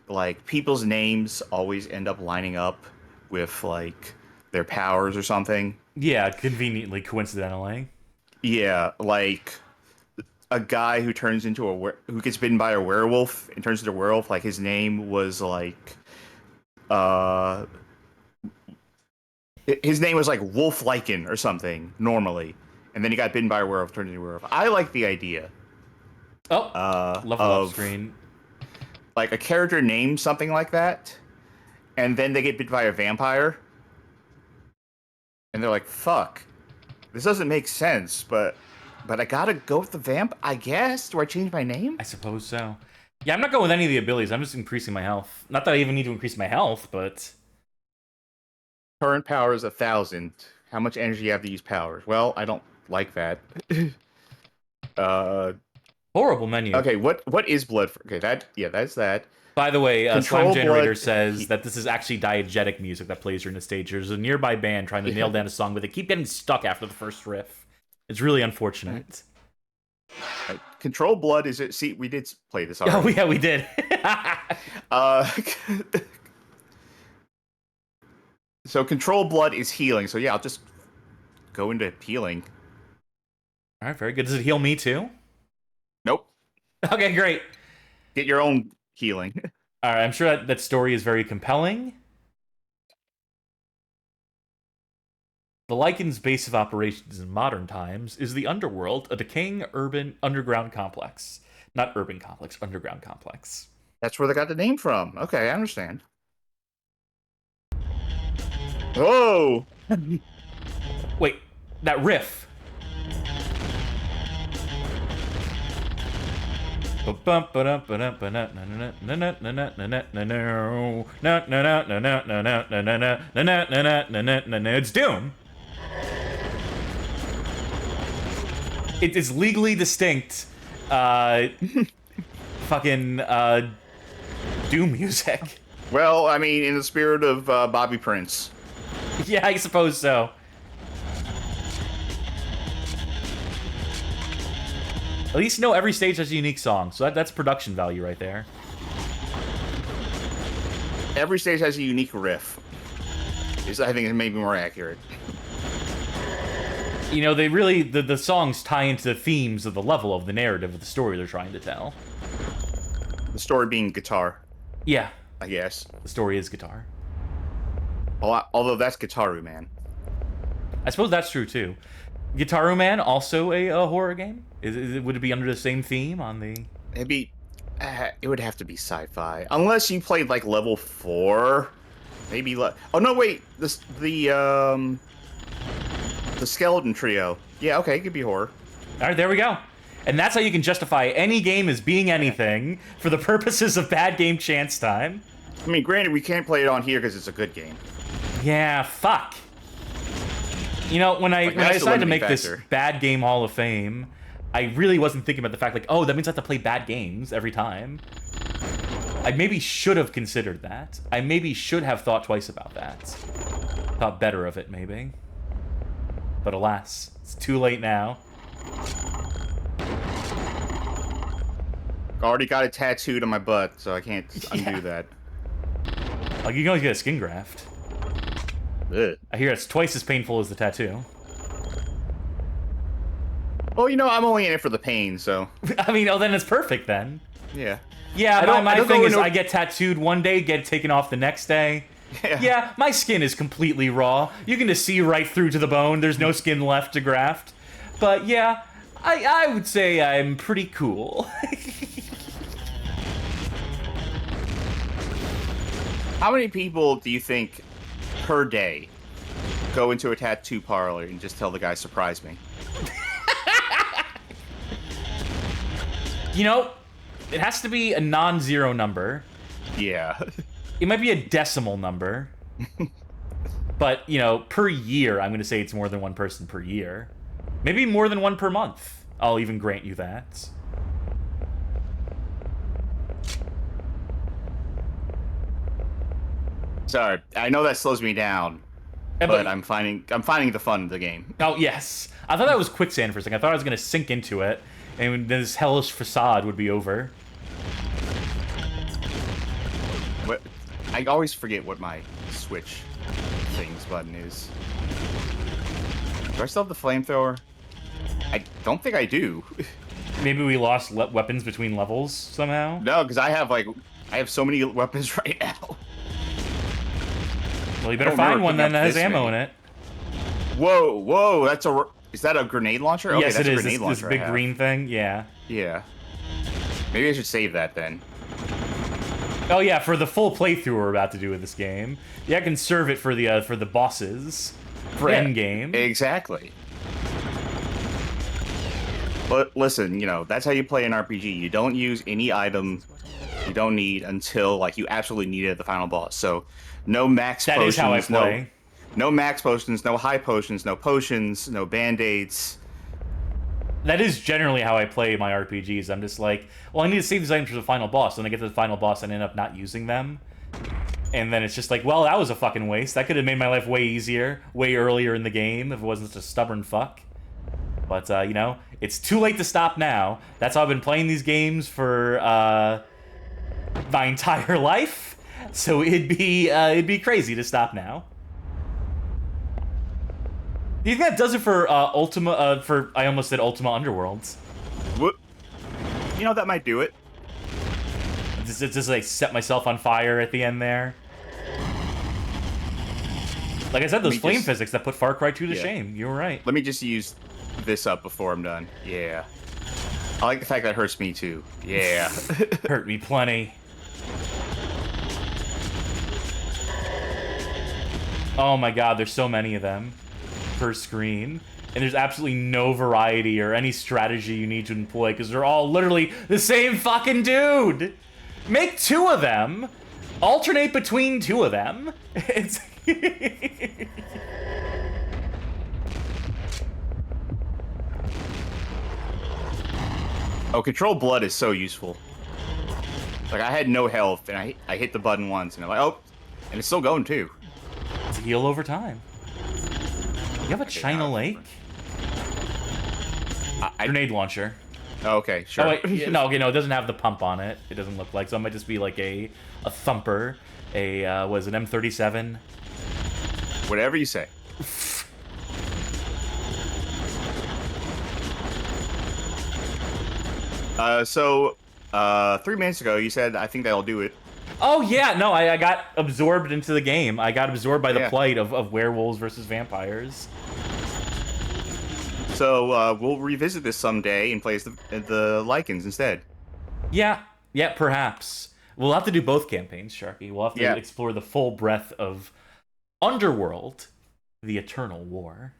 Speaker 3: like, people's names always end up lining up with, like, their powers or something?
Speaker 2: Yeah, conveniently, coincidentally.
Speaker 3: Yeah, like, a guy who turns into who gets bitten by a werewolf and turns into a werewolf, like, his name was, like, his name was, like, Wolf Lycan or something, normally. And then he got bitten by a werewolf, turned into a werewolf. I like the idea.
Speaker 2: Oh, level up screen.
Speaker 3: Like, a character named something like that, and then they get bitten by a vampire. And they're like, fuck. This doesn't make sense, but I gotta go with the vamp, I guess? Do I change my name?
Speaker 2: I suppose so. Yeah, I'm not going with any of the abilities. I'm just increasing my health. Not that I even need to increase my health, but...
Speaker 3: Current power is 1,000. How much energy do you have to use powers? Well, I don't like that.
Speaker 2: Horrible menu.
Speaker 3: Okay, what is blood for? Okay, that's that.
Speaker 2: By the way,
Speaker 3: Control
Speaker 2: Slime Generator
Speaker 3: blood-
Speaker 2: says that this is actually diegetic music that plays during the stage. There's a nearby band trying to nail down a song, but they keep getting stuck after the first riff. It's really unfortunate.
Speaker 3: Right. Control blood is it? See, we did play this already.
Speaker 2: Oh, yeah, we did.
Speaker 3: So control blood is healing. So yeah, I'll just go into healing.
Speaker 2: All right, very good. Does it heal me too?
Speaker 3: Nope.
Speaker 2: Okay, great.
Speaker 3: Get your own healing.
Speaker 2: All right, I'm sure that story is very compelling. The Lycan's base of operations in modern times is the Underworld, a decaying urban underground complex. Not urban complex, underground complex.
Speaker 3: That's where they got the name from. Okay, I understand. Whoa!
Speaker 2: Wait, that riff. It's Doom. It is legally distinct. Fucking Doom music.
Speaker 3: Well, I mean, in the spirit of Bobby Prince.
Speaker 2: Yeah, I suppose so. At least you know every stage has a unique song, so that's production value right there.
Speaker 3: Every stage has a unique riff. I think it may be more accurate.
Speaker 2: You know, they really, the songs tie into the themes of the level of the narrative of the story they're trying to tell.
Speaker 3: The story being guitar,
Speaker 2: Yeah,
Speaker 3: I guess.
Speaker 2: the story is guitar.
Speaker 3: Although that's Guitaru Man.
Speaker 2: I suppose that's true too. Guitaru Man also a horror game? Would it be under the same theme on the?
Speaker 3: Maybe it would have to be sci-fi, unless you played like level 4. Maybe oh no, wait, the Skeleton Trio. Yeah, okay, it could be horror.
Speaker 2: All right, there we go. And that's how you can justify any game as being anything for the purposes of bad game chance time.
Speaker 3: I mean, granted, we can't play it on here because it's a good game.
Speaker 2: Yeah, fuck. You know, when I decided to make this bad game Hall of Fame, I really wasn't thinking about the fact, like, oh, that means I have to play bad games every time. I maybe should have considered that. I maybe should have thought twice about that. Thought better of it, maybe. But alas, it's too late now.
Speaker 3: I already got it tattooed on my butt, so I can't undo that.
Speaker 2: Like, you can always get a skin graft.
Speaker 3: Ugh.
Speaker 2: I hear it's twice as painful as the tattoo.
Speaker 3: Well, you know, I'm only in it for the pain, so...
Speaker 2: I mean, oh, then it's perfect, then.
Speaker 3: Yeah.
Speaker 2: Yeah, my thing is I get tattooed one day, get it taken off the next day. Yeah, my skin is completely raw. You can just see right through to the bone. There's no skin left to graft. But yeah, I would say I'm pretty cool.
Speaker 3: How many people do you think per day go into a tattoo parlor and just tell the guy, surprise me?
Speaker 2: You know, it has to be a non-zero number.
Speaker 3: Yeah.
Speaker 2: It might be a decimal number. But, you know, per year, I'm going to say it's more than one person per year. Maybe more than one per month. I'll even grant you that.
Speaker 3: Sorry, I know that slows me down, but I'm finding the fun of the game.
Speaker 2: Oh, yes. I thought that was quicksand for a second. I thought I was going to sink into it, and this hellish facade would be over.
Speaker 3: What? I always forget what my switch things button is. Do I still have the flamethrower? I don't think I do.
Speaker 2: Maybe we lost weapons between levels somehow?
Speaker 3: No, because I have so many weapons right now.
Speaker 2: Well, you better find one then that has ammo in it.
Speaker 3: Whoa, is that a grenade launcher? Okay,
Speaker 2: yes,
Speaker 3: that's
Speaker 2: it
Speaker 3: a
Speaker 2: is.
Speaker 3: grenade
Speaker 2: This
Speaker 3: launcher
Speaker 2: big
Speaker 3: I have.
Speaker 2: green thing, yeah.
Speaker 3: Yeah. Maybe I should save that then.
Speaker 2: Oh yeah, for the full playthrough we're about to do with this game. Yeah, I can serve it for the bosses, for endgame.
Speaker 3: Exactly. But listen, you know, that's how you play an RPG. You don't use any item you don't need until like you absolutely need it at the final boss. So no max
Speaker 2: That
Speaker 3: potions,
Speaker 2: is how I play.
Speaker 3: No max potions, no high potions, no potions, no band-aids.
Speaker 2: That is generally how I play my RPGs. I'm just like, well, I need to save these items for the final boss. When I get to the final boss, I end up not using them. And then it's just like, well, that was a fucking waste. That could have made my life way easier, way earlier in the game if it wasn't such a stubborn fuck. But, you know, it's too late to stop now. That's how I've been playing these games for, my entire life. So it'd be crazy to stop now. Do you think that does it for Ultima? I almost said Ultima Underworlds.
Speaker 3: What? You know, that might do it.
Speaker 2: Just like set myself on fire at the end there. Like I said, those flame physics that put Far Cry 2 to shame. You were right.
Speaker 3: Let me just use this up before I'm done. Yeah. I like the fact that hurts me too. Yeah.
Speaker 2: Hurt me plenty. Oh my god, there's so many of them per screen. And there's absolutely no variety or any strategy you need to employ because they're all literally the same fucking dude. Make two of them. Alternate between two of them. It's...
Speaker 3: Oh, Control Blood is so useful. Like, I had no health, and I hit the button once, and I'm like, oh, and it's still going, too.
Speaker 2: It's a heal over time. You have a China Lake? Grenade launcher.
Speaker 3: Oh, okay, sure.
Speaker 2: Oh, wait, no, okay, no, it doesn't have the pump on it. It doesn't look like, so it might just be like a thumper. Was it M37?
Speaker 3: Whatever you say. So, 3 minutes ago, you said, I think that'll do it.
Speaker 2: Oh, yeah, no, I got absorbed into the game. I got absorbed by the plight of werewolves versus vampires.
Speaker 3: So, we'll revisit this someday and play as the Lycans instead.
Speaker 2: Yeah, perhaps. We'll have to do both campaigns, Sharky. We'll have to explore the full breadth of Underworld, the Eternal War.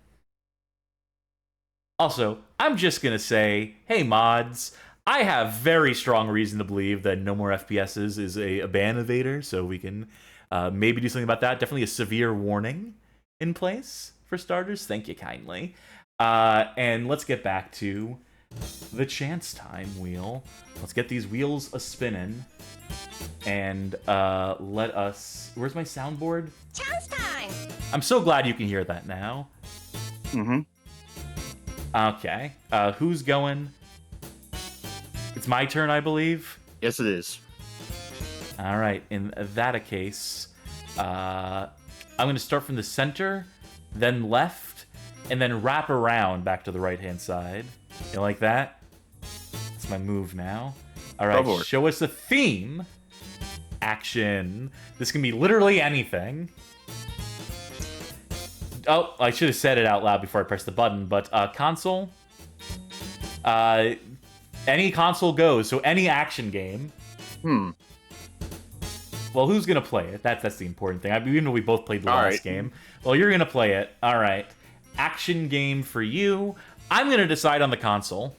Speaker 2: Also, I'm just gonna say, hey mods, I have very strong reason to believe that No More FPSs is a ban evader, so we can maybe do something about that. Definitely a severe warning in place, for starters. Thank you kindly. And let's get back to the chance time wheel. Let's get these wheels a-spinning. And let us... Where's my soundboard?
Speaker 5: Chance time!
Speaker 2: I'm so glad you can hear that now.
Speaker 3: Mm-hmm.
Speaker 2: Okay. Who's going? It's my turn, I believe.
Speaker 3: Yes, it is.
Speaker 2: All right. In that case, I'm going to start from the center, then left, and then wrap around back to the right-hand side. You like that? That's my move now. All right. Show us a theme. Action. This can be literally anything. Oh, I should have said it out loud before I pressed the button, but console. Any console goes, so any action game. Well, who's gonna play it? That's the important thing. I mean, even though we both played the
Speaker 3: All
Speaker 2: last
Speaker 3: right.
Speaker 2: game. Well, you're gonna play it. All right. Action game for you. I'm gonna decide on the console.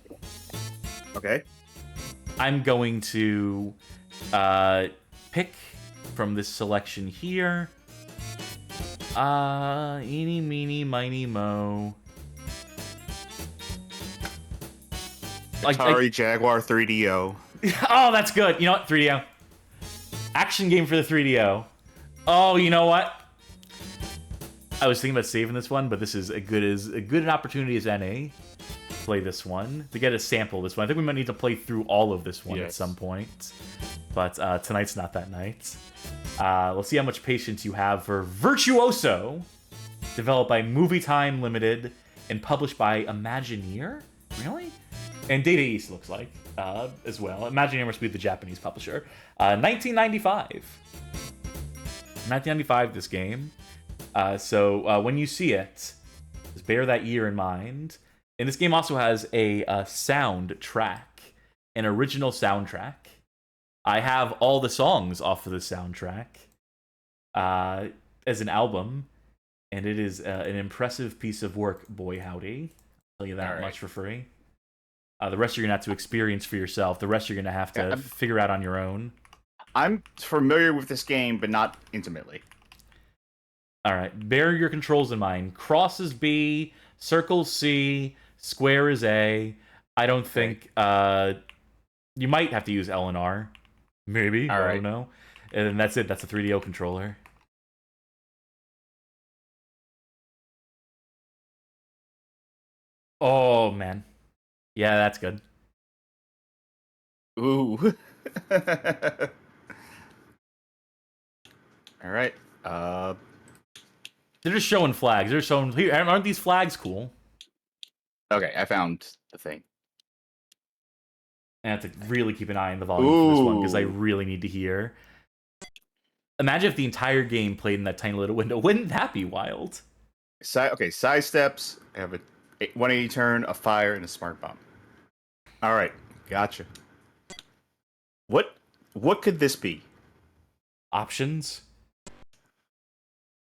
Speaker 3: Okay.
Speaker 2: I'm going to pick from this selection here. Eeny, meeny, miny, mo.
Speaker 3: Atari Jaguar 3DO.
Speaker 2: Oh, that's good. You know what? 3DO. Action game for the 3DO. Oh, you know what? I was thinking about saving this one, but this is a good an opportunity as NA. Play this one to get a sample of this one. I think we might need to play through all of this one at some point, but tonight's not that night. Let's see how much patience you have for Virtuoso, developed by Movie Time Limited and published by Imagineer. Really? And Data East looks like as well. Imagineer must be the Japanese publisher. 1995. 1995. This game. So when you see it, just bear that year in mind. And this game also has a soundtrack, an original soundtrack. I have all the songs off of the soundtrack as an album, and it is an impressive piece of work, boy howdy. I'll tell you that much for free. The rest you're going to have to experience for yourself. The rest you're going to have to figure out on your own. I'm
Speaker 3: familiar with this game, but not intimately.
Speaker 2: All right, bear your controls in mind. Cross is B, circle C, square is A. I don't think you might have to use L and R, maybe. I don't know. And then that's it. That's a 3DO controller. Oh man, yeah, that's good.
Speaker 3: Ooh. All right.
Speaker 2: They're just showing flags. They're showing. Aren't these flags cool?
Speaker 3: Okay, I found the thing.
Speaker 2: I have to really keep an eye on the volume for this one because I really need to hear. Imagine if the entire game played in that tiny little window. Wouldn't that be wild?
Speaker 3: Okay, side steps. I have a 180 turn, a fire, and a smart bomb. All right, gotcha. What could this be?
Speaker 2: Options.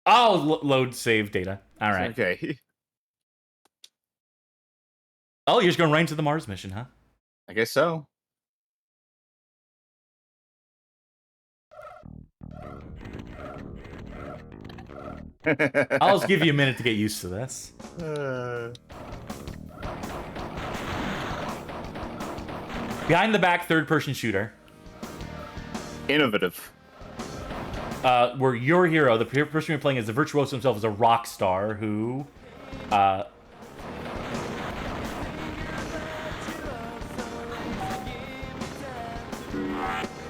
Speaker 2: Oh, load save data. All right.
Speaker 3: Okay.
Speaker 2: Oh, you're just going right into the Mars mission, huh?
Speaker 3: I guess so.
Speaker 2: I'll just give you a minute to get used to this. Behind the back, third-person shooter.
Speaker 3: Innovative.
Speaker 2: Where your hero, the person you're playing as the Virtuoso himself, is a rock star who...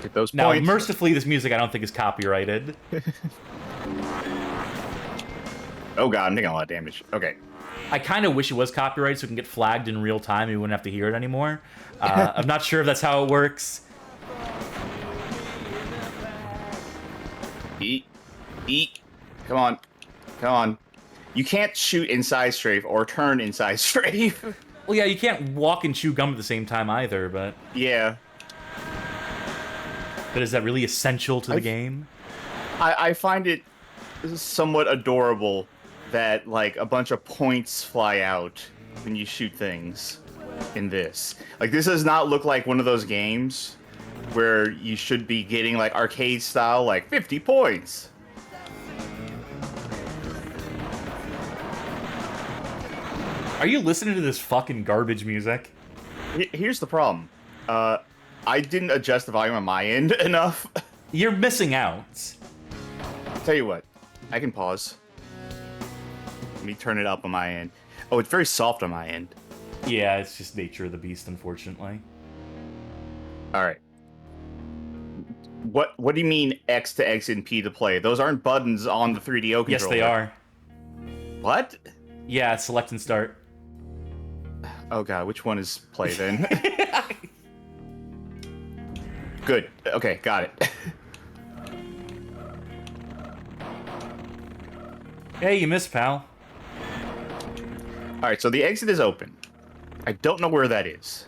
Speaker 3: Get those points.
Speaker 2: Now, mercifully, this music I don't think is copyrighted.
Speaker 3: Oh god, I'm taking a lot of damage. Okay.
Speaker 2: I kind of wish it was copyrighted so we can get flagged in real time and we wouldn't have to hear it anymore. I'm not sure if that's how it works.
Speaker 3: Eat. Come on. You can't shoot inside strafe or turn inside strafe.
Speaker 2: Well, yeah, you can't walk and chew gum at the same time either, but...
Speaker 3: Yeah.
Speaker 2: But is that really essential to the game?
Speaker 3: I find it somewhat adorable that, like, a bunch of points fly out when you shoot things in this. Like, this does not look like one of those games where you should be getting, like, arcade style, like, 50 points.
Speaker 2: Are you listening to this fucking garbage music?
Speaker 3: Here's the problem. I didn't adjust the volume on my end enough.
Speaker 2: You're missing out.
Speaker 3: Tell you what, I can pause. Let me turn it up on my end. Oh, it's very soft on my end.
Speaker 2: Yeah, it's just nature of the beast, unfortunately.
Speaker 3: All right. What do you mean X to exit and P to play? Those aren't buttons on the 3DO controller.
Speaker 2: Yes, they are.
Speaker 3: What?
Speaker 2: Yeah, it's select and start.
Speaker 3: Oh god, which one is play then? Good. Okay, got it.
Speaker 2: Hey, you missed, pal.
Speaker 3: Alright, so the exit is open. I don't know where that is.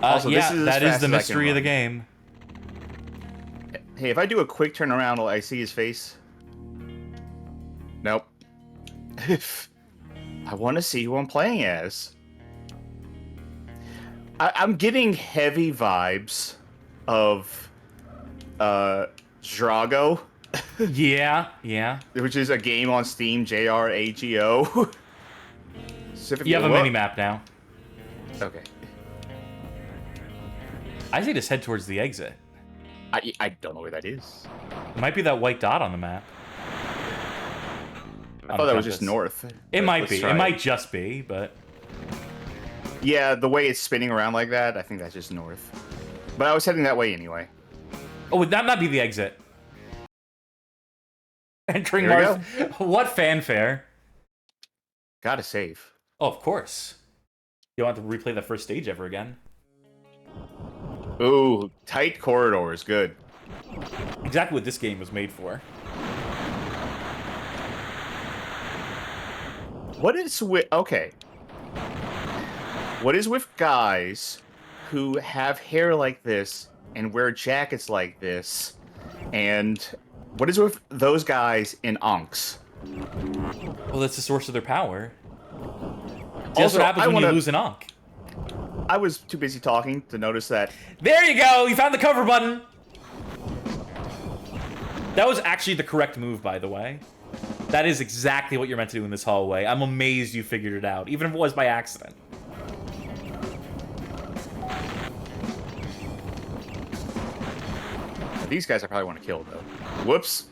Speaker 3: Also,
Speaker 2: yeah,
Speaker 3: this is
Speaker 2: that
Speaker 3: as
Speaker 2: is
Speaker 3: fast
Speaker 2: the
Speaker 3: as I can
Speaker 2: mystery of the
Speaker 3: run.
Speaker 2: game.
Speaker 3: Hey, if I do a quick turnaround, will I see his face? Nope. I want to see who I'm playing as. I'm getting heavy vibes of Drago,
Speaker 2: Yeah.
Speaker 3: which is a game on Steam, JRAGO.
Speaker 2: You have a mini map now.
Speaker 3: Okay.
Speaker 2: I say just head towards the exit.
Speaker 3: I don't know where that is.
Speaker 2: It might be that white dot on the map.
Speaker 3: I thought that was just north.
Speaker 2: It might
Speaker 3: Let's
Speaker 2: be.
Speaker 3: try
Speaker 2: It might just be, but...
Speaker 3: Yeah, the way it's spinning around like that, I think that's just north. But I was heading that way anyway.
Speaker 2: Oh, would that not be the exit? Entering
Speaker 3: Here we
Speaker 2: Mars. What fanfare.
Speaker 3: Gotta save.
Speaker 2: Oh, of course. You don't have to replay the first stage ever again.
Speaker 3: Ooh, tight corridors, good.
Speaker 2: Exactly what this game was made for.
Speaker 3: What is with... Okay. What is with guys who have hair like this and wear jackets like this? And what is with those guys in Onks?
Speaker 2: Well, that's the source of their power. See, that's
Speaker 3: Also,
Speaker 2: what happens
Speaker 3: I
Speaker 2: when
Speaker 3: wanna-
Speaker 2: you lose an Ankh.
Speaker 3: I was too busy talking to notice that.
Speaker 2: There you go! You found the cover button! That was actually the correct move, by the way. That is exactly what you're meant to do in this hallway. I'm amazed you figured it out, even if it was by accident.
Speaker 3: These guys I probably want to kill, though. Whoops.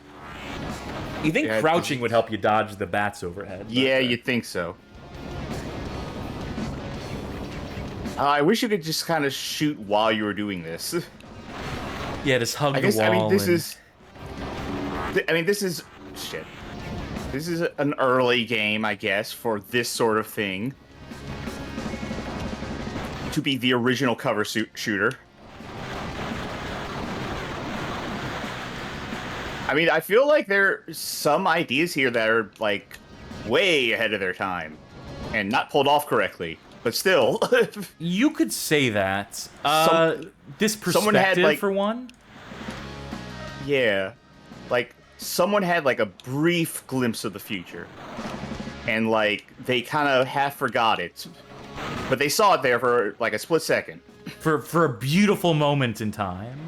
Speaker 2: You think
Speaker 3: Yeah,
Speaker 2: crouching would help you dodge the bats overhead? but,
Speaker 3: Yeah, you'd think so. I wish you could just kind of shoot while you were doing this.
Speaker 2: Yeah, just hug
Speaker 3: I
Speaker 2: the
Speaker 3: guess,
Speaker 2: wall.
Speaker 3: I mean, this
Speaker 2: and-
Speaker 3: is... I mean, this is... Shit. This is an early game, I guess, for this sort of thing. To be the original cover shooter. I mean, I feel like there's some ideas here that are, like, way ahead of their time. And not pulled off correctly. But still.
Speaker 2: You could say that. This
Speaker 3: someone had,
Speaker 2: perspective,
Speaker 3: like-
Speaker 2: for one?
Speaker 3: Yeah. Like, someone had, like, a brief glimpse of the future. And, like, they kind of half forgot it. But they saw it there for, like, a split second.
Speaker 2: For a beautiful moment in time.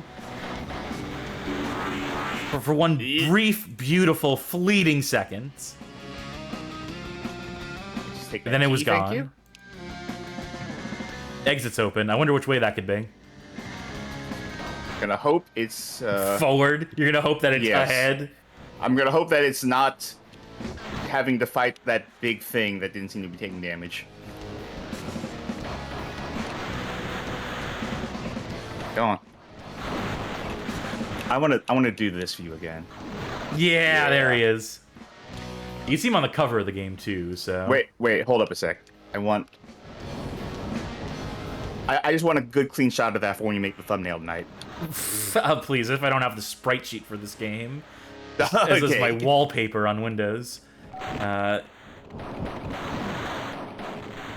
Speaker 2: For one brief, beautiful, fleeting second.
Speaker 3: Just take
Speaker 2: And then
Speaker 3: that
Speaker 2: it was
Speaker 3: key, thank
Speaker 2: gone.
Speaker 3: you.
Speaker 2: Exit's open. I wonder which way that could be.
Speaker 3: Gonna hope it's,
Speaker 2: Forward. You're gonna hope that it's
Speaker 3: Yes.
Speaker 2: ahead.
Speaker 3: I'm gonna hope that it's not having to fight that big thing that didn't seem to be taking damage. Go on. I wanna do this view again.
Speaker 2: Yeah, there he is. You see him on the cover of the game too, so...
Speaker 3: Wait, hold up a sec. I just want a good clean shot of that for when you make the thumbnail tonight.
Speaker 2: Please, if I don't have the sprite sheet for this game. This is my wallpaper on Windows.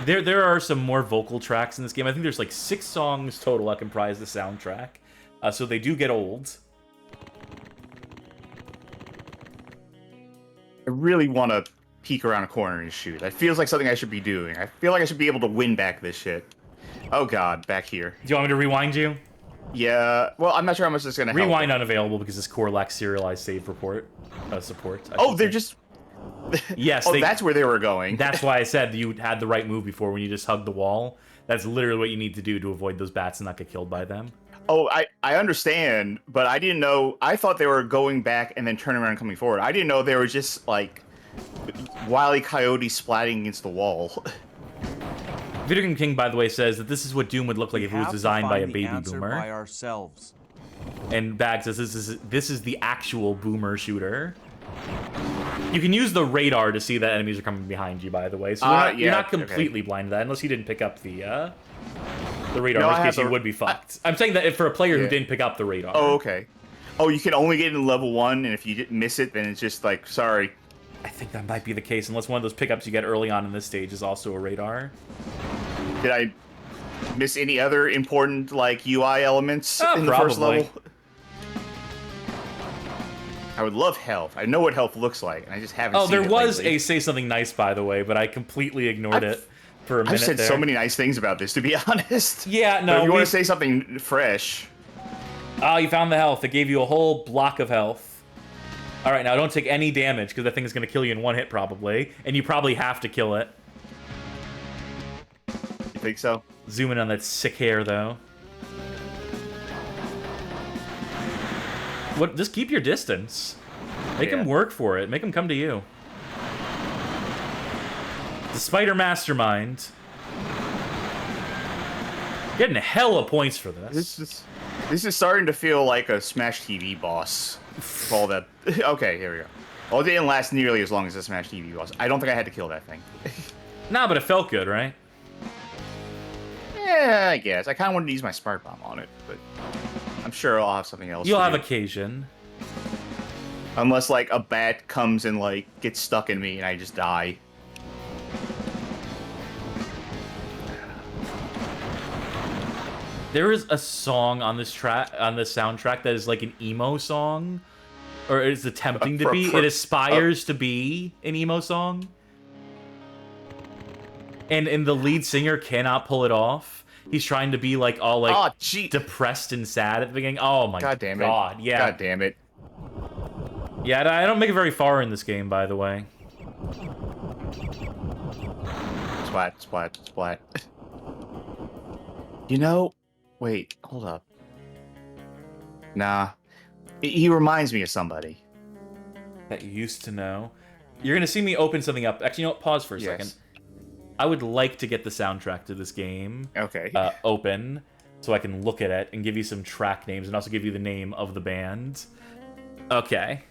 Speaker 2: There are some more vocal tracks in this game. I think there's like 6 songs total that comprise the soundtrack. So they do get old.
Speaker 3: I really want to peek around a corner and shoot. That feels like something I should be doing. I feel like I should be able to win back this shit. Oh god, back here.
Speaker 2: Do you want me to rewind you?
Speaker 3: Yeah, well, I'm not sure how much this is going to help.
Speaker 2: Rewind unavailable because this core lacks serialized save report support. I
Speaker 3: Oh,
Speaker 2: should
Speaker 3: they're
Speaker 2: say.
Speaker 3: just...
Speaker 2: Yes,
Speaker 3: Oh, that's where they were going.
Speaker 2: That's why I said you had the right move before when you just hugged the wall. That's literally what you need to do to avoid those bats and not get killed by them.
Speaker 3: Oh, I understand, but I didn't know... I thought they were going back and then turning around and coming forward. I didn't know they were just, like, Wile E. Coyote splatting against the wall.
Speaker 2: Video Game King, by the way, says that this is what Doom would look like if it was designed by a baby boomer.
Speaker 1: By ourselves.
Speaker 2: And Bag says this is the actual boomer shooter. You can use the radar to see that enemies are coming behind you, by the way. So you're not completely blind to that, unless you didn't pick up the radar,
Speaker 3: No,
Speaker 2: in
Speaker 3: I
Speaker 2: which case
Speaker 3: have
Speaker 2: you would be fucked. I'm saying that if for a player who
Speaker 3: Yeah.
Speaker 2: didn't pick up the radar.
Speaker 3: Oh, okay. Oh, you can only get in level 1, and if you miss it, then it's just like, sorry.
Speaker 2: I think that might be the case, unless one of those pickups you get early on in this stage is also a radar.
Speaker 3: Did I miss any other important, like, UI elements in the
Speaker 2: Probably.
Speaker 3: first level? I would love health. I know what health looks like, and I just haven't
Speaker 2: Oh,
Speaker 3: seen
Speaker 2: there
Speaker 3: it
Speaker 2: was
Speaker 3: lately.
Speaker 2: a say something nice, by the way, but I completely ignored it for a minute
Speaker 3: I've said
Speaker 2: there.
Speaker 3: so many nice things about this, to be honest.
Speaker 2: Yeah,
Speaker 3: But
Speaker 2: no.
Speaker 3: if you want to say something fresh,
Speaker 2: Oh, you found the health. It gave you a whole block of health. All right, now don't take any damage, because that thing is going to kill you in one hit, probably. And you probably have to kill it.
Speaker 3: you think so?
Speaker 2: Zoom in on that sick hair, though. What? Just keep your distance. Make him work for it. Make him come to you. The Spider Mastermind. Getting hella points for this.
Speaker 3: This is starting to feel like a Smash TV boss. All that. Okay, here we go. Well, it didn't last nearly as long as a Smash TV boss. I don't think I had to kill that thing.
Speaker 2: Nah, but it felt good, right?
Speaker 3: Yeah, I guess. I kind of wanted to use my Spark Bomb on it, but I'm sure I'll have something else.
Speaker 2: You'll
Speaker 3: to
Speaker 2: have
Speaker 3: do.
Speaker 2: occasion.
Speaker 3: Unless, like, a bat comes and, like, gets stuck in me and I just die.
Speaker 2: There is a song on this soundtrack that is like an emo song, or it's attempting to be. It aspires to be an emo song, and the lead singer cannot pull it off. He's trying to be like all like
Speaker 3: Oh, gee.
Speaker 2: depressed and sad at the beginning. Oh my
Speaker 3: God damn it.
Speaker 2: god, yeah,
Speaker 3: God damn it.
Speaker 2: yeah. I don't make it very far in this game, by the way.
Speaker 3: Splat, splat, splat. You know, wait, hold up. Nah. He reminds me of somebody.
Speaker 2: That you used to know. You're gonna see me open something up. Actually, you know what? Pause for a second.
Speaker 3: Yes.
Speaker 2: I would like to get the soundtrack to this game
Speaker 3: Okay.
Speaker 2: open so I can look at it and give you some track names and also give you the name of the band. Okay.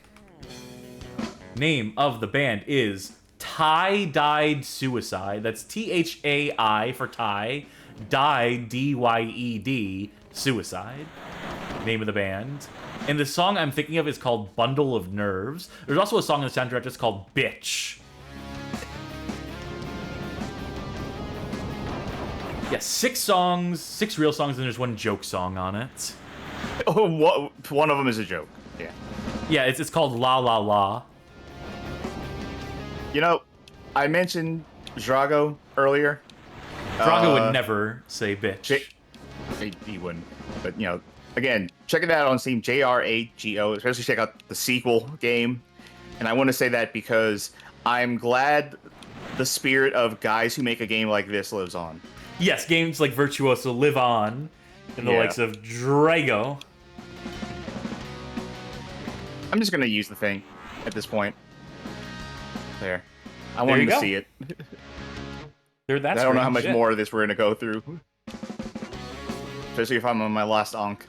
Speaker 2: Name of the band is Tie-Dyed Suicide. That's Thai for Tie, Dyed, D-Y-E-D, Suicide. Name of the band. And the song I'm thinking of is called Bundle of Nerves. There's also a song in the soundtrack that's called Bitch. Yeah, 6 songs, 6 real songs, and there's 1 joke song on it.
Speaker 3: Oh, one of them is a joke. Yeah.
Speaker 2: Yeah, it's called La La La.
Speaker 3: You know, I mentioned Drago earlier.
Speaker 2: Drago would never say bitch.
Speaker 3: He wouldn't. But, you know, again, check it out on Steam, JRAGO, especially check out the sequel game. And I want to say that because I'm glad the spirit of guys who make a game like this lives on.
Speaker 2: Yes, games like Virtuoso live on in the
Speaker 3: Yeah.
Speaker 2: likes of Drago.
Speaker 3: I'm just going to use the thing at this point. There. I
Speaker 2: There
Speaker 3: want
Speaker 2: you
Speaker 3: him to
Speaker 2: go.
Speaker 3: see it.
Speaker 2: That's
Speaker 3: I don't know how
Speaker 2: great
Speaker 3: much
Speaker 2: shit.
Speaker 3: more of this we're going to go through. Especially if I'm on my last Ankh.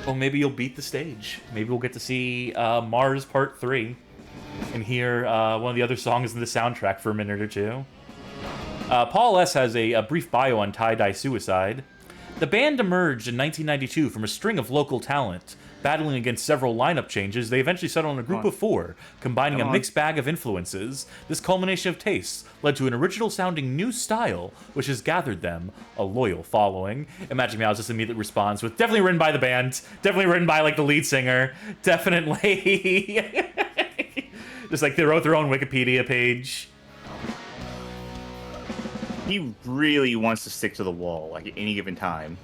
Speaker 2: Well, maybe you'll beat the stage. Maybe we'll get to see Mars Part 3 and hear one of the other songs in the soundtrack for a minute or two. Paul S. has a brief bio on Tie-Dye Suicide. The band emerged in 1992 from a string of local talent. Battling against several lineup changes, they eventually settled on a group of 4, combining a mixed bag of influences. This culmination of tastes led to an original-sounding new style, which has gathered them a loyal following. Imagine Meow's just immediate response with definitely written by the band, definitely written by like the lead singer, definitely. Just like they wrote their own Wikipedia page.
Speaker 3: He really wants to stick to the wall, like, at any given time.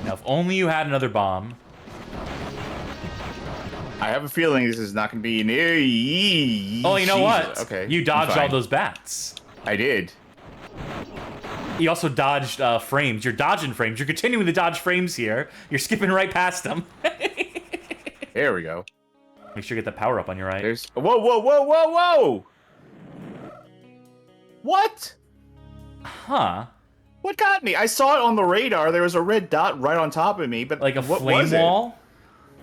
Speaker 2: Now, if only you had another bomb.
Speaker 3: I have a feeling this is not going to be an...
Speaker 2: Oh, you know what?
Speaker 3: Okay.
Speaker 2: You dodged
Speaker 3: fine.
Speaker 2: all those bats.
Speaker 3: I did.
Speaker 2: You also dodged frames. You're dodging frames. You're continuing to dodge frames here. You're skipping right past them.
Speaker 3: There we go.
Speaker 2: Make sure you get the power up on your right.
Speaker 3: There's... Whoa, whoa, whoa, whoa, whoa! What?
Speaker 2: Huh.
Speaker 3: What got me? I saw it on the radar. There was a red dot right on top of me, but
Speaker 2: Like a
Speaker 3: what
Speaker 2: flame
Speaker 3: was it?
Speaker 2: wall?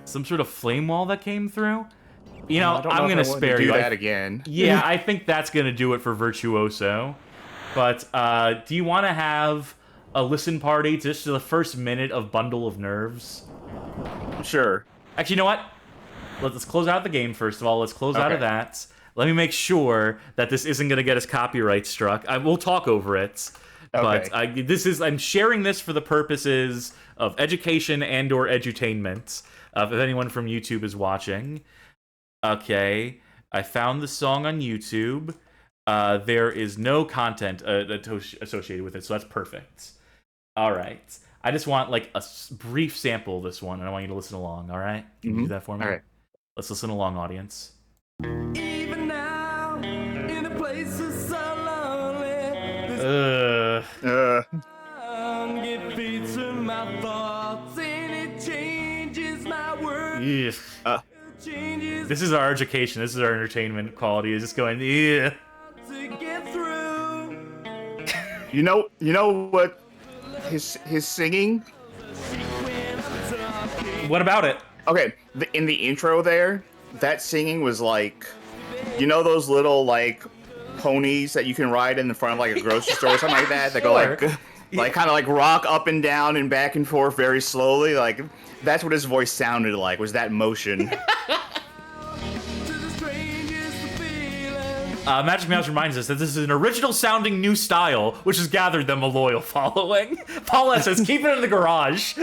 Speaker 2: Some sort of flame wall that came through? You know,
Speaker 3: I don't
Speaker 2: I'm
Speaker 3: know
Speaker 2: going to
Speaker 3: if I want
Speaker 2: spare
Speaker 3: do
Speaker 2: you.
Speaker 3: that again.
Speaker 2: Yeah, I think that's going to do it for Virtuoso. But do you want to have a listen party just to the first minute of Bundle of Nerves?
Speaker 3: Sure.
Speaker 2: Actually, you know what? Let's close out the game, first of all. Let's close out of
Speaker 3: Okay.
Speaker 2: that. Let me make sure that this isn't going to get us copyright struck. We'll talk over it. But
Speaker 3: Okay.
Speaker 2: I'm sharing this for the purposes of education and or edutainment. If anyone from YouTube is watching. Okay, I found the song on YouTube. There is no content associated with it, so that's perfect. All right. I just want like a brief sample of this one, and I want you to listen along. All right? Can you do that for me?
Speaker 3: All right.
Speaker 2: Let's listen along, audience.
Speaker 1: Even now, in a place that's so lonely, this song, it feeds to my thoughts and it changes my world. Changes
Speaker 2: This is our education. This is our entertainment quality. It's just going, yeah.
Speaker 1: to get through.
Speaker 3: You know what? His singing.
Speaker 2: What about it?
Speaker 3: Okay, in the intro there, that singing was like, you know those little like ponies that you can ride in the front of like a grocery store or something like that that go like kind of like rock up and down and back and forth very slowly. Like that's what his voice sounded like. Was that motion?
Speaker 2: Magic Mouse reminds us that this is an original sounding new style, which has gathered them a loyal following. Paulette says, keep it in the garage.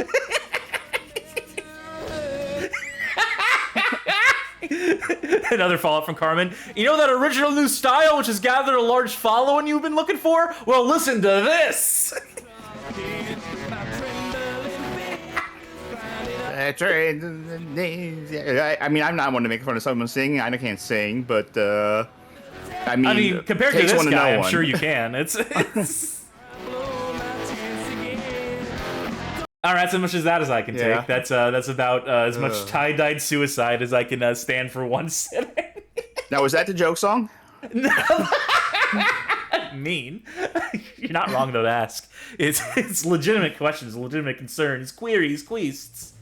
Speaker 2: Another follow-up from Carmen. You know that original new style which has gathered a large following you've been looking for? Well, listen to this.
Speaker 3: I mean, I'm not one to make fun of someone singing. I can't sing, but I mean,
Speaker 2: compared to
Speaker 3: takes
Speaker 2: this
Speaker 3: one to
Speaker 2: guy,
Speaker 3: know
Speaker 2: I'm
Speaker 3: one.
Speaker 2: sure you can. It's... All right, so much as that as I can
Speaker 3: Yeah.
Speaker 2: take. That's about as much tie-dyed suicide as I can stand for one sitting.
Speaker 3: Now, was that the joke song?
Speaker 2: Mean. You're not wrong though to ask. It's legitimate questions, legitimate concerns, queries, quests.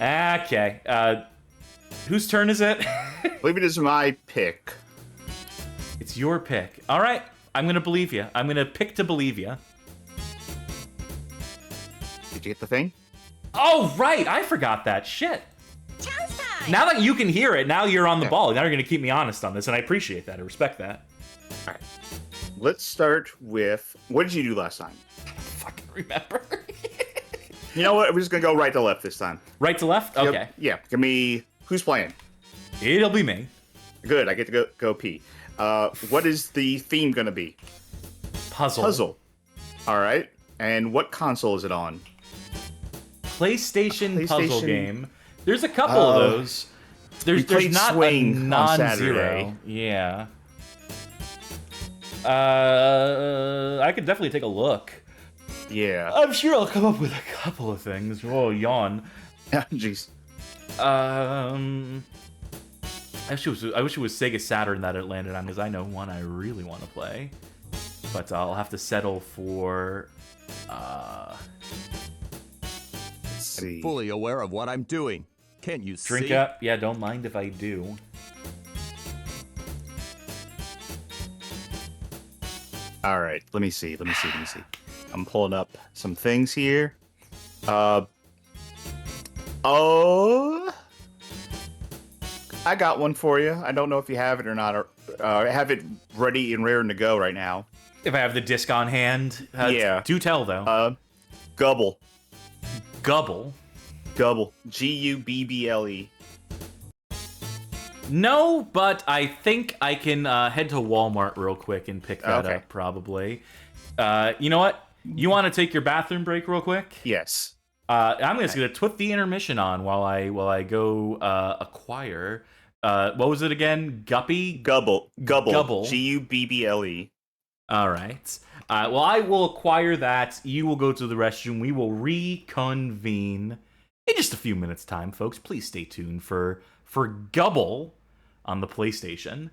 Speaker 2: Okay. Whose turn is it?
Speaker 3: I believe it is my pick.
Speaker 2: It's your pick. All right. I'm gonna believe you. I'm gonna pick to believe you.
Speaker 3: Did you get the thing?
Speaker 2: Oh right, I forgot that shit.
Speaker 5: Chance time.
Speaker 2: Now that you can hear it, now you're on the ball. Now you're gonna keep me honest on this, and I appreciate that. I respect that.
Speaker 3: All right. Let's start with, what did you do last time?
Speaker 2: Fucking remember.
Speaker 3: You know what? We're just gonna go right to left this time.
Speaker 2: Right to left?
Speaker 3: Yep.
Speaker 2: Okay.
Speaker 3: Yeah. Give me. Who's playing?
Speaker 2: It'll be me.
Speaker 3: Good. I get to go pee. What is the theme gonna be?
Speaker 2: Puzzle.
Speaker 3: Puzzle. All right. And what console is it on?
Speaker 2: PlayStation puzzle
Speaker 3: PlayStation.
Speaker 2: game. There's a couple of those. There's
Speaker 3: played
Speaker 2: not
Speaker 3: Swing
Speaker 2: a
Speaker 3: on
Speaker 2: non-zero.
Speaker 3: Saturday.
Speaker 2: Yeah. I could definitely take a look.
Speaker 3: Yeah.
Speaker 2: I'm sure I'll come up with a couple of things. Oh, yawn.
Speaker 3: Jeez.
Speaker 2: I wish it was Sega Saturn that it landed on, because I know one I really want to play. But I'll have to settle for...
Speaker 3: Let's see.
Speaker 7: Fully aware of what I'm doing. Can't you
Speaker 2: Drink
Speaker 7: see?
Speaker 2: up. Yeah, don't mind if I do.
Speaker 3: All right. Let me see. I'm pulling up some things here. Oh, I got one for you. I don't know if you have it or not. Or I have it ready and raring to go right now.
Speaker 2: If I have the disc on hand.
Speaker 3: Yeah.
Speaker 2: Do tell, though.
Speaker 3: Gubble.
Speaker 2: Gubble.
Speaker 3: Gubble. Gubble.
Speaker 2: No, but I think I can head to Walmart real quick and pick that
Speaker 3: Okay.
Speaker 2: up, probably. You know what? You want to take your bathroom break real quick?
Speaker 3: Yes.
Speaker 2: I'm just gonna put the intermission on while I go acquire. What was it again? Guppy?
Speaker 3: Gubble.
Speaker 2: Gubble.
Speaker 3: Gubble.
Speaker 2: All right. Well, I will acquire that. You will go to the restroom. We will reconvene in just a few minutes' time, folks. Please stay tuned for Gubble on the PlayStation.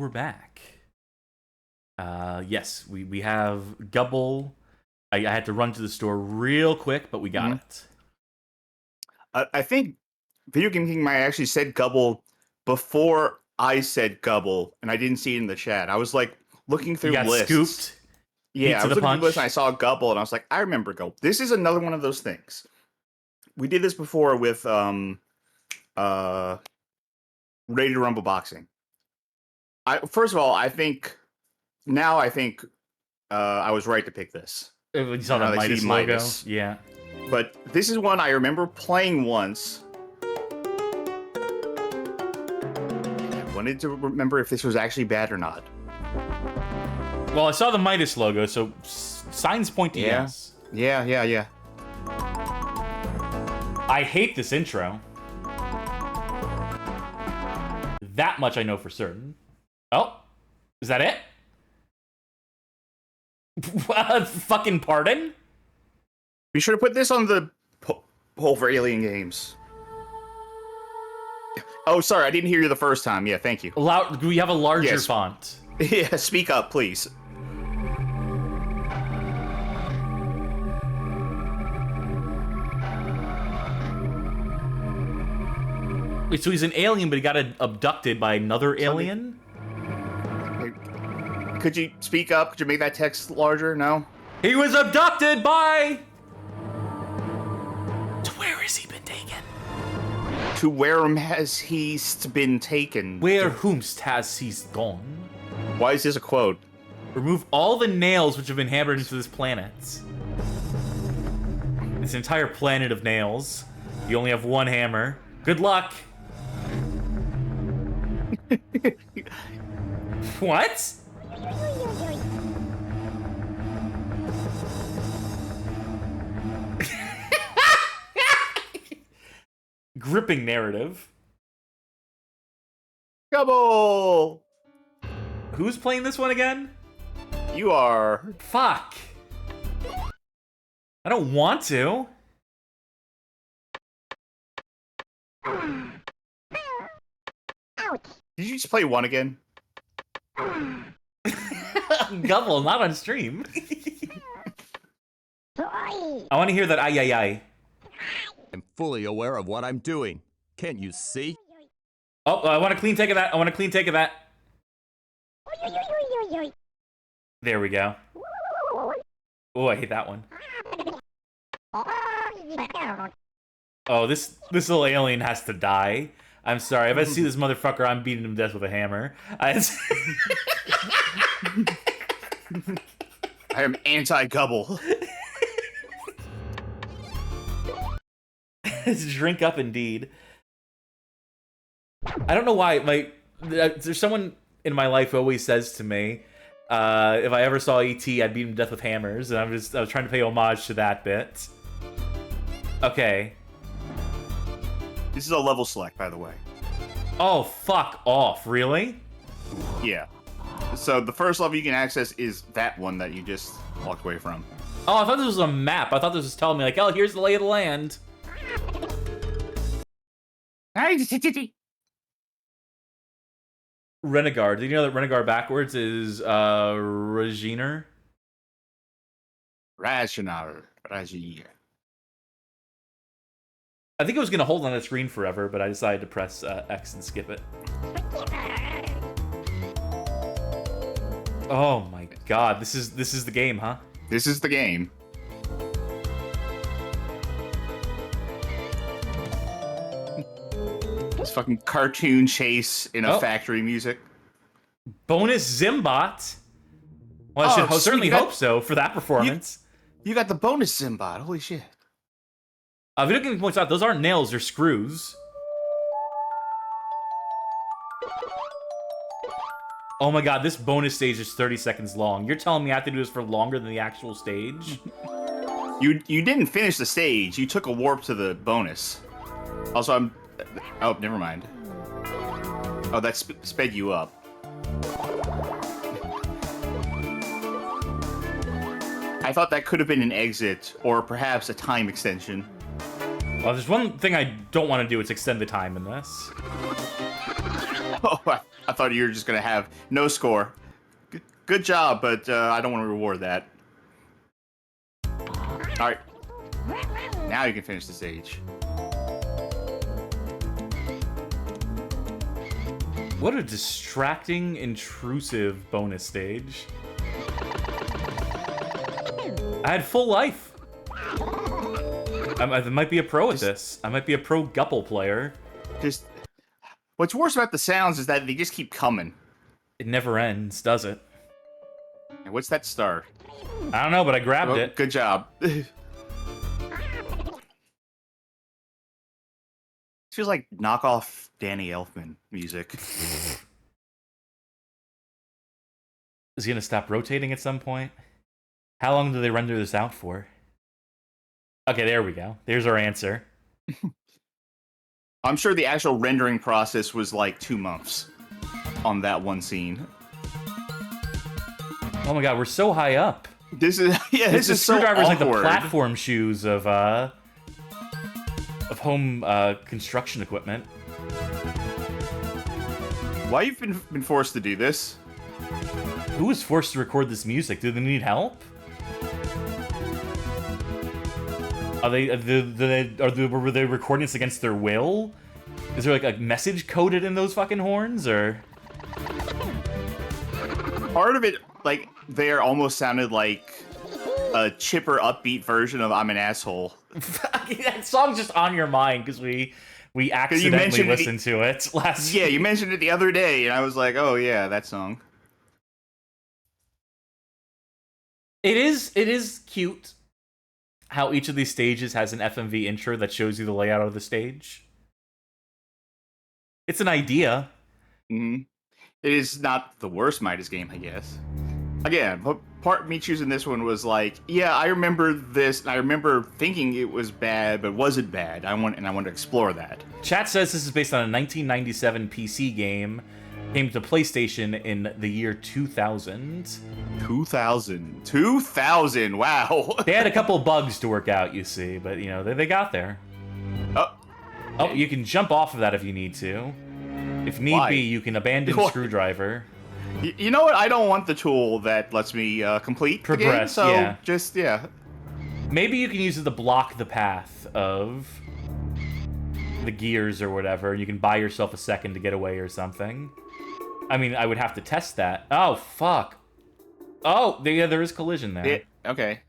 Speaker 2: we're back. Yes, we have Gubble. I had to run to the store real quick, but we got it.
Speaker 3: I think Video Game King might actually said Gubble before I said Gubble, and I didn't see it in the chat. I was like looking through
Speaker 2: You got
Speaker 3: lists.
Speaker 2: scooped.
Speaker 3: Yeah, I was
Speaker 2: the
Speaker 3: looking
Speaker 2: punch.
Speaker 3: through lists and I saw Gubble, and I was like, I remember Gubble. This is another one of those things. We did this before with Ready to Rumble Boxing. First of all, I think I was right to pick this.
Speaker 2: You saw
Speaker 3: Now
Speaker 2: the
Speaker 3: they see
Speaker 2: Midas logo?
Speaker 3: Midas.
Speaker 2: Yeah.
Speaker 3: But this is one I remember playing once. I wanted to remember if this was actually bad or not.
Speaker 2: Well, I saw the Midas logo, so signs point to yes.
Speaker 3: Yeah.
Speaker 2: I hate this intro. That much I know for certain. Oh, is that it? Fucking pardon?
Speaker 3: Be sure to put this on the poll for Alien Games. Oh, sorry, I didn't hear you the first time. Yeah, thank you.
Speaker 2: Do we have a larger
Speaker 3: Yes.
Speaker 2: font?
Speaker 3: Yeah, speak up, please.
Speaker 2: Wait, so he's an alien, but he got abducted by another alien?
Speaker 3: Could you speak up? Could you make that text larger? No?
Speaker 2: He was abducted by... To where has he been taken?
Speaker 3: To where has he been taken?
Speaker 2: Where whomst has he gone?
Speaker 3: Why is this a quote?
Speaker 2: Remove all the nails which have been hammered into this planet. This entire planet of nails. You only have one hammer. Good luck. What? Gripping narrative.
Speaker 3: Gubble!
Speaker 2: Who's playing this one again?
Speaker 3: You are.
Speaker 2: Fuck. I don't want to.
Speaker 3: Did you just play one again?
Speaker 2: Gubble, not on stream. I want to hear that ay ay ay.
Speaker 7: I'm fully aware of what I'm doing. Can't you see?
Speaker 2: Oh, I want a clean take of that. I want a clean take of that. There we go. Oh, I hate that one. Oh, this little alien has to die. I'm sorry. If I see this motherfucker, I'm beating him to death with a hammer.
Speaker 3: I am anti-Gubble.
Speaker 2: Drink up, indeed. I don't know why. There's someone in my life who always says to me, if I ever saw E.T., I'd beat him to death with hammers, and I was trying to pay homage to that bit. Okay.
Speaker 3: This is a level select, by the way.
Speaker 2: Oh, fuck off. Really?
Speaker 3: Yeah. So the first level you can access is that one that you just walked away from.
Speaker 2: Oh, I thought this was a map. I thought this was telling me, like, oh, here's the lay of the land. Renegade. Did you know that Renegade backwards is Reginer?
Speaker 3: Rational.
Speaker 2: I think it was gonna hold on the screen forever, but I decided to press X and skip it. Oh my god, this is the game, huh?
Speaker 3: This is the game. This fucking cartoon chase in a factory music.
Speaker 2: Bonus Zimbot. Well, I should certainly hope so for that performance.
Speaker 3: You got the bonus Zimbot. Holy shit.
Speaker 2: Video Game points out those aren't nails, they're screws. Oh my god, this bonus stage is 30 seconds long. You're telling me I have to do this for longer than the actual stage?
Speaker 3: You didn't finish the stage. You took a warp to the bonus. Also, oh, never mind. Oh, that sped you up. I thought that could have been an exit, or perhaps a time extension.
Speaker 2: Well, there's one thing I don't want to do, it's extend the time in this.
Speaker 3: Oh, I thought you were just gonna have no score. Good job, but I don't want to reward that. All right. Now you can finish the stage.
Speaker 2: What a distracting, intrusive bonus stage. I had full life. I might be a pro at this. I might be a pro Gubble player.
Speaker 3: Just what's worse about the sounds is that they just keep coming.
Speaker 2: It never ends, does it?
Speaker 3: And what's that star?
Speaker 2: I don't know, but I grabbed it.
Speaker 3: Good job. Feels like knockoff Danny Elfman music.
Speaker 2: Is he gonna stop rotating at some point? How long do they render this out for? Okay, there we go. There's our answer.
Speaker 3: I'm sure the actual rendering process was like 2 months on that one scene.
Speaker 2: Oh my god, we're so high up.
Speaker 3: This is this is so
Speaker 2: screwdriver's like the
Speaker 3: awkward.
Speaker 2: platform shoes of home construction equipment.
Speaker 3: Why you've been forced to do this?
Speaker 2: Who was forced to record this music? Do they need help? Were they recording this against their will? Is there like a message coded in those fucking horns, or?
Speaker 3: Part of it, like, there almost sounded like a chipper, upbeat version of "I'm an Asshole."
Speaker 2: That song's just on your mind because we accidentally listened to it last.
Speaker 3: Yeah, you mentioned it the other day, and I was like, "Oh yeah, that song."
Speaker 2: It is cute how each of these stages has an FMV intro that shows you the layout of the stage. It's an idea.
Speaker 3: Mm-hmm. It is not the worst Midas game, I guess. Again, part of me choosing this one was like, yeah, I remember this, and I remember thinking it was bad, but was it bad? I want to explore that.
Speaker 2: Chat says this is based on a 1997 PC game. Came to PlayStation in the year 2000.
Speaker 3: 2000, wow.
Speaker 2: They had a couple bugs to work out, you see, but, you know, they got there. Oh, you can jump off of that if you need to. If need be, you can abandon screwdriver.
Speaker 3: You know what? I don't want the tool that lets me complete
Speaker 2: progress,
Speaker 3: the game, so
Speaker 2: yeah.
Speaker 3: just, yeah.
Speaker 2: Maybe you can use it to block the path of the gears or whatever, and you can buy yourself a second to get away or something. I mean, I would have to test that. Oh, fuck. Oh, yeah, there is collision there.
Speaker 3: Okay.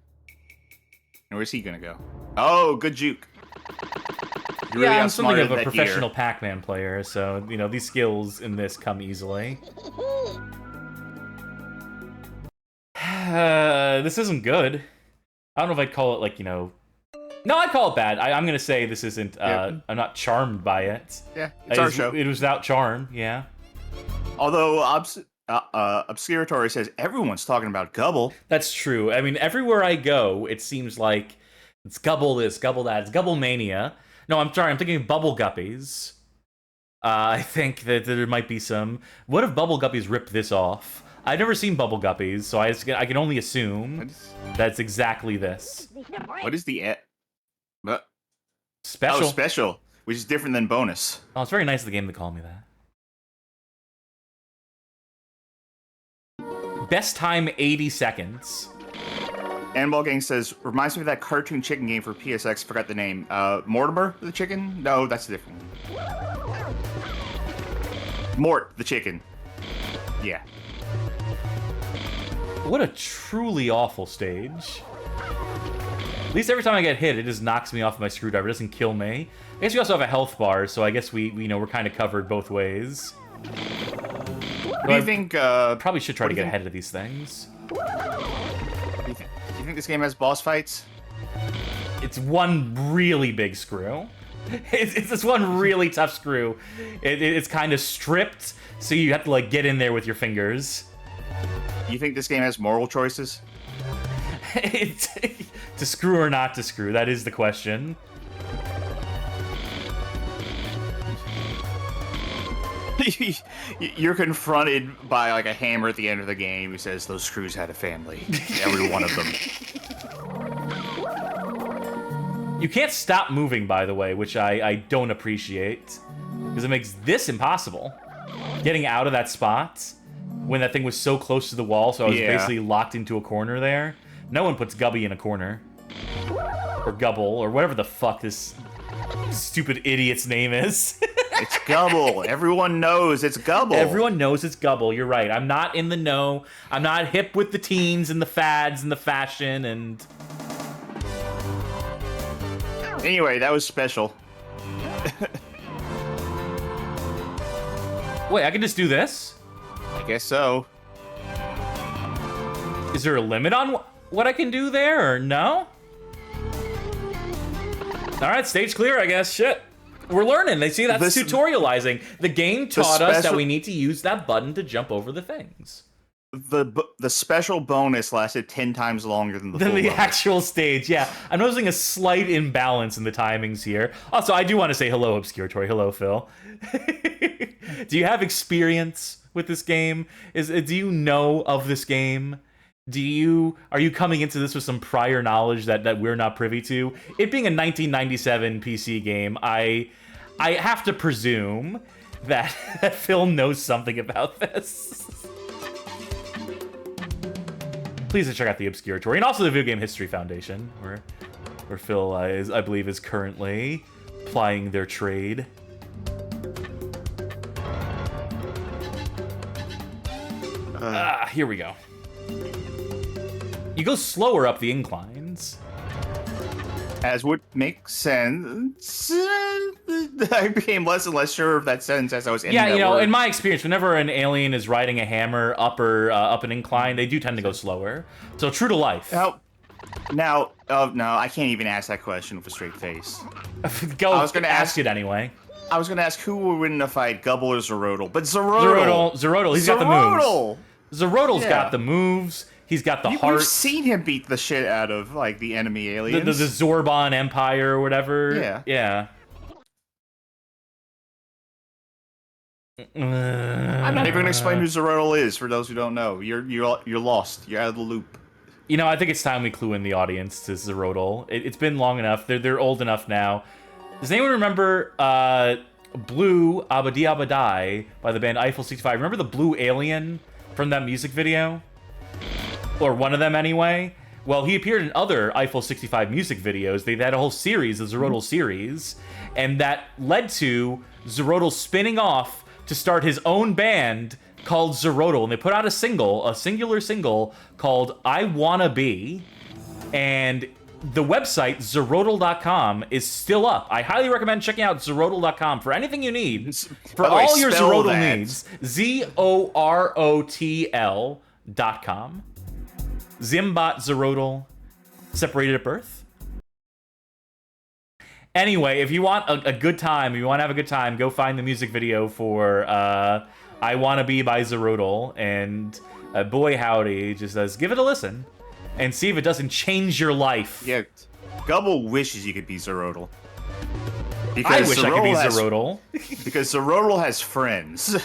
Speaker 3: And where's he gonna go? Oh, good juke. You're
Speaker 2: Yeah,
Speaker 3: really
Speaker 2: I'm something of a
Speaker 3: that
Speaker 2: professional
Speaker 3: gear.
Speaker 2: Pac-Man player, so, you know, these skills in this come easily. This isn't good. I don't know if I'd call it, like, you know... No, I'd call it bad. I'm gonna say this isn't... I'm not charmed by it.
Speaker 3: Yeah, it's our show.
Speaker 2: It was without charm, yeah.
Speaker 3: Although, Obscuratory says everyone's talking about Gubble.
Speaker 2: That's true. I mean, everywhere I go, it seems like it's Gubble this, Gubble that. It's Gubble Mania. No, I'm sorry, I'm thinking of Bubble Guppies. I think that there might be some... What if Bubble Guppies ripped this off? I've never seen Bubble Guppies, so I can only assume that's exactly this.
Speaker 3: What is the...
Speaker 2: Special.
Speaker 3: Oh, special, which is different than bonus.
Speaker 2: Oh, it's very nice of the game to call me that. Best time, 80 seconds.
Speaker 3: Animal Gang says, reminds me of that cartoon chicken game for PSX, forgot the name. Mortimer the chicken? No, that's a different one. Mort the chicken. Yeah.
Speaker 2: What a truly awful stage. At least every time I get hit, it just knocks me off my screwdriver. It doesn't kill me. I guess we also have a health bar, so I guess we're kind of covered both ways.
Speaker 3: What do you think?
Speaker 2: Probably should try to get ahead of these things.
Speaker 3: Do you think this game has boss fights?
Speaker 2: It's one really big screw. It's this one really tough screw. It's kind of stripped, so you have to like get in there with your fingers.
Speaker 3: You think this game has moral choices?
Speaker 2: To screw or not to screw, that is the question.
Speaker 3: You're confronted by like a hammer at the end of the game who says those screws had a family. Every one of them.
Speaker 2: You can't stop moving, by the way, which I don't appreciate. Because it makes this impossible. getting out of that spot when that thing was so close to the wall, so I was
Speaker 3: Yeah.
Speaker 2: basically locked into a corner there. No one puts Gubby in a corner. Or Gubble, or whatever the fuck this stupid idiot's name is.
Speaker 3: It's Gubble. Everyone knows it's Gubble.
Speaker 2: Everyone knows it's Gubble. You're right. I'm not in the know. I'm not hip with the teens and the fads and the fashion and...
Speaker 3: Anyway, that was special.
Speaker 2: Wait, I can just do this?
Speaker 3: I guess so.
Speaker 2: Is there a limit on what I can do there, or no? Alright, stage clear, I guess. Shit. We're learning. They see that's tutorializing. The game taught us that we need to use that button to jump over the things.
Speaker 3: The special bonus lasted 10 times longer than the full level.
Speaker 2: Actual stage, yeah. I'm noticing a slight imbalance in the timings here. Also, I do want to say hello, Obscuratory. Hello, Phil. Do you have experience with this game? Do you know of this game? Are you coming into this with some prior knowledge that we're not privy to? It being a 1997 PC game, I have to presume that Phil knows something about this. Please check out the Obscuratory and also the Video Game History Foundation, where Phil I believe is currently plying their trade. Here we go. You go slower up the inclines.
Speaker 3: As would make sense. I became less and less sure of that sentence as I was ending
Speaker 2: Yeah, you know,
Speaker 3: word.
Speaker 2: in my experience, whenever an alien is riding a hammer up an incline, they do tend to go slower. So true to life.
Speaker 3: Now, no, I can't even ask that question with a straight face.
Speaker 2: Go.
Speaker 3: I was gonna
Speaker 2: ask it anyway.
Speaker 3: I was gonna ask who would win in a fight, Gubble or Zerodle, but Zerodle.
Speaker 2: Zerodle, he's got the moves. Zerodle's got the moves. He's got the heart.
Speaker 3: We've seen him beat the shit out of like the enemy aliens.
Speaker 2: The Zorbon Empire or whatever.
Speaker 3: Yeah.
Speaker 2: Yeah.
Speaker 3: I'm not even gonna explain who Zerodle is for those who don't know. You're lost. You're out of the loop.
Speaker 2: You know, I think it's time we clue in the audience to Zerodle. It's been long enough. They're old enough now. Does anyone remember Blue Abadi Abadai by the band Eiffel 65? Remember the blue alien from that music video? Or one of them anyway? Well, he appeared in other Eiffel 65 music videos. They had a whole series, the Zerodle series, and that led to Zerodle spinning off to start his own band called Zerodle. And they put out a singular single called I Wanna Be, and the website, Zerodle.com, is still up. I highly recommend checking out Zerodle.com for anything you need. For all your Zerodle needs, ZOROTL.com. Zimbot Zerodle, separated at birth. Anyway, if you want a good time, if you want to have a good time, go find the music video for I Wanna Be by Zerodle, and boy howdy, just says, give it a listen, and see if it doesn't change your life.
Speaker 3: Yeah, Gubble wishes you could be Zerodle.
Speaker 2: I wish I could be Zerodle.
Speaker 3: Because Zerodle has friends.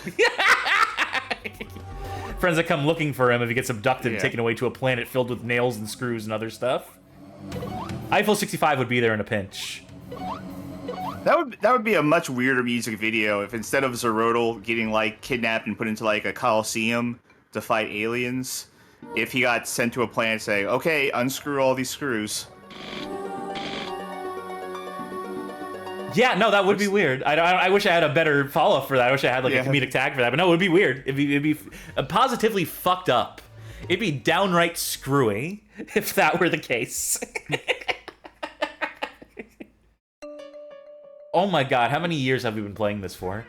Speaker 2: Friends that come looking for him if he gets abducted and taken away to a planet filled with nails and screws and other stuff. Eiffel 65 would be there in a pinch.
Speaker 3: That would be a much weirder music video if instead of Zerodle getting like kidnapped and put into like a coliseum to fight aliens, if he got sent to a planet saying, "Okay, unscrew all these screws."
Speaker 2: Yeah, no, that would be weird. I wish I had a better follow-up for that. I wish I had like a comedic tag for that. But no, it would be weird. It'd be positively fucked up. It'd be downright screwy if that were the case. Oh my god, how many years have we been playing this for?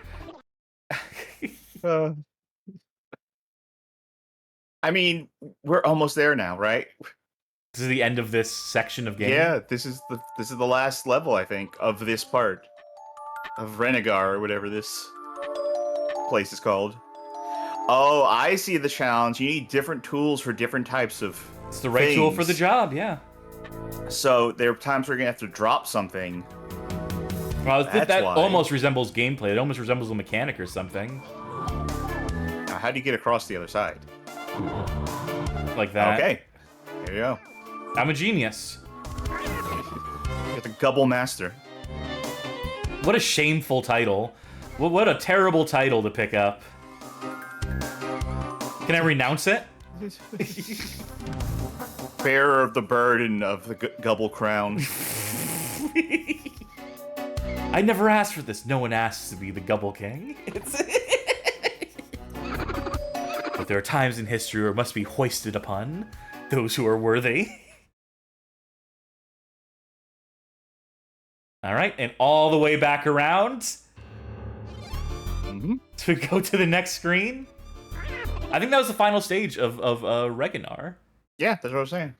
Speaker 3: I mean, we're almost there now, right?
Speaker 2: This is the end of this section of game.
Speaker 3: Yeah, this is the last level, I think, of this part of Renegar or whatever this place is called. Oh, I see the challenge. You need different tools for different types of
Speaker 2: It's the right tool for the job, yeah.
Speaker 3: So there are times where you're gonna have to drop something.
Speaker 2: Well, that almost resembles gameplay. It almost resembles a mechanic or something.
Speaker 3: Now, how do you get across the other side?
Speaker 2: Like that.
Speaker 3: Okay, there you go.
Speaker 2: I'm a genius.
Speaker 3: You're the Gubble Master.
Speaker 2: What a shameful title. What a terrible title to pick up. Can I renounce it?
Speaker 3: Bearer of the burden of the Gubble crown.
Speaker 2: I never asked for this. No one asks to be the Gubble King. But there are times in history where it must be hoisted upon those who are worthy. All right, and all the way back around to go to the next screen. I think that was the final stage of Reginar.
Speaker 3: Yeah, that's what I was saying.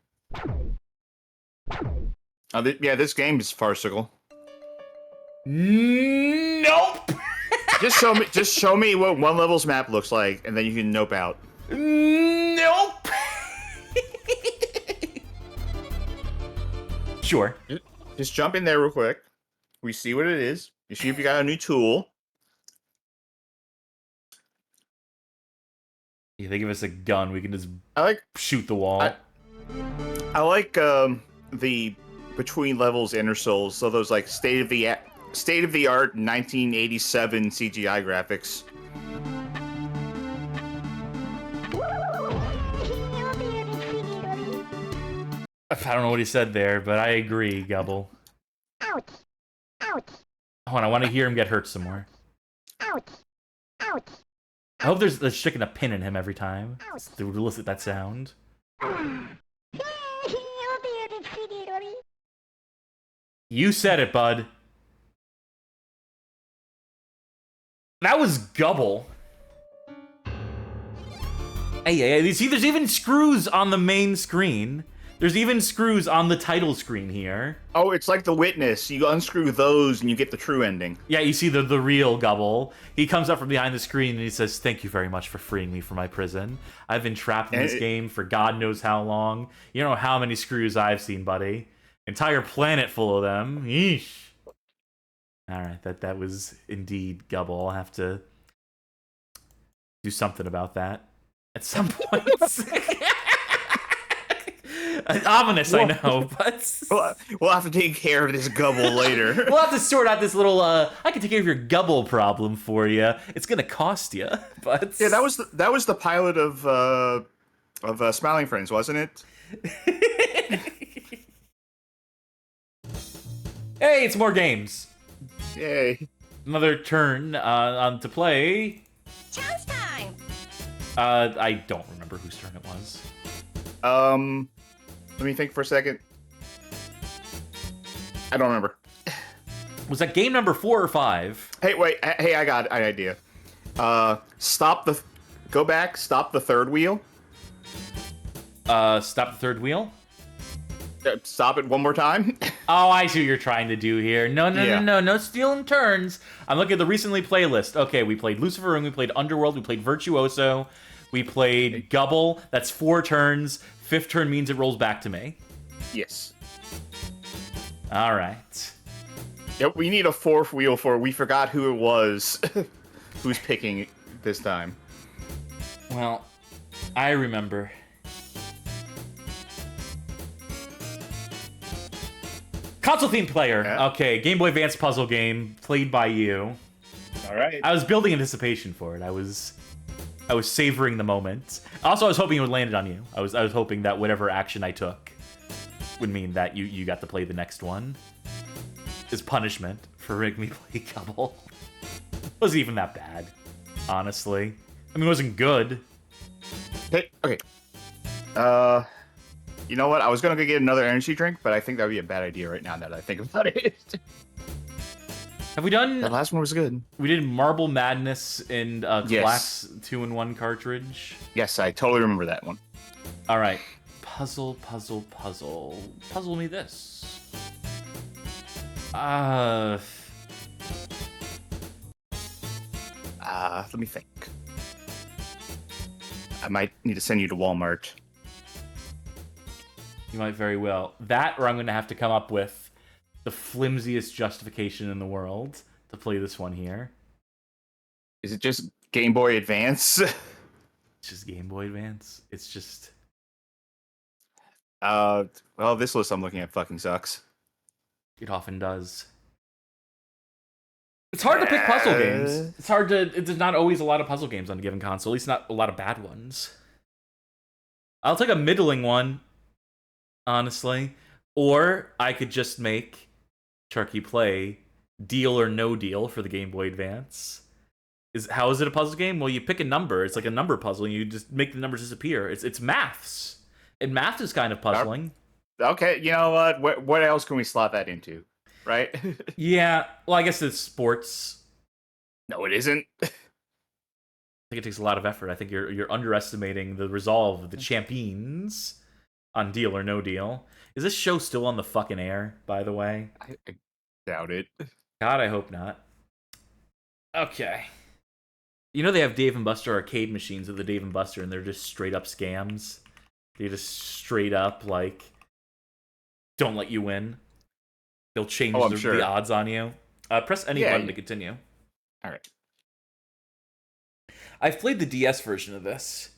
Speaker 3: Yeah, this game is farcical.
Speaker 2: Nope.
Speaker 3: Just show me what one level's map looks like, and then you can nope out.
Speaker 2: Nope. Sure.
Speaker 3: Just jump in there real quick. We see what it is. You see if you got a new tool.
Speaker 2: Yeah, they give us a gun. We can just
Speaker 3: I
Speaker 2: shoot the wall.
Speaker 3: like the between levels inner souls. So those like state of the art 1987 CGI graphics.
Speaker 2: I don't know what he said there, but I agree, Gubble.
Speaker 5: Ouch. Ouch.
Speaker 2: Hold on, I want to hear him get hurt some more.
Speaker 5: Ouch. Ouch.
Speaker 2: I hope they're sticking a pin in him every time to elicit that sound. You said it, bud. That was Gubble. Hey, you see, there's even screws on the main screen. There's even screws on the title screen here.
Speaker 3: Oh, it's like The Witness. You unscrew those and you get the true ending.
Speaker 2: Yeah, you see the real Gubble. He comes up from behind the screen and he says, "Thank you very much for freeing me from my prison. I've been trapped in this game for God knows how long. You don't know how many screws I've seen, buddy. Entire planet full of them. Yeesh." Alright, that was indeed Gubble. I'll have to do something about that at some point. Ominous, I know, but
Speaker 3: we'll have to take care of this Gubble later.
Speaker 2: We'll have to sort out this little. I can take care of your Gubble problem for you. It's gonna cost you, but
Speaker 3: yeah, that was the pilot of Smiling Friends, wasn't it?
Speaker 2: Hey, it's more games.
Speaker 3: Yay!
Speaker 2: Another turn on to play.
Speaker 5: Chance time.
Speaker 2: I don't remember whose turn it was.
Speaker 3: Let me think for a second. I don't remember.
Speaker 2: Was that game number 4 or 5?
Speaker 3: Hey, wait. Hey, I got an idea. Go back, stop the third wheel.
Speaker 2: Stop the third wheel?
Speaker 3: Stop it one more time.
Speaker 2: Oh, I see what you're trying to do here. No stealing turns. I'm looking at the recently playlist. Okay, we played Lucifer Ring, we played Underworld, we played Virtuoso, we played Gubble. That's 4 turns. 5th turn means it rolls back to me.
Speaker 3: Yes.
Speaker 2: All right.
Speaker 3: Yep, we need a 4th wheel for we forgot who it was who's picking this time.
Speaker 2: Well, I remember. Console themed player.
Speaker 3: Yeah.
Speaker 2: Okay, Game Boy Advance puzzle game played by you.
Speaker 3: All right.
Speaker 2: I was building anticipation for it. I was savoring the moment. Also, I was hoping it would land it on you. I was hoping that whatever action I took would mean that you got to play the next one. As punishment for making me play Gubble. It wasn't even that bad, honestly. I mean, it wasn't good.
Speaker 3: Okay. You know what? I was gonna go get another energy drink, but I think that would be a bad idea right now that I think about it.
Speaker 2: Have we done...
Speaker 3: That last one was good.
Speaker 2: We did Marble Madness and
Speaker 3: Yes.
Speaker 2: Class 2-in-1 cartridge.
Speaker 3: Yes, I totally remember that one.
Speaker 2: All right. Puzzle. Puzzle me this.
Speaker 3: Let me think. I might need to send you to Walmart.
Speaker 2: You might very well. That, or I'm going to have to come up with the flimsiest justification in the world to play this one here.
Speaker 3: Is it just Game Boy Advance?
Speaker 2: It's just Game Boy Advance. It's just...
Speaker 3: well, this list I'm looking at fucking sucks.
Speaker 2: It often does. It's hard to pick puzzle games. It's hard to. There's not always a lot of puzzle games on a given console. At least not a lot of bad ones. I'll take a middling one, honestly. Or I could just make Charky play Deal or No Deal for the Game Boy Advance. How is it a puzzle game? Well, you pick a number. It's like a number puzzle, and you just make the numbers disappear. It's maths. And math is kind of puzzling.
Speaker 3: Okay, you know what? What else can we slot that into? Right?
Speaker 2: Yeah, well, I guess it's sports.
Speaker 3: No, it isn't.
Speaker 2: I think it takes a lot of effort. I think you're underestimating the resolve of the champions on Deal or No Deal. Is this show still on the fucking air, by the way?
Speaker 3: I doubt it.
Speaker 2: God, I hope not. Okay. You know they have Dave & Buster arcade machines at the Dave & Buster, and they're just straight up scams. They just straight up, like, don't let you win. They'll change the odds on you. Press any button to continue.
Speaker 3: All right.
Speaker 2: I've played the DS version of this.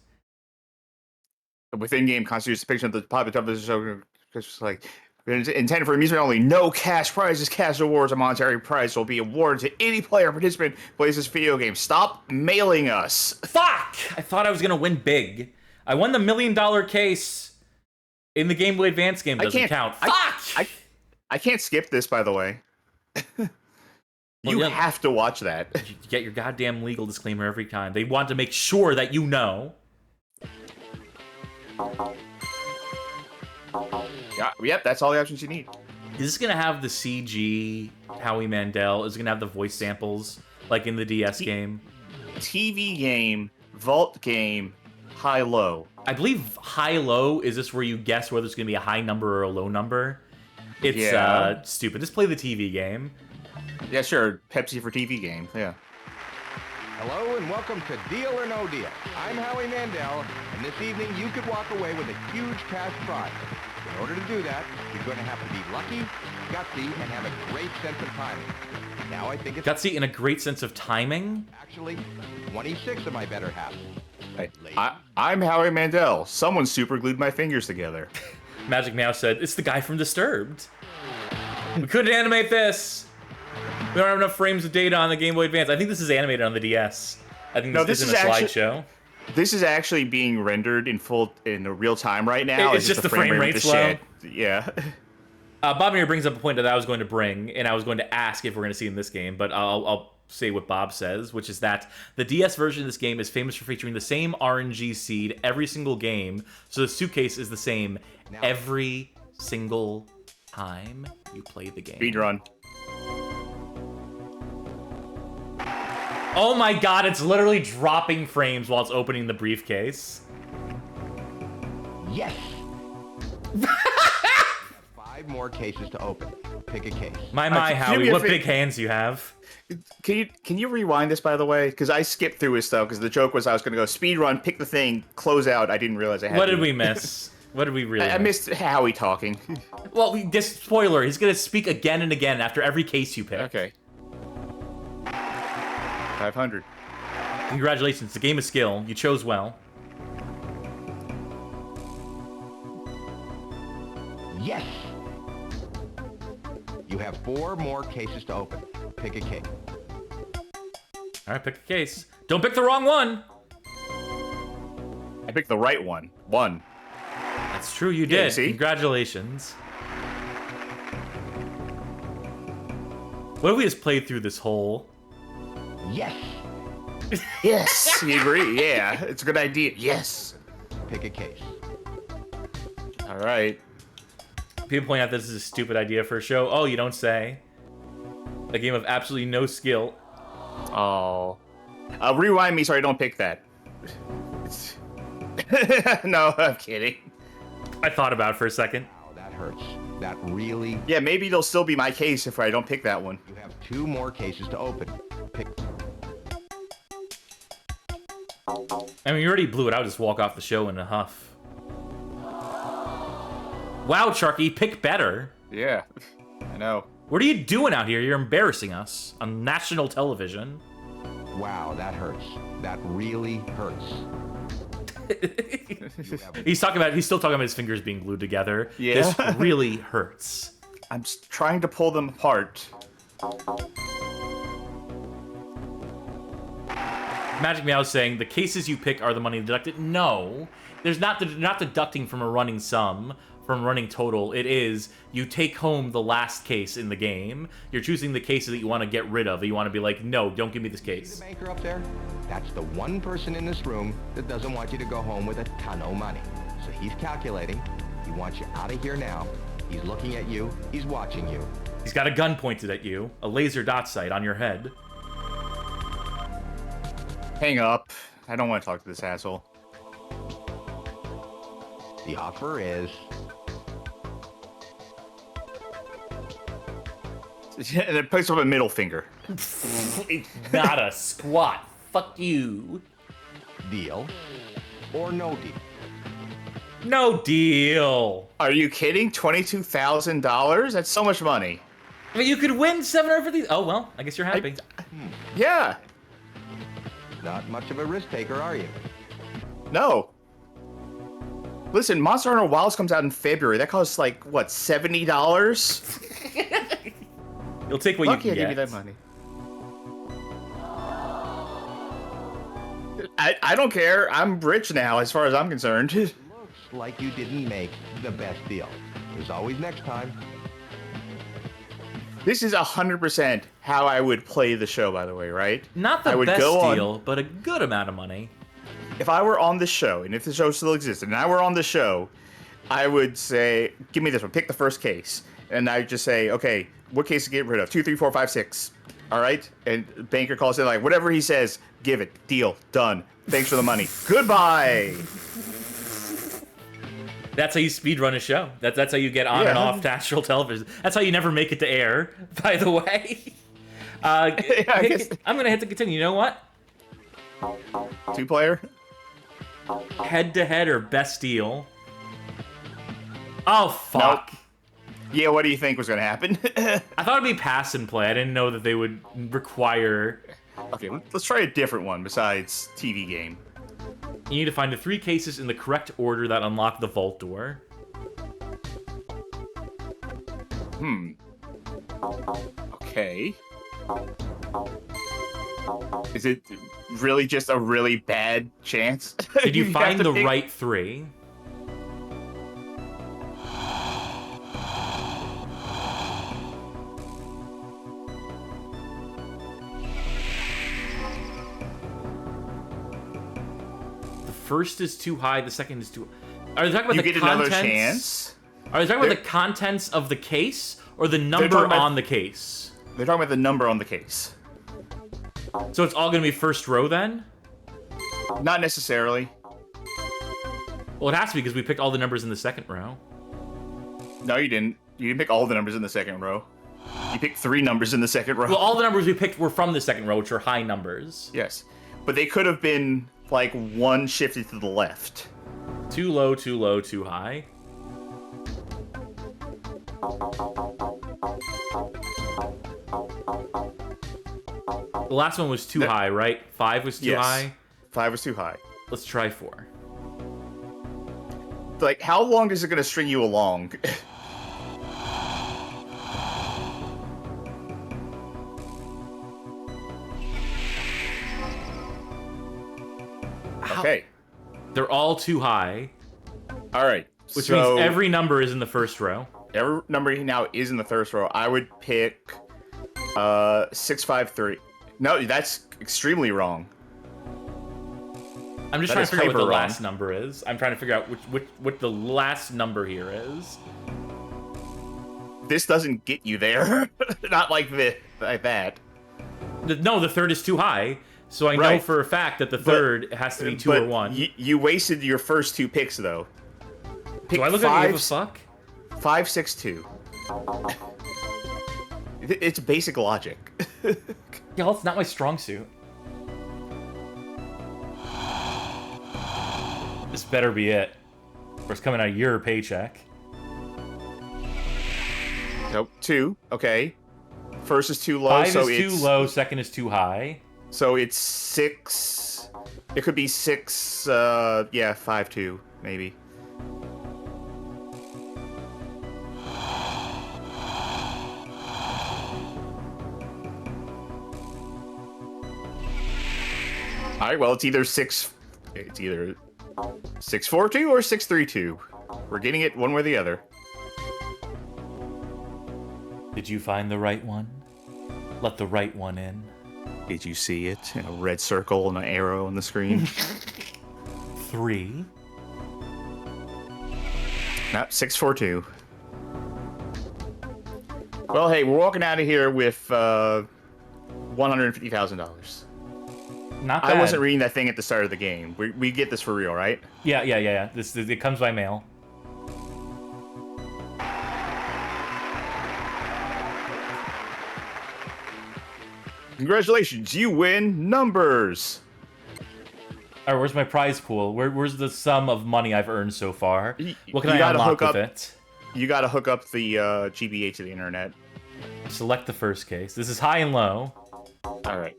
Speaker 3: Within-game constitutes depiction of the popular television show. Just like intended for amusement only. No cash prizes, cash awards, or monetary prize will be awarded to any player or participant who plays this video game. Stop mailing us.
Speaker 2: Fuck! I thought I was gonna win big. I won the $1 million case in the Game Boy Advance game. Doesn't count. Fuck!
Speaker 3: I can't skip this, by the way. You have to watch that.
Speaker 2: You get your goddamn legal disclaimer every time. They want to make sure that you know.
Speaker 3: Yep, that's all the options you need.
Speaker 2: Is this gonna have the CG Howie Mandel? Is it gonna have the voice samples like in the DS game?
Speaker 3: TV game, vault game, high-low.
Speaker 2: I believe high-low is this where you guess whether it's gonna be a high number or a low number. It's stupid. Just play the TV game.
Speaker 3: Yeah, sure. Pepsi for TV game. Yeah.
Speaker 8: Hello and welcome to Deal or No Deal. I'm Howie Mandel, and this evening you could walk away with a huge cash prize. In order to do that, you're going to have to be lucky, gutsy, and have a great sense of timing. Now I think it's...
Speaker 2: Gutsy and a great sense of timing?
Speaker 8: Actually, 26 of my better half.
Speaker 3: I'm Howie Mandel. Someone super glued my fingers together.
Speaker 2: Magic Meow said, it's the guy from Disturbed. We couldn't animate this. We don't have enough frames of data on the Game Boy Advance. I think this is animated on the DS. I think this isn't a slideshow.
Speaker 3: This is actually being rendered in real time right now.
Speaker 2: It's just the frame rate slow.
Speaker 3: Yeah.
Speaker 2: Bob here brings up a point that I was going to bring, and I was going to ask if we're going to see in this game, but I'll say what Bob says, which is that the DS version of this game is famous for featuring the same RNG seed every single game, so the suitcase is the same every single time you play the game.
Speaker 3: Speedrun.
Speaker 2: Oh my god, it's literally dropping frames while it's opening the briefcase.
Speaker 8: Yes! 5 more cases to open. Pick a case.
Speaker 2: My, Howie, what big hands you have.
Speaker 3: Can you rewind this, by the way? Because I skipped through his stuff, because the joke was I was going to go speedrun, pick the thing, close out. I didn't realize I had
Speaker 2: What did we miss? What did we really
Speaker 3: I missed Howie talking.
Speaker 2: Well, just spoiler, he's going to speak again and again after every case you pick.
Speaker 3: Okay. 500.
Speaker 2: Congratulations, it's a game of skill. You chose well.
Speaker 8: Yes! You have 4 more cases to open. Pick a case.
Speaker 2: Alright, pick a case. Don't pick the wrong one!
Speaker 3: I picked the right one. 1.
Speaker 2: That's true, you did.
Speaker 3: See?
Speaker 2: Congratulations. What if we just played through this whole...
Speaker 8: Yes!
Speaker 3: Yes! You agree? Yeah, it's a good idea. Yes!
Speaker 8: Pick a case.
Speaker 3: Alright.
Speaker 2: People point out this is a stupid idea for a show. Oh, you don't say. A game of absolutely no skill.
Speaker 3: Oh. Rewind me so I don't pick that. No, I'm kidding.
Speaker 2: I thought about it for a second.
Speaker 8: Wow, that hurts. That really...
Speaker 3: Yeah, maybe it'll still be my case if I don't pick that one.
Speaker 8: You have 2 more cases to open. Pick...
Speaker 2: I mean, you already blew it. I'll just walk off the show in a huff. Wow, Charky, pick better.
Speaker 3: Yeah, I know.
Speaker 2: What are you doing out here? You're embarrassing us on national television.
Speaker 8: Wow, that hurts. That really hurts.
Speaker 2: He's still talking about his fingers being glued together.
Speaker 3: Yeah.
Speaker 2: This really hurts.
Speaker 3: I'm trying to pull them apart.
Speaker 2: Magic Meow is saying the cases you pick are the money deducted. No, there's not deducting from a running sum, from running total. It is you take home the last case in the game. You're choosing the cases that you want to get rid of. You want to be like, no, don't give me this case.
Speaker 8: See the banker up there? That's the one person in this room that doesn't want you to go home with a ton of money. So he's calculating. He wants you out of here now. He's looking at you. He's watching you.
Speaker 2: He's got a gun pointed at you, a laser dot sight on your head.
Speaker 3: Hang up. I don't want to talk to this asshole.
Speaker 8: The offer is...
Speaker 3: And then puts up a middle finger.
Speaker 2: Not a squat. Fuck you.
Speaker 8: deal or no deal.
Speaker 2: No deal.
Speaker 3: Are you kidding? $22,000? That's so much money.
Speaker 2: But you could win 750. Oh well, I guess you're happy.
Speaker 3: Yeah.
Speaker 8: Not much of a risk taker, are you?
Speaker 3: No. Listen, Monster Hunter Wilds comes out in February. That costs like what, $70?
Speaker 2: You'll take what
Speaker 3: Lucky
Speaker 2: you
Speaker 3: I
Speaker 2: can
Speaker 3: gave
Speaker 2: get.
Speaker 3: you that money. I don't care. I'm rich now, as far as I'm concerned.
Speaker 8: Looks like you didn't make the best deal. There's always next time.
Speaker 3: This is 100% how I would play the show, by the way, right?
Speaker 2: Not the
Speaker 3: I would
Speaker 2: best
Speaker 3: go
Speaker 2: deal,
Speaker 3: on,
Speaker 2: but a good amount of money.
Speaker 3: if I were on the show, and if the show still existed, and I were on the show, I would say, give me this one, pick the first case. And I'd just say, okay, what case to get rid of? 2, 3, 4, 5, 6. All right? And banker calls in like, whatever he says, give it. Deal. Done. Thanks for the money. Goodbye.
Speaker 2: That's how you speedrun a show. That's how you get on and
Speaker 3: Yeah.
Speaker 2: off natural television. That's how you never make it to air, by the way.
Speaker 3: I guess-
Speaker 2: I'm going to hit the continue. You know what?
Speaker 3: 2-player?
Speaker 2: Head-to-head or best deal? Oh, fuck.
Speaker 3: Nope. Yeah, what do you think was going to happen?
Speaker 2: I thought it'd be pass and play. I didn't know that they would require...
Speaker 3: Okay, let's try a different one besides TV game.
Speaker 2: You need to find the 3 cases in the correct order that unlock the vault door.
Speaker 3: Okay. Is it really just a really bad chance?
Speaker 2: Did you
Speaker 3: have
Speaker 2: find
Speaker 3: to
Speaker 2: the
Speaker 3: pick-
Speaker 2: right 3? The first is too high, the second is too... Are they talking about
Speaker 3: You
Speaker 2: the
Speaker 3: get
Speaker 2: contents?
Speaker 3: another chance?
Speaker 2: Are they talking about the contents of the case or the number
Speaker 3: talking about-
Speaker 2: on the case?
Speaker 3: They're talking about the number on the case.
Speaker 2: So it's all going to be first row then?
Speaker 3: Not necessarily.
Speaker 2: Well, it has to be because we picked all the numbers in the second row.
Speaker 3: No, you didn't. You didn't pick all the numbers in the second row. You picked 3 numbers in the second row.
Speaker 2: Well, all the numbers we picked were from the second row, which are high numbers.
Speaker 3: Yes. But they could have been, like, one shifted to the left.
Speaker 2: Too low, too high. The last one was too high, right? 5 was too
Speaker 3: Yes.
Speaker 2: high.
Speaker 3: 5 was too high.
Speaker 2: Let's try 4.
Speaker 3: Like, how long is it going to string you along? Okay.
Speaker 2: They're all too high,
Speaker 3: All right.
Speaker 2: which
Speaker 3: so
Speaker 2: means every number is in the first row.
Speaker 3: every number now is in the first row. I would pick 653. No, that's extremely wrong.
Speaker 2: I'm just
Speaker 3: That
Speaker 2: trying
Speaker 3: is
Speaker 2: to figure out what the
Speaker 3: hyper wrong.
Speaker 2: last number is. I'm trying to figure out what the last number here is.
Speaker 3: This doesn't get you there. Not like that.
Speaker 2: No, the third is too high. So I know
Speaker 3: Right.
Speaker 2: for a fact that the third has to be 2 or 1.
Speaker 3: You wasted your first 2 picks though. Pick
Speaker 2: Do I look like I give a fuck?
Speaker 3: 562. It's basic logic.
Speaker 2: Yeah, it's not my strong suit. This better be it. Or it's coming out of your paycheck.
Speaker 3: Nope. 2. Okay. First is too low,
Speaker 2: 5
Speaker 3: so
Speaker 2: is
Speaker 3: it's
Speaker 2: too low, second is too high.
Speaker 3: So it's 6. It could be 6. 5-2 maybe. All right, well, it's either 642 or 632. We're getting it one way or the other.
Speaker 2: Did you find the right one? Let the right one in.
Speaker 3: Did you see it? A red circle and an arrow on the screen.
Speaker 2: 3.
Speaker 3: No, 642. Well, hey, we're walking out of here with $150,000.
Speaker 2: Not bad.
Speaker 3: I wasn't reading that thing at the start of the game. We get this for real, right?
Speaker 2: Yeah. It comes by mail.
Speaker 3: Congratulations, you win numbers.
Speaker 2: All right, where's my prize pool? Where's the sum of money I've earned so far? What can I
Speaker 3: gotta
Speaker 2: unlock
Speaker 3: hook
Speaker 2: with
Speaker 3: up-
Speaker 2: it?
Speaker 3: You gotta hook up the GBA to the internet.
Speaker 2: Select the first case. This is high and low.
Speaker 3: All right.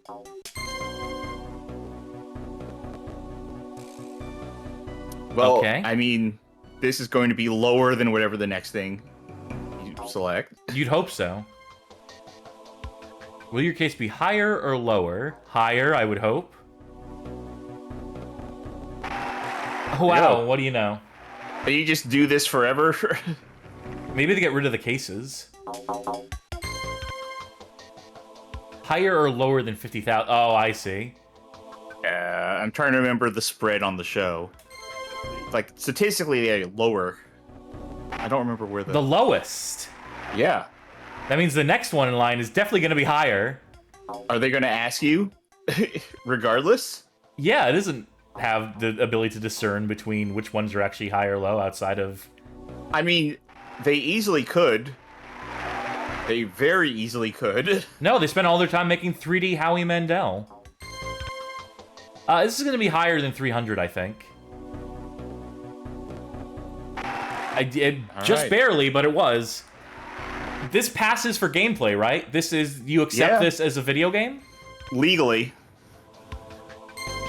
Speaker 3: Well,
Speaker 2: Okay.
Speaker 3: I mean, this is going to be lower than whatever the next thing you select.
Speaker 2: You'd hope so. Will your case be higher or lower? Higher, I would hope. Oh, wow,
Speaker 3: Yeah.
Speaker 2: what do you know?
Speaker 3: You just do this forever?
Speaker 2: Maybe to get rid of the cases. Higher or lower than 50,000? Oh, I see.
Speaker 3: I'm trying to remember the spread on the show. Like, statistically, they're lower. I don't remember where
Speaker 2: The lowest.
Speaker 3: Yeah.
Speaker 2: That means the next one in line is definitely going to be higher.
Speaker 3: Are they going to ask you? Regardless?
Speaker 2: Yeah, it doesn't have the ability to discern between which ones are actually high or low outside of...
Speaker 3: I mean, they easily could. They very easily could.
Speaker 2: No, they spent all their time making 3D Howie Mandel. This is going to be higher than 300, I think. Just
Speaker 3: right.
Speaker 2: barely, but it was. This passes for gameplay, right? This is... You accept
Speaker 3: Yeah.
Speaker 2: this as a video game?
Speaker 3: Legally.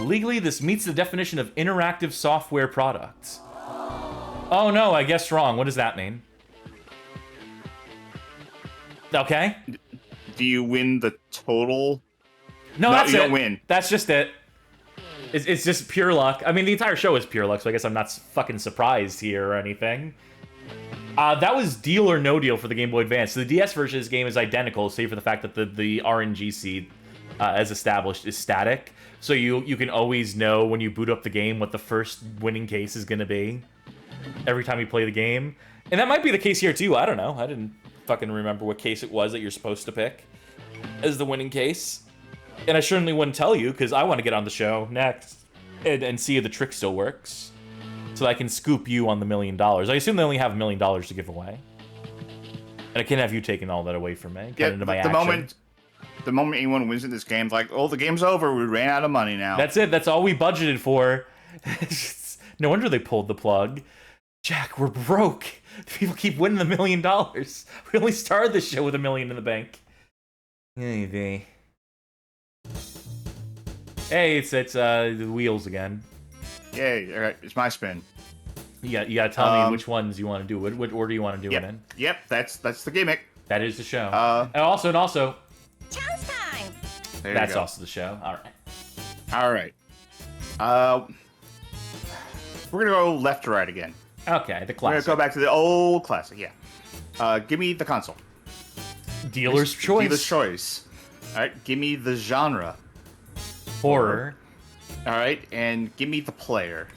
Speaker 2: Legally, this meets the definition of interactive software products. Oh no, I guessed wrong. What does that mean? Okay.
Speaker 3: Do you win the total?
Speaker 2: No,
Speaker 3: No,
Speaker 2: that's
Speaker 3: you
Speaker 2: it.
Speaker 3: don't win.
Speaker 2: That's just it. It's just pure luck. I mean, the entire show is pure luck, so I guess I'm not fucking surprised here or anything. That was Deal or No Deal for the Game Boy Advance. So the DS version of this game is identical, save for the fact that the RNG seed, as established, is static. So you can always know when you boot up the game what the first winning case is going to be every time you play the game. And that might be the case here, too. I don't know. I didn't fucking remember what case it was that you're supposed to pick as the winning case. And I certainly wouldn't tell you, because I want to get on the show next and see if the trick still works. So that I can scoop you on the $1 million. I assume they only have $1 million to give away. And I can't have you taking all that away from me.
Speaker 3: Yeah,
Speaker 2: Into my
Speaker 3: the
Speaker 2: action.
Speaker 3: moment anyone wins in this game, it's like, oh, the game's over. We ran out of money now.
Speaker 2: That's it. That's all we budgeted for. No wonder they pulled the plug. Jack, we're broke. People keep winning the $1 million. We only started this show with $1 million in the bank. Maybe. Hey, it's the wheels again.
Speaker 3: Yay! All right, it's my spin.
Speaker 2: You gotta tell me which ones you want to do. What order you want to do it in.
Speaker 3: Yep. That's the gimmick.
Speaker 2: That is the show.
Speaker 3: Uh,
Speaker 2: and also,
Speaker 5: Chance time!
Speaker 3: There
Speaker 2: that's
Speaker 3: you go.
Speaker 2: also the show. All right.
Speaker 3: All right. We're gonna go left to right again.
Speaker 2: Okay, the
Speaker 3: We're
Speaker 2: classic.
Speaker 3: gonna go back to the old classic. Yeah. Give me the console.
Speaker 2: Dealer's choice.
Speaker 3: Dealer's choice. All right. Give me the genre.
Speaker 2: Horror.
Speaker 3: All right, and give me the player.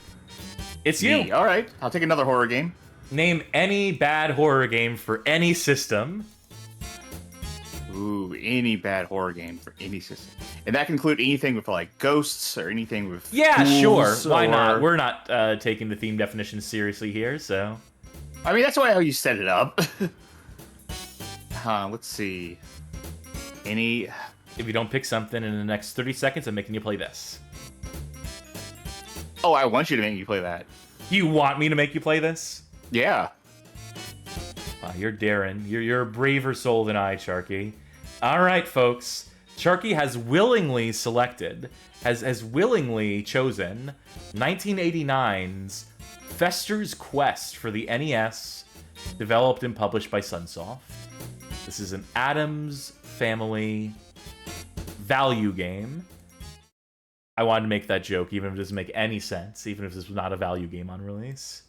Speaker 2: It's you.
Speaker 3: Me. All right. I'll take another horror game.
Speaker 2: Name any bad horror game for any system.
Speaker 3: Ooh, any bad horror game for any system. And that can include anything with, like, ghosts or anything with
Speaker 2: Yeah, sure.
Speaker 3: ghouls
Speaker 2: Why not?
Speaker 3: or-
Speaker 2: We're not taking the theme definition seriously here, so...
Speaker 3: I mean, that's how you set it up. Let's see. Any...
Speaker 2: If you don't pick something in the next 30 seconds, I'm making you play this.
Speaker 3: Oh, I want you to make me play that.
Speaker 2: You want me to make you play this?
Speaker 3: Yeah.
Speaker 2: Wow, you're daring. You're a braver soul than I, Charky. All right, folks. Charky has willingly selected, has willingly chosen 1989's Fester's Quest for the NES, developed and published by Sunsoft. This is an Addams Family value game I wanted to make that joke, even if it doesn't make any sense, even if this was not a value game on release.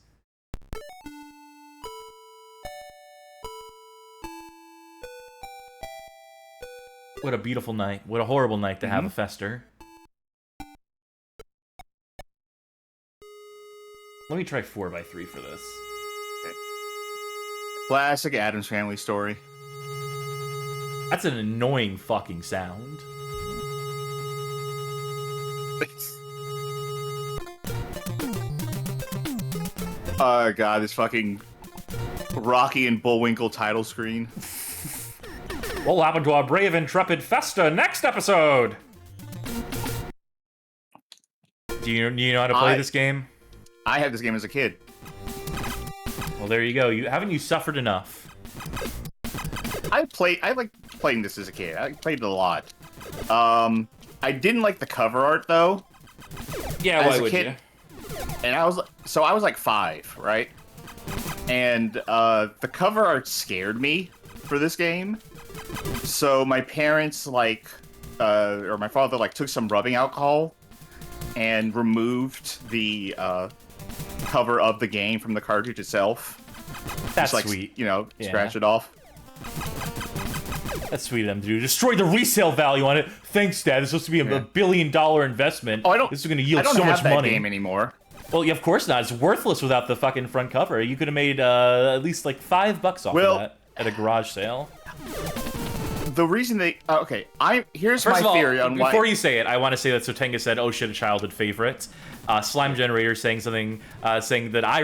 Speaker 2: What a beautiful night. What a horrible night to have a fester. Let me try 4x3 for this.
Speaker 3: Okay. Classic Addams Family story.
Speaker 2: That's an annoying fucking sound.
Speaker 3: Oh god, this fucking Rocky and Bullwinkle title screen.
Speaker 2: What will happen to our brave, intrepid Festa next episode? Do you know how to play this game?
Speaker 3: I had this game as a kid.
Speaker 2: Well, there you go. Haven't you suffered enough?
Speaker 3: I like playing this as a kid. I played it a lot. I didn't like the cover art though.
Speaker 2: Yeah, why would you?
Speaker 3: And I was like 5, right? And the cover art scared me for this game. So my parents or my father took some rubbing alcohol and removed the cover of the game from the cartridge itself.
Speaker 2: That's
Speaker 3: just,
Speaker 2: sweet.
Speaker 3: Scratch it off.
Speaker 2: That's sweet of them to do. Destroy the resale value on it. Thanks, Dad. This is supposed to be a $1 billion investment.
Speaker 3: Oh,
Speaker 2: this is going to yield so much
Speaker 3: money. I don't have that
Speaker 2: money.
Speaker 3: game anymore.
Speaker 2: Well, yeah, of course not. It's worthless without the fucking front cover. You could have made at least like $5 off of that at a garage sale.
Speaker 3: The reason they here's
Speaker 2: First
Speaker 3: my
Speaker 2: of all,
Speaker 3: theory on why.
Speaker 2: Before you say it, I want to say that Sotenga said, "Oh shit, a childhood favorite." Slime Generator saying something, saying that I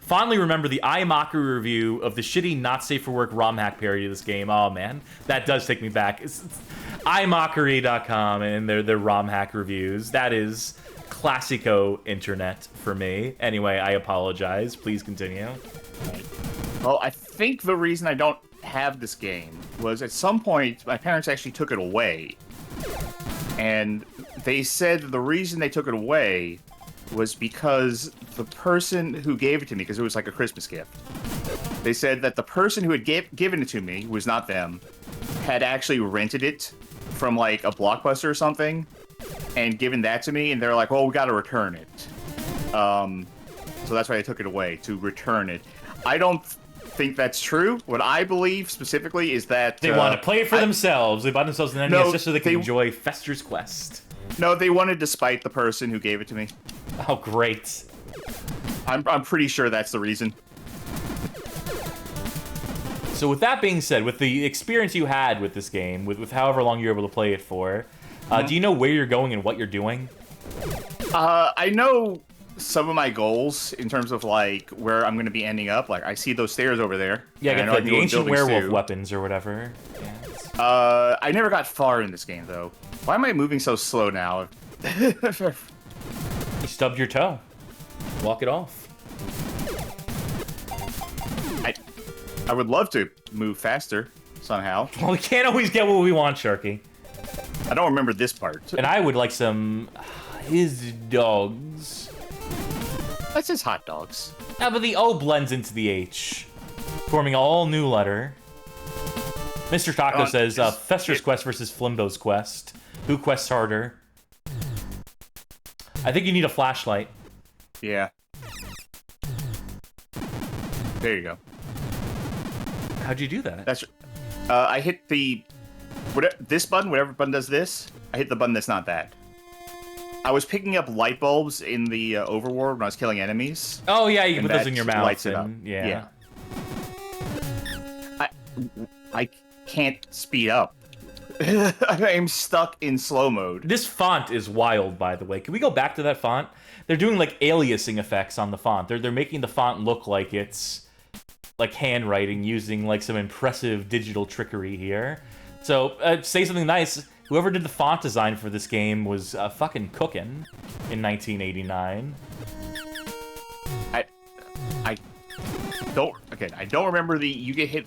Speaker 2: fondly remember the iMockery review of the shitty, not safe for work ROM hack parody of this game. Oh man, that does take me back. It's iMockery.com and their ROM hack reviews. That is classico internet for me. Anyway, I apologize. Please continue.
Speaker 3: Well, I think the reason I don't have this game was at some point my parents actually took it away, and they said the reason they took it away was because the person who gave it to me, because it was like a Christmas gift, they said that the person who had given it to me, was not them, had actually rented it from like a Blockbuster or something and given that to me, and they're like, well, we got to return it. So that's why I took it away, to return it. I don't think that's true. What I believe specifically is that
Speaker 2: they want to play it for themselves. They bought themselves an NES just so they can enjoy Fester's Quest.
Speaker 3: No, they wanted to spite the person who gave it to me.
Speaker 2: Oh, great.
Speaker 3: I'm pretty sure that's the reason.
Speaker 2: So with that being said, with the experience you had with this game, with however long you're able to play it for, do you know where you're going and what you're doing?
Speaker 3: I know some of my goals in terms of like where I'm going to be ending up. Like I see those stairs over there.
Speaker 2: Yeah, get the ancient werewolf weapons or whatever.
Speaker 3: Yeah. I never got far in this game though. Why am I moving so slow now?
Speaker 2: You stubbed your toe. Walk it off.
Speaker 3: I would love to move faster somehow.
Speaker 2: Well, we can't always get what we want, Sharky.
Speaker 3: I don't remember this part.
Speaker 2: And I would like some his dogs.
Speaker 3: That's his hot dogs.
Speaker 2: Ah, but the O blends into the H, forming an all-new letter. Mr. Taco says, Fester's Quest versus Flimbo's Quest. Who quests harder? I think you need a flashlight.
Speaker 3: Yeah. There you go.
Speaker 2: How'd you do that?
Speaker 3: That's. I hit this button, whatever button does this. I hit the button that's not that. I was picking up light bulbs in the overworld when I was killing enemies.
Speaker 2: Oh yeah, you can put those in your mouth.
Speaker 3: Lights it up.
Speaker 2: Yeah.
Speaker 3: I can't speed up. I'm stuck in slow mode.
Speaker 2: This font is wild, by the way. Can we go back to that font? They're doing like aliasing effects on the font. They're making the font look like it's like handwriting using like some impressive digital trickery here. So say something nice. Whoever did the font design for this game was fucking cooking in 1989.
Speaker 3: I don't remember you get hit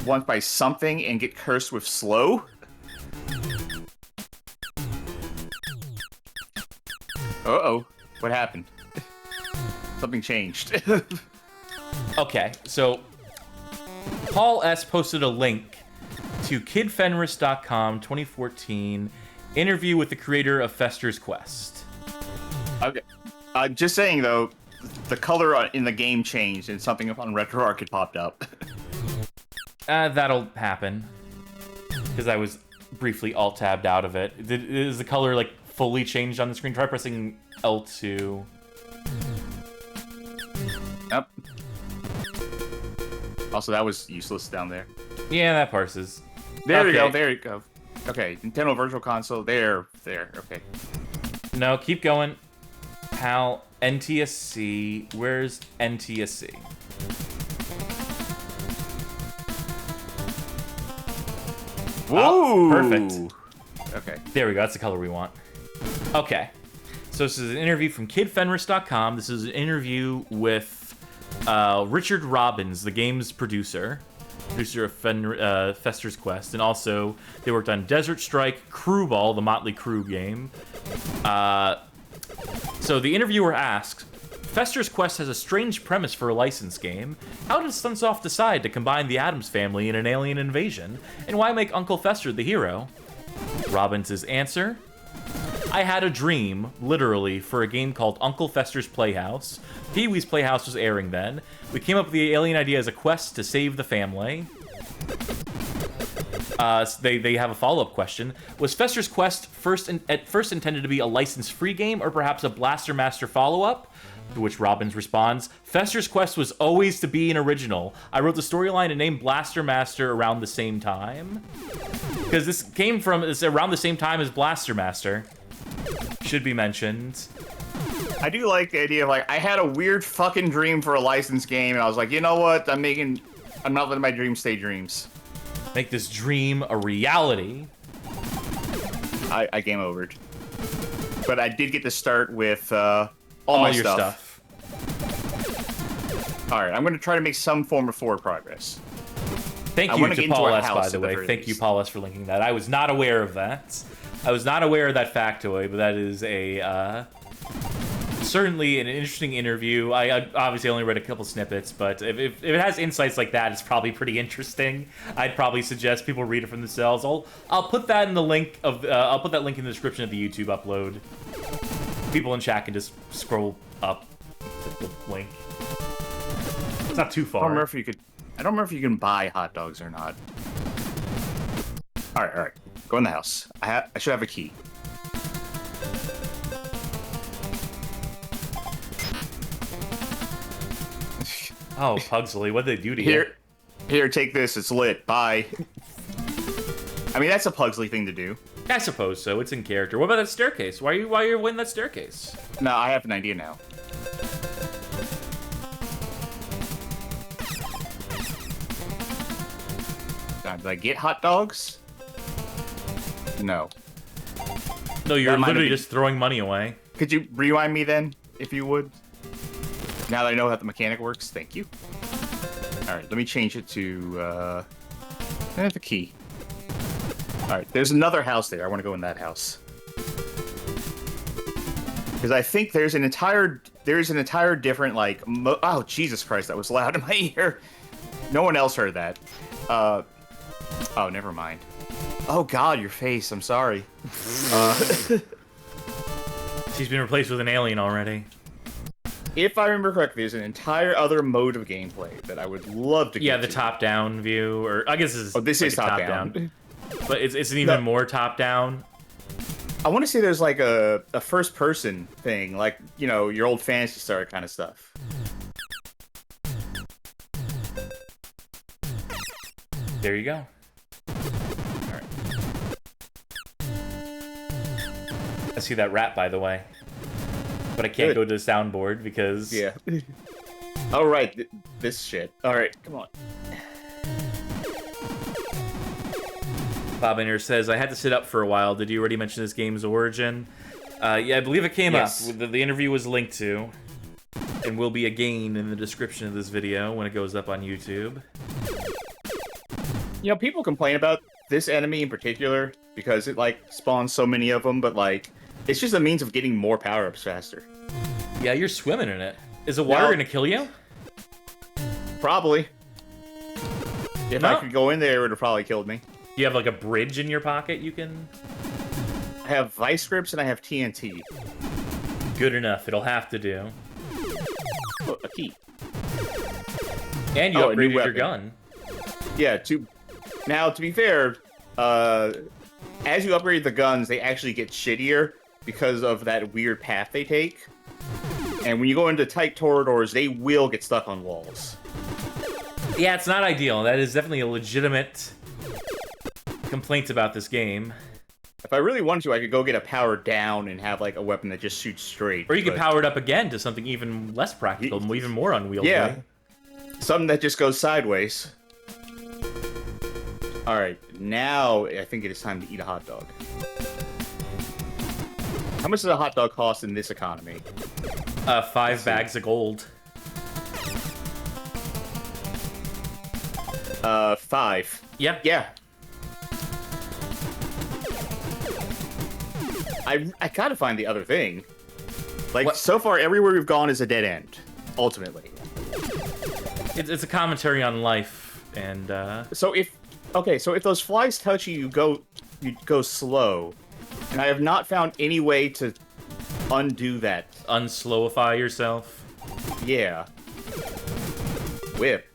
Speaker 3: once by something and get cursed with slow. Uh-oh. What happened? Something changed.
Speaker 2: Okay, so Paul S. posted a link to kidfenris.com 2014 Interview with the creator of Fester's Quest.
Speaker 3: Okay. Just saying though, the color in the game changed and something on RetroArch had popped up.
Speaker 2: That'll happen. Because I was briefly alt-tabbed out of it. Is the color, like, fully changed on the screen? Try pressing L2.
Speaker 3: Yep. Also, that was useless down there.
Speaker 2: Yeah, that parses.
Speaker 3: There you
Speaker 2: Okay.
Speaker 3: go, there you go. Okay, Nintendo Virtual Console, there, okay.
Speaker 2: No, keep going. Pal, NTSC. Where's NTSC?
Speaker 3: Whoa!
Speaker 2: Perfect.
Speaker 3: Okay.
Speaker 2: There we go. That's the color we want. Okay. So this is an interview from KidFenris.com. This is an interview with Richard Robbins, the game's producer of Fester's Quest, and also they worked on Desert Strike, Crew Ball, the Motley Crue game. So the interviewer asks, Fester's Quest has a strange premise for a licensed game. How did Sunsoft decide to combine the Addams family in an alien invasion? And why make Uncle Fester the hero? Robbins' answer: I had a dream, literally, for a game called Uncle Fester's Playhouse. Pee-wee's Playhouse was airing then. We came up with the alien idea as a quest to save the family. They have a follow-up question. Was Fester's Quest at first intended to be a license-free game, or perhaps a Blaster Master follow-up? To which Robbins responds, Fester's Quest was always to be an original. I wrote the storyline and named Blaster Master around the same time. Because this came from, it's around the same time as Blaster Master. Should be mentioned.
Speaker 3: I do like the idea of, like, I had a weird fucking dream for a licensed game, and I was like, you know what, I'm not letting my dreams stay dreams.
Speaker 2: Make this dream a reality.
Speaker 3: I game overed. But I did get to start with, all my
Speaker 2: your
Speaker 3: stuff. Alright, I'm gonna try to make some form of forward progress.
Speaker 2: Thank you to Paul S, by the way. Thank you, Paul S, for linking that. I was not aware of that. I was not aware of that factoid, but that is a, certainly an interesting interview. I obviously only read a couple snippets, but if it has insights like that, it's probably pretty interesting. I'd probably suggest people read it for themselves. I'll put that in the link of, I'll put that link in the description of the YouTube upload. People in chat can just scroll up the link. It's not too far.
Speaker 3: I don't remember if you can buy hot dogs or not. Alright. Go in the house. I should have a key.
Speaker 2: Oh, Pugsley, what did they do to you?
Speaker 3: Here, take this. It's lit. Bye. I mean, that's a Pugsley thing to do.
Speaker 2: I suppose so. It's in character. What about that staircase? Why are you winning that staircase?
Speaker 3: No, I have an idea now. Did I get hot dogs? No.
Speaker 2: No, you're
Speaker 3: That might
Speaker 2: literally
Speaker 3: have been-
Speaker 2: just throwing money away.
Speaker 3: Could you rewind me then, if you would? Now that I know how the mechanic works, thank you. Alright, let me change it to, I have the key. Alright, there's another house there. I want to go in that house. Because I think there's an entire different, like, oh, Jesus Christ, that was loud in my ear. No one else heard that. Oh, never mind. Oh, God, your face. I'm sorry.
Speaker 2: She's been replaced with an alien already.
Speaker 3: If I remember correctly, there's an entire other mode of gameplay that I would love to get
Speaker 2: Yeah, the
Speaker 3: to.
Speaker 2: top-down view, or I guess this is.
Speaker 3: Oh, this
Speaker 2: like
Speaker 3: is
Speaker 2: a
Speaker 3: top-down.
Speaker 2: But it's an even more top-down.
Speaker 3: I want to say there's like a first-person thing, like, you know, your old Phantasy Star kind of stuff.
Speaker 2: There you go. Alright. I see that rat, by the way. But I can't
Speaker 3: Good.
Speaker 2: go to the soundboard because...
Speaker 3: Yeah. Oh, right. This shit. Alright, come on.
Speaker 2: Bob Inner says, I had to sit up for a while. Did you already mention this game's origin? Yeah, I believe it came up. The interview was linked to. And will be again in the description of this video when it goes up on YouTube.
Speaker 3: You know, people complain about this enemy in particular because it, like, spawns so many of them, but, like, it's just a means of getting more power-ups faster.
Speaker 2: Yeah, you're swimming in it. Is the water gonna kill you?
Speaker 3: Probably. If
Speaker 2: No.
Speaker 3: I could go in there, it would have probably killed me.
Speaker 2: Do you have like a bridge in your pocket you can...
Speaker 3: I have vice grips and I have TNT.
Speaker 2: Good enough. It'll have to do.
Speaker 3: Oh, a key.
Speaker 2: And you
Speaker 3: Oh, a new
Speaker 2: upgraded your
Speaker 3: weapon.
Speaker 2: gun.
Speaker 3: Yeah. Now, to be fair, as you upgrade the guns, they actually get shittier because of that weird path they take. And when you go into tight corridors, they will get stuck on walls.
Speaker 2: Yeah, it's not ideal. That is definitely a legitimate complaint about this game.
Speaker 3: If I really wanted to, I could go get a power down and have like a weapon that just shoots straight.
Speaker 2: Or you could
Speaker 3: but-
Speaker 2: power it up again to something even less practical, even more unwieldy.
Speaker 3: Yeah. Something that just goes sideways. Alright, now I think it is time to eat a hot dog. How much does a hot dog cost in this economy?
Speaker 2: 5 bags of gold.
Speaker 3: 5.
Speaker 2: Yeah.
Speaker 3: Yeah. I gotta find the other thing. Like,
Speaker 2: What?
Speaker 3: so far, everywhere we've gone is a dead end, ultimately.
Speaker 2: It's a commentary on life, and
Speaker 3: So if those flies touch you, you go slow. And I have not found any way to undo that.
Speaker 2: unslowify yourself.
Speaker 3: Yeah. Whip.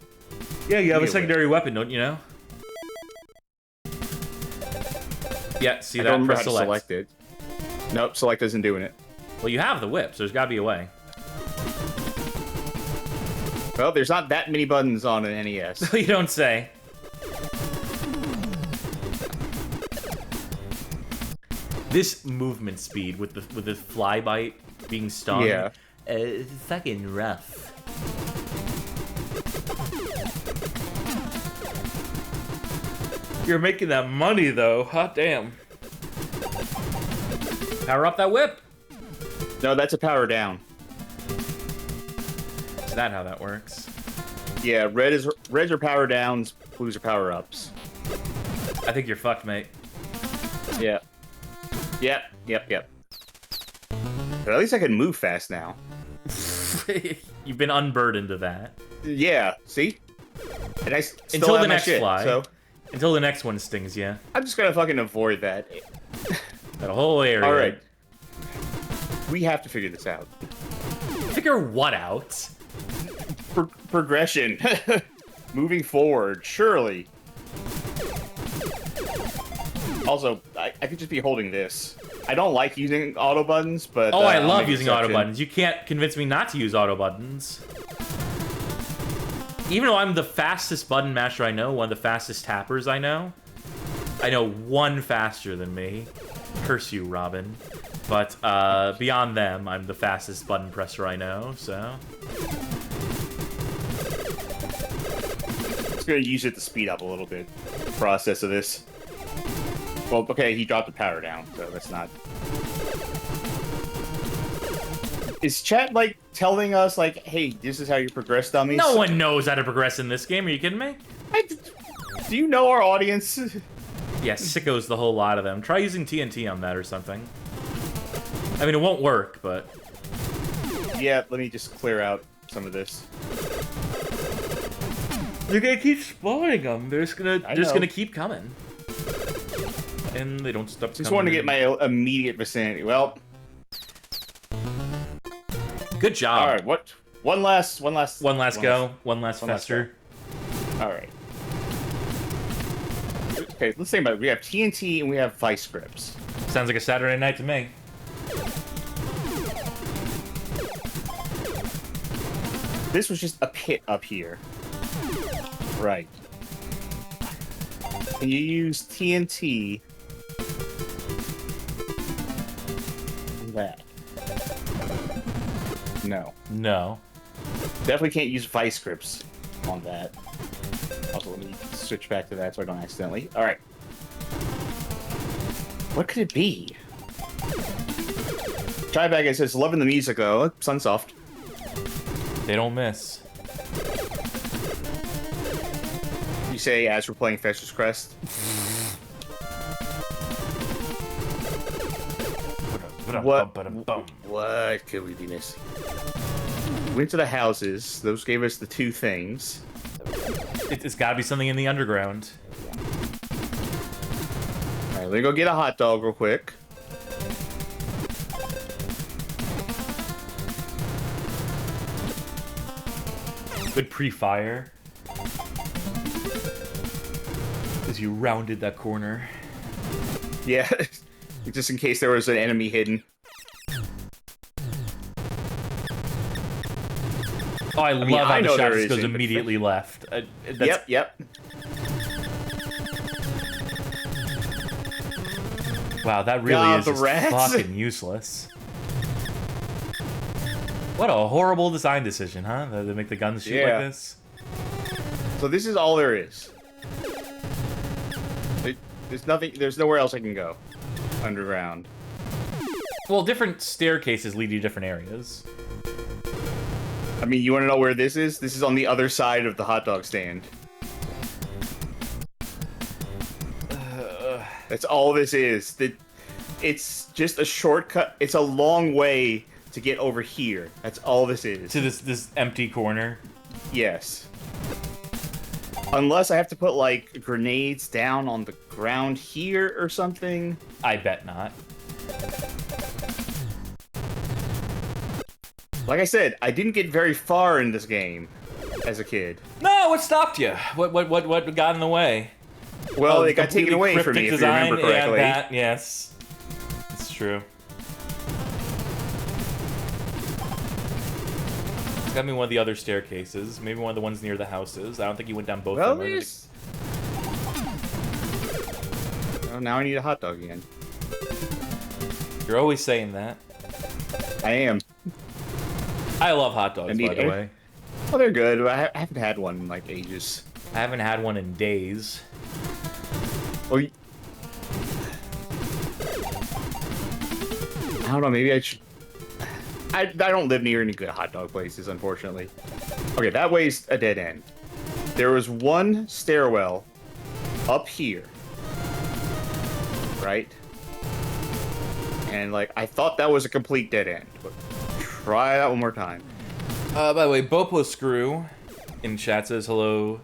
Speaker 2: Yeah, you have a
Speaker 3: Either
Speaker 2: secondary weapon, don't you know? Yeah, see
Speaker 3: I
Speaker 2: that?
Speaker 3: don't remember
Speaker 2: Press
Speaker 3: how to select it. Nope, select isn't doing it.
Speaker 2: Well, you have the whip, so there's gotta be a way.
Speaker 3: Well, there's not that many buttons on an NES.
Speaker 2: You don't say. This movement speed with the fly bite being stung.
Speaker 3: Yeah.
Speaker 2: Fucking rough. You're making that money though. Hot damn. Power up that whip.
Speaker 3: No, that's a power down.
Speaker 2: Is that how that works?
Speaker 3: Yeah, reds are power downs, blues are power ups.
Speaker 2: I think you're fucked, mate.
Speaker 3: Yeah. Yep. But at least I can move fast now.
Speaker 2: You've been unburdened of that.
Speaker 3: Yeah, see? And I still
Speaker 2: Until
Speaker 3: have
Speaker 2: the
Speaker 3: my
Speaker 2: next
Speaker 3: shit,
Speaker 2: fly.
Speaker 3: so
Speaker 2: Until the next one stings you.
Speaker 3: I'm just gonna fucking avoid that.
Speaker 2: That whole area.
Speaker 3: Alright. We have to figure this out.
Speaker 2: Figure what out?
Speaker 3: Progression. Moving forward, surely. Also, I could just be holding this. I don't like using auto buttons, but...
Speaker 2: Oh, I
Speaker 3: I'll
Speaker 2: love
Speaker 3: make an
Speaker 2: using auto
Speaker 3: exception.
Speaker 2: buttons. You can't convince me not to use auto buttons. Even though I'm the fastest button masher I know, one of the fastest tappers I know one faster than me. Curse you, Robin. But beyond them, I'm the fastest button presser I know, so...
Speaker 3: Just gonna use it to speed up a little bit the process of this. Well, okay, he dropped the power down, so that's not... Is chat, like, telling us, like, hey, this is how you progress, dummies?
Speaker 2: No one knows how to progress in this game, are you kidding me?
Speaker 3: Do you know our audience?
Speaker 2: Yeah, sickos the whole lot of them. Try using TNT on that or something. I mean, it won't work, but...
Speaker 3: Yeah, let me just clear out some of this.
Speaker 2: They're gonna keep spawning them. They're just
Speaker 3: I know.
Speaker 2: gonna keep coming. And they don't stop
Speaker 3: Just
Speaker 2: coming.
Speaker 3: wanted to get my immediate vicinity. Well,
Speaker 2: Good job.
Speaker 3: all right. What? One last
Speaker 2: One last go. One last fester.
Speaker 3: All right. Okay, let's think about it. We have TNT and we have vice grips.
Speaker 2: Sounds like a Saturday night to me.
Speaker 3: This was just a pit up here. Right. Can you use TNT? on that? No.
Speaker 2: No.
Speaker 3: Definitely can't use vice grips on that. Also, let me switch back to that so I don't accidentally. Alright. What could it be? Tryback, it says, loving the music though. Sunsoft.
Speaker 2: They don't miss.
Speaker 3: You say as we're playing Fester's Crest. What could we be missing? Went to the houses. Those gave us the two things.
Speaker 2: It's gotta be something in the underground.
Speaker 3: Alright, let me go get a hot dog real quick.
Speaker 2: Good pre-fire. As you rounded that corner.
Speaker 3: Yeah, just in case there was an enemy hidden.
Speaker 2: Oh, I
Speaker 3: mean,
Speaker 2: love
Speaker 3: I
Speaker 2: how
Speaker 3: know
Speaker 2: the shot
Speaker 3: there
Speaker 2: just goes
Speaker 3: isn't, but-
Speaker 2: immediately left.
Speaker 3: Yep.
Speaker 2: Wow, that really
Speaker 3: God,
Speaker 2: is
Speaker 3: the
Speaker 2: just
Speaker 3: rats.
Speaker 2: fucking useless. What a horrible design decision, huh? They make the guns shoot
Speaker 3: Yeah.
Speaker 2: like this.
Speaker 3: So this is all there is. There's nothing. There's nowhere else I can go. Underground.
Speaker 2: Well, different staircases lead you to different areas.
Speaker 3: I mean, you want to know where this is? This is on the other side of the hot dog stand. That's all this is. It's just a shortcut. It's a long way to get over here. That's all this is.
Speaker 2: To this empty corner.
Speaker 3: Yes. Unless I have to put, like, grenades down on the ground here or something.
Speaker 2: I bet not.
Speaker 3: Like I said, I didn't get very far in this game as a kid.
Speaker 2: No, what stopped you? What got in the way?
Speaker 3: Well,
Speaker 2: Oh,
Speaker 3: it got taken
Speaker 2: completely
Speaker 3: away from me,
Speaker 2: cryptic
Speaker 3: if you remember
Speaker 2: design?
Speaker 3: correctly.
Speaker 2: Yeah, that, yes. It's true. It's gotta be one of the other staircases. Maybe one of the ones near the houses. I don't think you went down both
Speaker 3: Well,
Speaker 2: of them.
Speaker 3: there's... Oh, now I need a hot dog again.
Speaker 2: You're always saying that.
Speaker 3: I am.
Speaker 2: I love hot dogs, by the
Speaker 3: it.
Speaker 2: way.
Speaker 3: Oh, they're good. I haven't had one in, like, ages.
Speaker 2: I haven't had one in days.
Speaker 3: Well, I don't know, maybe I should... I don't live near any good hot dog places, unfortunately. Okay, that way's a dead end. There was one stairwell up here. Right? And, like, I thought that was a complete dead end. But try that one more time.
Speaker 2: By the way, Bopo Screw in chat says, hello,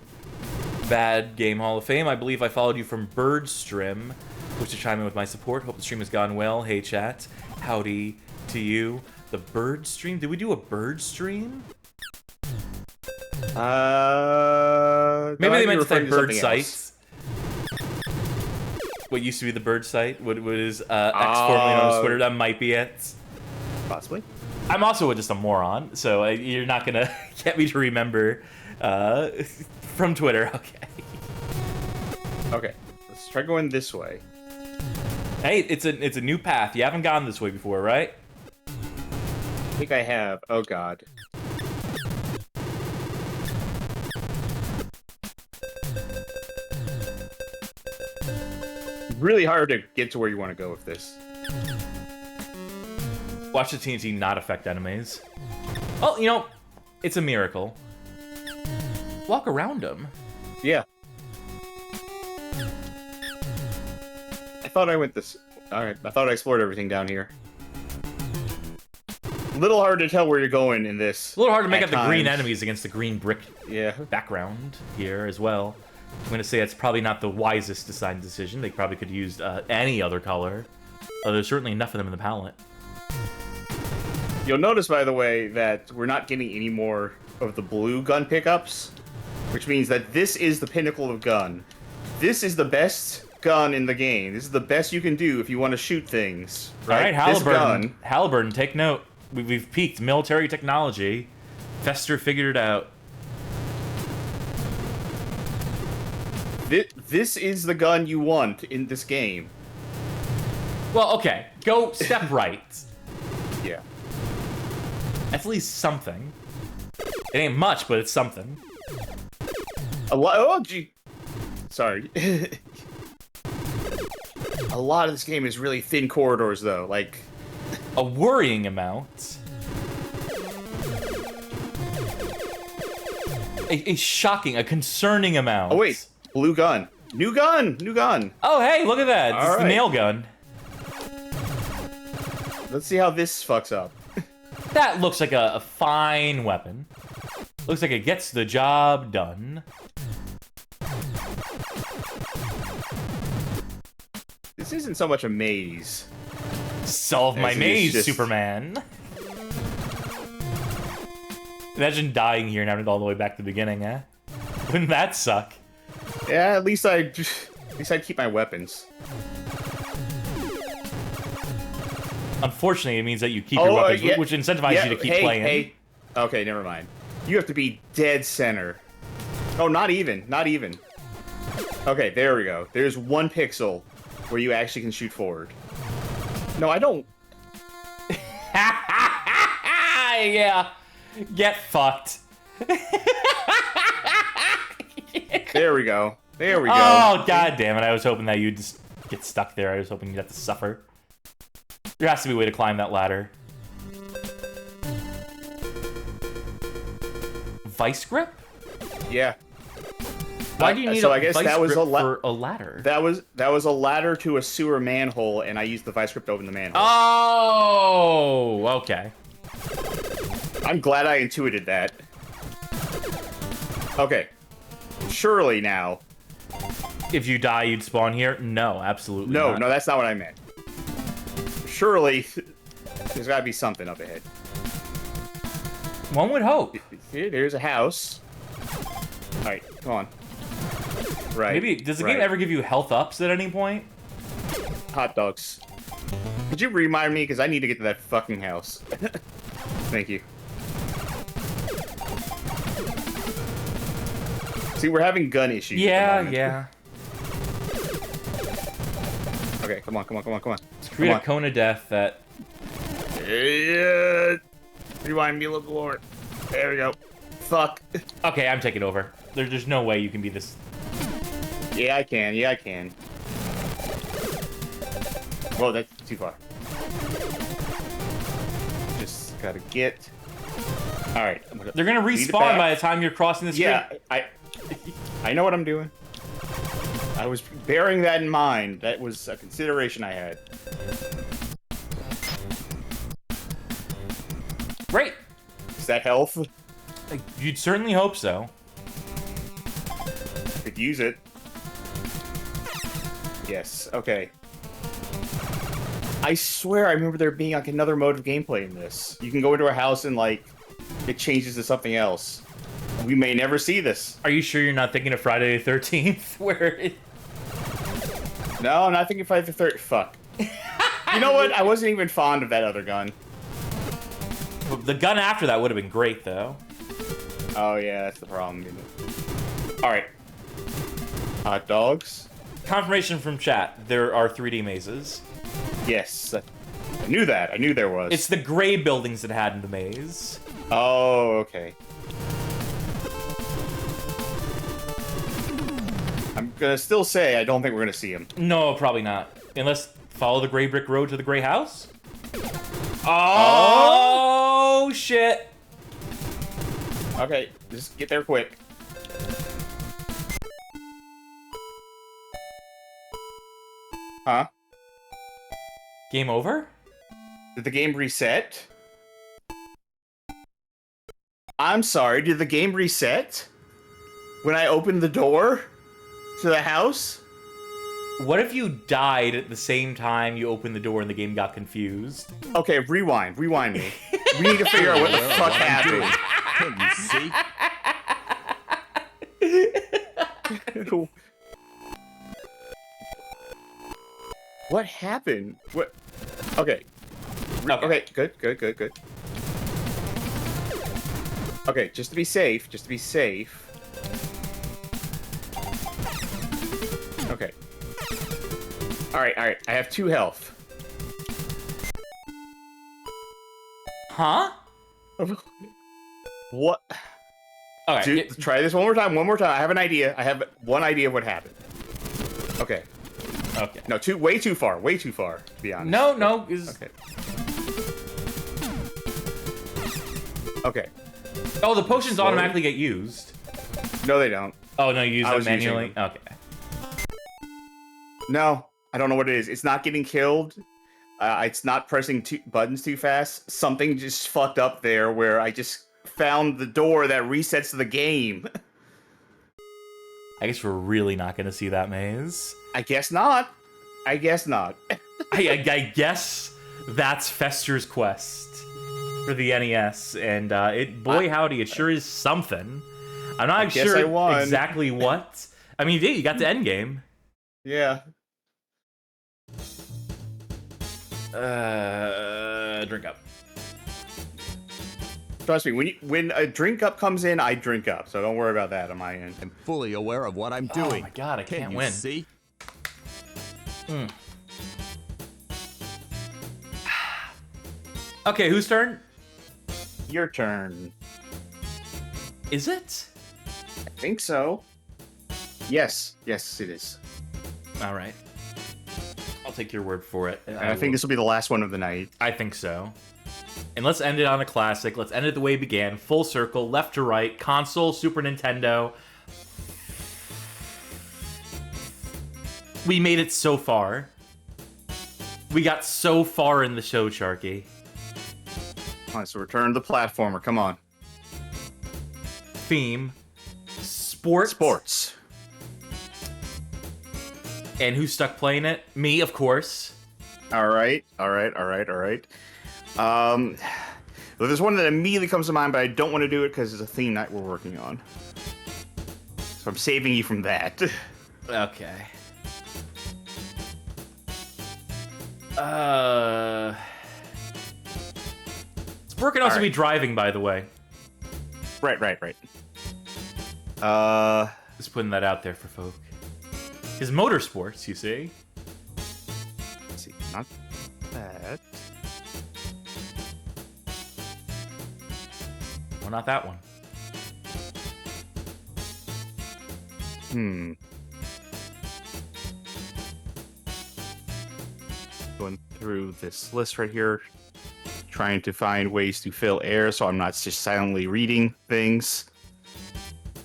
Speaker 2: Bad Game Hall of Fame. I believe I followed you from Birdstream. Wish to chime in with my support. Hope the stream has gone well. Hey, chat. Howdy to you. The bird stream? Did we do a bird stream?
Speaker 3: Maybe
Speaker 2: Maybe they meant to say bird sites. What used to be the bird site? What is X formerly known as Twitter? That might be it.
Speaker 3: Possibly.
Speaker 2: I'm also just a moron, so you're not gonna get me to remember from Twitter. Okay.
Speaker 3: Okay. Let's try going this way.
Speaker 2: Hey, it's a new path. You haven't gone this way before, right?
Speaker 3: I think I have. Oh, God. Really hard to get to where you want to go with this.
Speaker 2: Watch the TNT not affect enemies. Well, you know, it's a miracle. Walk around them.
Speaker 3: Yeah. I thought I went this... Alright, I thought I explored everything down here. Little hard to tell where you're going in this.
Speaker 2: It's a little hard to make
Speaker 3: at
Speaker 2: out the green
Speaker 3: times.
Speaker 2: enemies against the green brick
Speaker 3: Yeah.
Speaker 2: background here as well. I'm gonna say it's probably not the wisest design decision. They probably could have used any other color. There's certainly enough of them in the palette.
Speaker 3: You'll notice, by the way, that we're not getting any more of the blue gun pickups, which means that this is the pinnacle of gun. This is the best gun in the game. This is the best you can do if you want to shoot things. Right,
Speaker 2: All right,
Speaker 3: This
Speaker 2: Halliburton.
Speaker 3: gun,
Speaker 2: Halliburton, take note. We've peaked military technology. Fester figured it out.
Speaker 3: this is the gun you want in this game.
Speaker 2: Well, okay. Go step right.
Speaker 3: Yeah.
Speaker 2: That's at least something. It ain't much, but it's something.
Speaker 3: A lot. Oh, gee. Sorry. A lot of this game is really thin corridors, though. Like,
Speaker 2: A worrying amount. A shocking, a concerning amount.
Speaker 3: oh wait, blue gun, new gun, new gun.
Speaker 2: Oh, hey, look at that. It's the
Speaker 3: Alright.
Speaker 2: nail gun.
Speaker 3: Let's see how this fucks up.
Speaker 2: That looks like a fine weapon. Looks like it gets the job done.
Speaker 3: This isn't so much a maze.
Speaker 2: Solve my
Speaker 3: This is
Speaker 2: maze,
Speaker 3: just-
Speaker 2: Superman. Imagine dying here and having to go all the way back to the beginning, eh? Wouldn't that suck?
Speaker 3: Yeah, at least I'd keep my weapons.
Speaker 2: Unfortunately, it means that you keep your weapons,
Speaker 3: yeah.
Speaker 2: which incentivizes you to keep playing.
Speaker 3: Hey. Okay, never mind. You have to be dead center. Oh, not even. Not even. Okay, there we go. There's 1 pixel where you actually can shoot forward. No, I don't.
Speaker 2: Yeah. Get fucked.
Speaker 3: There we go. There we go.
Speaker 2: Oh, god damn it. I was hoping that you'd just get stuck there. I was hoping you'd have to suffer. There has to be a way to climb that ladder. Vice grip?
Speaker 3: Yeah.
Speaker 2: Why do you need
Speaker 3: so
Speaker 2: a
Speaker 3: I guess
Speaker 2: vice
Speaker 3: that was
Speaker 2: grip for a ladder?
Speaker 3: That was a ladder to a sewer manhole, and I used the vice grip to open the manhole.
Speaker 2: Oh, okay.
Speaker 3: I'm glad I intuited that. Okay. Surely now.
Speaker 2: If you die, you'd spawn here? No, absolutely
Speaker 3: No,
Speaker 2: not.
Speaker 3: no, that's not what I meant. Surely, there's gotta be something up ahead.
Speaker 2: One would hope.
Speaker 3: Here, there's a house. Alright, come on. Right.
Speaker 2: Maybe, does the
Speaker 3: right.
Speaker 2: game ever give you health ups at any point?
Speaker 3: Hot dogs. Could you remind me? Because I need to get to that fucking house. Thank you. See, we're having gun issues.
Speaker 2: Yeah, yeah.
Speaker 3: Okay, come on, come on, come on, come on.
Speaker 2: Let's create a cone of death that...
Speaker 3: Rewind me a little more. There we go. Fuck.
Speaker 2: Okay, I'm taking over. There's no way you can be this...
Speaker 3: Yeah, I can. Yeah, I can. Whoa, that's too far. Just gotta get... Alright.
Speaker 2: They're gonna respawn by the time you're crossing the street.
Speaker 3: Yeah, I know what I'm doing. I was bearing that in mind. That was a consideration I had.
Speaker 2: Great!
Speaker 3: Is that health?
Speaker 2: You'd certainly hope so.
Speaker 3: Could use it. Yes, okay. I swear I remember there being like another mode of gameplay in this. You can go into a house and like it changes to something else. We may never see this.
Speaker 2: Are you sure you're not thinking of Friday the 13th? Where it...
Speaker 3: No, I'm not thinking Friday the 13th. Fuck. You know what? I wasn't even fond of that other gun.
Speaker 2: The gun after that would have been great, though.
Speaker 3: Oh, yeah, that's the problem. Alright. Hot dogs.
Speaker 2: Confirmation from chat. There are 3D mazes.
Speaker 3: Yes. I knew that. I knew there was.
Speaker 2: It's the gray buildings that had in the maze.
Speaker 3: Oh, okay. I'm gonna still say I don't think we're gonna see him.
Speaker 2: No, probably not. Unless follow the gray brick road to the gray house. Oh, shit.
Speaker 3: Okay, just get there quick. Huh?
Speaker 2: Game over?
Speaker 3: Did the game reset? I'm sorry, did the game reset? When I opened the door to the house?
Speaker 2: What if you died at the same time you opened the door and the game got confused?
Speaker 3: Okay, rewind me. We need to figure out what the fuck happened.
Speaker 7: You see?
Speaker 3: What happened? What? Okay. Okay, good. Okay, just to be safe. Okay. Alright. I have 2 health.
Speaker 2: Huh?
Speaker 3: What?
Speaker 2: Okay.
Speaker 3: Dude, try this one more time. I have an idea. I have one idea of what happened. Okay.
Speaker 2: Okay.
Speaker 3: No, way too far, to be honest.
Speaker 2: No.
Speaker 3: Okay. Okay.
Speaker 2: Oh, the potions automatically get used.
Speaker 3: No, they don't.
Speaker 2: Oh, no, you use
Speaker 3: I
Speaker 2: them
Speaker 3: was using
Speaker 2: manually?
Speaker 3: them.
Speaker 2: Okay.
Speaker 3: No, I don't know what it is. It's not getting killed. It's not pressing buttons too fast. Something just fucked up there where I just found the door that resets the game.
Speaker 2: I guess we're really not going to see that maze.
Speaker 3: I guess not.
Speaker 2: I guess that's Fester's quest. for the NES, and boy howdy, it sure is something. I'm not
Speaker 3: guess
Speaker 2: sure
Speaker 3: I won.
Speaker 2: exactly what. I mean, you did. You got the end game.
Speaker 3: Yeah.
Speaker 2: Drink up.
Speaker 3: Trust me, when a drink up comes in, I drink up. So don't worry about that on my end.
Speaker 7: I'm fully aware of what I'm doing.
Speaker 2: Oh my god, I can't
Speaker 7: you
Speaker 2: win.
Speaker 7: See?
Speaker 2: Okay, whose turn?
Speaker 3: Your turn.
Speaker 2: Is it?
Speaker 3: I think so. Yes, yes, it is.
Speaker 2: All right. I'll take your word for it.
Speaker 3: And I think this will be the last one of the night.
Speaker 2: I think so. And let's end it on a classic. Let's end it the way it began. Full circle, left to right, console, Super Nintendo. We made it so far. We got so far in the show, Charky.
Speaker 3: All right, so return to the platformer. Come on.
Speaker 2: Theme. Sports.
Speaker 3: Sports.
Speaker 2: And who's stuck playing it? Me, of course.
Speaker 3: All right. Well, there's one that immediately comes to mind, but I don't want to do it because it's a theme night we're working on. So I'm saving you from that.
Speaker 2: Okay. Sport can also be driving, by the way.
Speaker 3: Right.
Speaker 2: Just putting that out there for folk. His motorsports, you see.
Speaker 3: Let's see, not that.
Speaker 2: Well, not that one.
Speaker 3: Going through this list right here, trying to find ways to fill air so I'm not just silently reading things.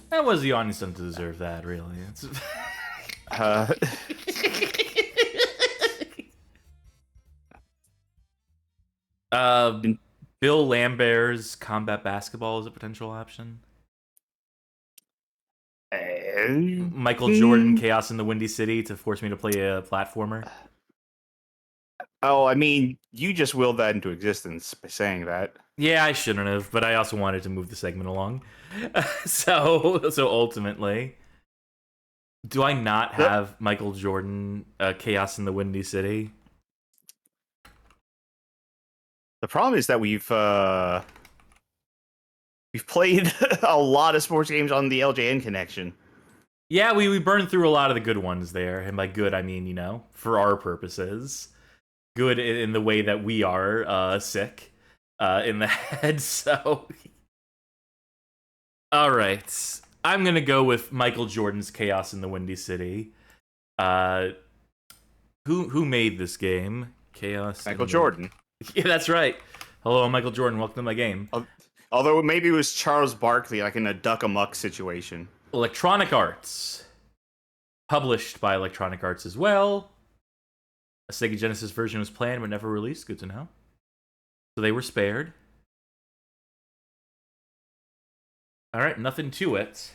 Speaker 2: That was the audience doesn't deserve that, really. It's... Bill Lambert's Combat Basketball is a potential option. Michael Jordan, Chaos in the Windy City to force me to play a platformer.
Speaker 3: Oh, I mean, you just willed that into existence by saying that.
Speaker 2: Yeah, I shouldn't have, but I also wanted to move the segment along. So ultimately, do I not have Michael Jordan, Chaos in the Windy City?
Speaker 3: The problem is that we've played a lot of sports games on the LJN connection.
Speaker 2: Yeah, we burned through a lot of the good ones there, and by good I mean, you know, for our purposes. Good in the way that we are sick in the head, so... Alright, I'm gonna go with Michael Jordan's Chaos in the Windy City. Who made this game? Chaos.
Speaker 3: Michael Jordan.
Speaker 2: Yeah, that's right. Hello, I'm Michael Jordan. Welcome to my game.
Speaker 3: Although maybe it was Charles Barkley, like in a Duck Amuck situation.
Speaker 2: Electronic Arts. Published by Electronic Arts as well. A Sega Genesis version was planned but never released. Good to know. So they were spared. Alright, nothing to it.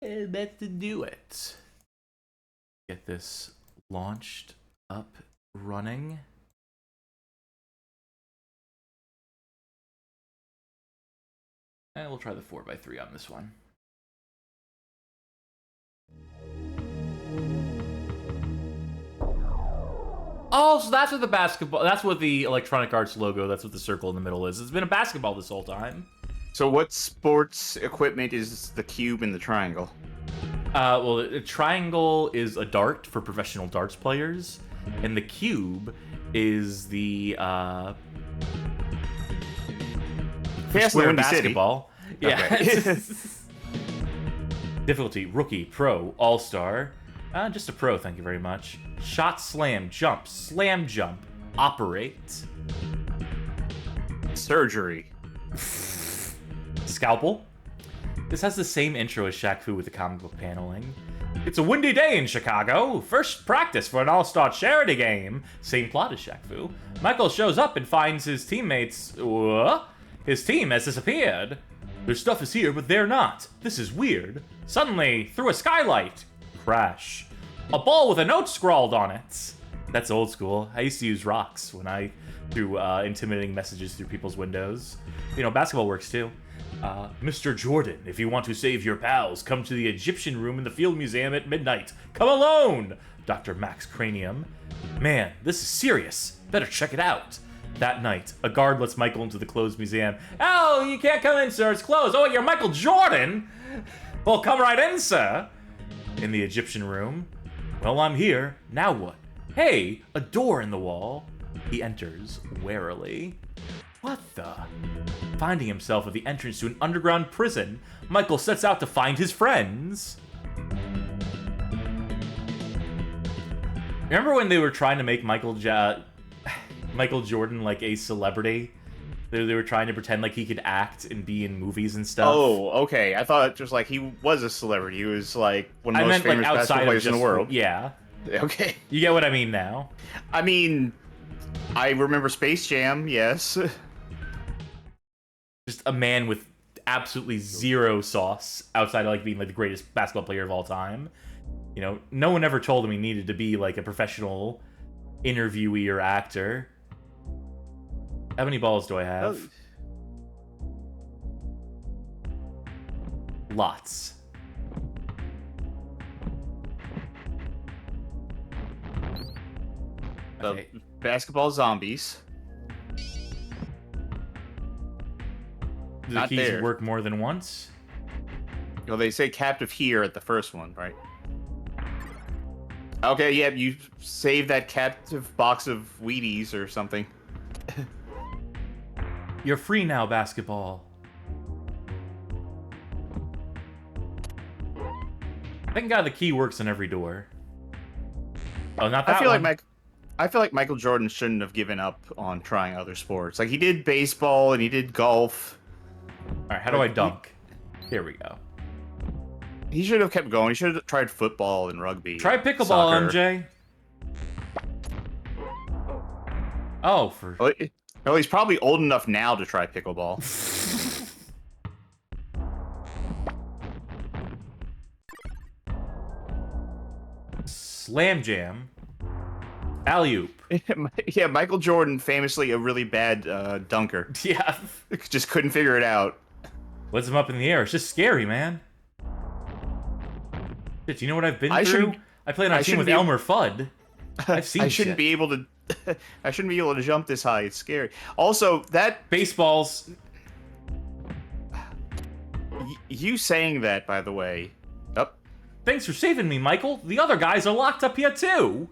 Speaker 2: Let's do it. Get this launched, up, running. And we'll try the 4x3 on this one. Oh, so that's what the basketball, that's what the Electronic Arts logo, that's what the circle in the middle is. It's been a basketball this whole time.
Speaker 3: So what sports equipment is the cube and the triangle?
Speaker 2: Well, the triangle is a dart for professional darts players, and the cube is the square basketball. Yeah.
Speaker 3: Okay.
Speaker 2: Difficulty: rookie, pro, all-star. Just a pro, thank you very much. Shot, slam, jump, operate.
Speaker 3: Surgery.
Speaker 2: Scalpel. This has the same intro as Shaq Fu with the comic book paneling. It's a windy day in Chicago. First practice for an all-star charity game. Same plot as Shaq Fu. Michael shows up and finds his teammates... His team has disappeared. Their stuff is here, but they're not. This is weird. Suddenly, through a skylight... Crash. A ball with a note scrawled on it. That's old school. I used to use rocks when I threw intimidating messages through people's windows. You know, basketball works too. Mr. Jordan, if you want to save your pals, come to the Egyptian room in the Field Museum at midnight. Come alone! Dr. Max Cranium. Man, this is serious. Better check it out. That night, a guard lets Michael into the closed museum. Oh, you can't come in, sir. It's closed. Oh, you're Michael Jordan? Well, come right in, sir. In the Egyptian room. Well, I'm here. Now what? Hey, a door in the wall. He enters warily. What the? Finding himself at the entrance to an underground prison, Michael sets out to find his friends. Remember when they were trying to make Michael Jordan like a celebrity? They were trying to pretend like he could act and be in movies and stuff.
Speaker 3: Oh, okay. I thought just like he was a celebrity. He was like one of the most famous basketball players in the world.
Speaker 2: Yeah.
Speaker 3: Okay.
Speaker 2: You get what I mean now?
Speaker 3: I mean, I remember Space Jam, yes.
Speaker 2: Just a man with absolutely zero sauce outside of like being like the greatest basketball player of all time. You know, no one ever told him he needed to be like a professional interviewee or actor. How many balls do I have? Lots. Okay.
Speaker 3: Basketball zombies.
Speaker 2: Do the keys work more than once?
Speaker 3: Well, they say captive here at the first one, right? Okay, yeah, you save that captive box of Wheaties or something.
Speaker 2: You're free now, basketball. Thank God the key works on every door. Oh, not that one.
Speaker 3: I feel like Michael Jordan shouldn't have given up on trying other sports. Like, he did baseball and he did golf.
Speaker 2: Alright, how do I dunk? Here we go.
Speaker 3: He should have kept going. He should have tried football and rugby.
Speaker 2: Try pickleball,
Speaker 3: soccer.
Speaker 2: MJ. Oh, for...
Speaker 3: Oh, he's probably old enough now to try pickleball.
Speaker 2: Slam jam. Alley-oop.
Speaker 3: Yeah, Michael Jordan, famously a really bad dunker.
Speaker 2: Yeah.
Speaker 3: Just couldn't figure it out.
Speaker 2: Lets him up in the air. It's just scary, man. Shit, you know what I've been through? I played on a team with Elmer Fudd. I've seen
Speaker 3: I shouldn't be able to... I shouldn't be able to jump this high. It's scary. Also, that...
Speaker 2: Baseballs.
Speaker 3: You saying that, by the way... Oh.
Speaker 2: Thanks for saving me, Michael. The other guys are locked up here, too.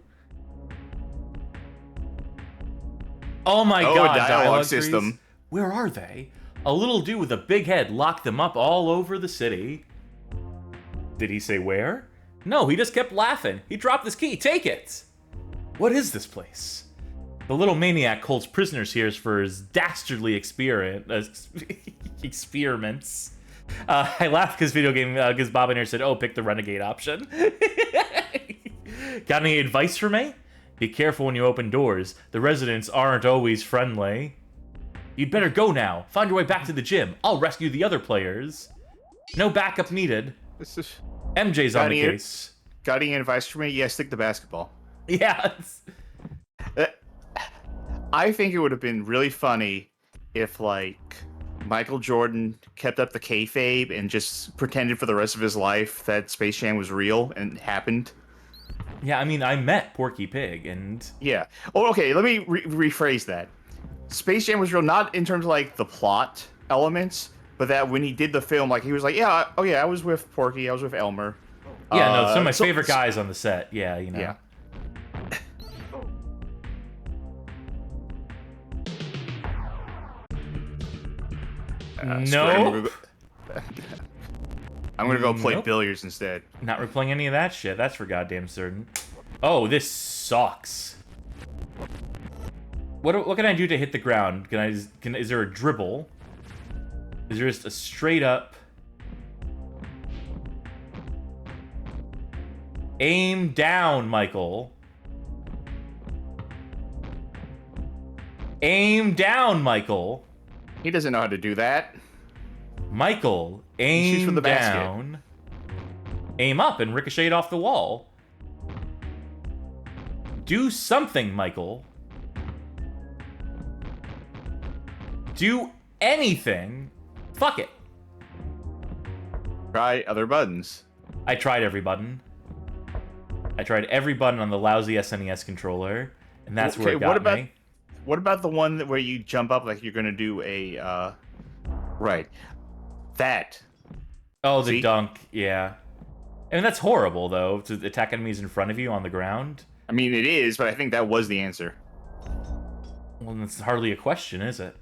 Speaker 2: Oh my god, dialogue system. Trees. Where are they? A little dude with a big head locked them up all over the city. Did he say where? No, he just kept laughing. He dropped his key. Take it. What is this place? The little maniac holds prisoners here for his dastardly experiments. I laughed because because Bob in here said, "Oh, pick the renegade option." Got any advice for me? Be careful when you open doors. The residents aren't always friendly. You'd better go now. Find your way back to the gym. I'll rescue the other players. No backup needed. MJ's on the case.
Speaker 3: Got any advice for me? Yeah, stick to basketball.
Speaker 2: Yeah.
Speaker 3: I think it would have been really funny if, like, Michael Jordan kept up the kayfabe and just pretended for the rest of his life that Space Jam was real and happened.
Speaker 2: Yeah, I mean, I met Porky Pig, and...
Speaker 3: Yeah. Oh, okay, let me rephrase that. Space Jam was real, not in terms of, like, the plot elements, but that when he did the film, like, he was like, yeah, oh yeah, I was with Porky, I was with Elmer.
Speaker 2: Yeah, no, some of my favorite guys on the set. Yeah, you know.
Speaker 3: Yeah.
Speaker 2: No.
Speaker 3: I'm gonna go play billiards instead.
Speaker 2: Not replaying any of that shit. That's for goddamn certain. Oh, this sucks. What can I do to hit the ground? Is there a dribble? Is there just a straight up aim down, Michael? Aim down, Michael.
Speaker 3: He doesn't know how to do that.
Speaker 2: Michael, aim from the down. Basket. Aim up and ricochet off the wall. Do something, Michael. Do anything. Fuck it.
Speaker 3: Try other buttons.
Speaker 2: I tried every button. I tried every button on the lousy SNES controller, and that's where it got me.
Speaker 3: What about the one where you jump up like you're gonna do a, right. That.
Speaker 2: Oh, the
Speaker 3: See?
Speaker 2: dunk, yeah. I mean, that's horrible, though, to attack enemies in front of you on the ground.
Speaker 3: I mean, it is, but I think that was the answer.
Speaker 2: Well, that's hardly a question, is it?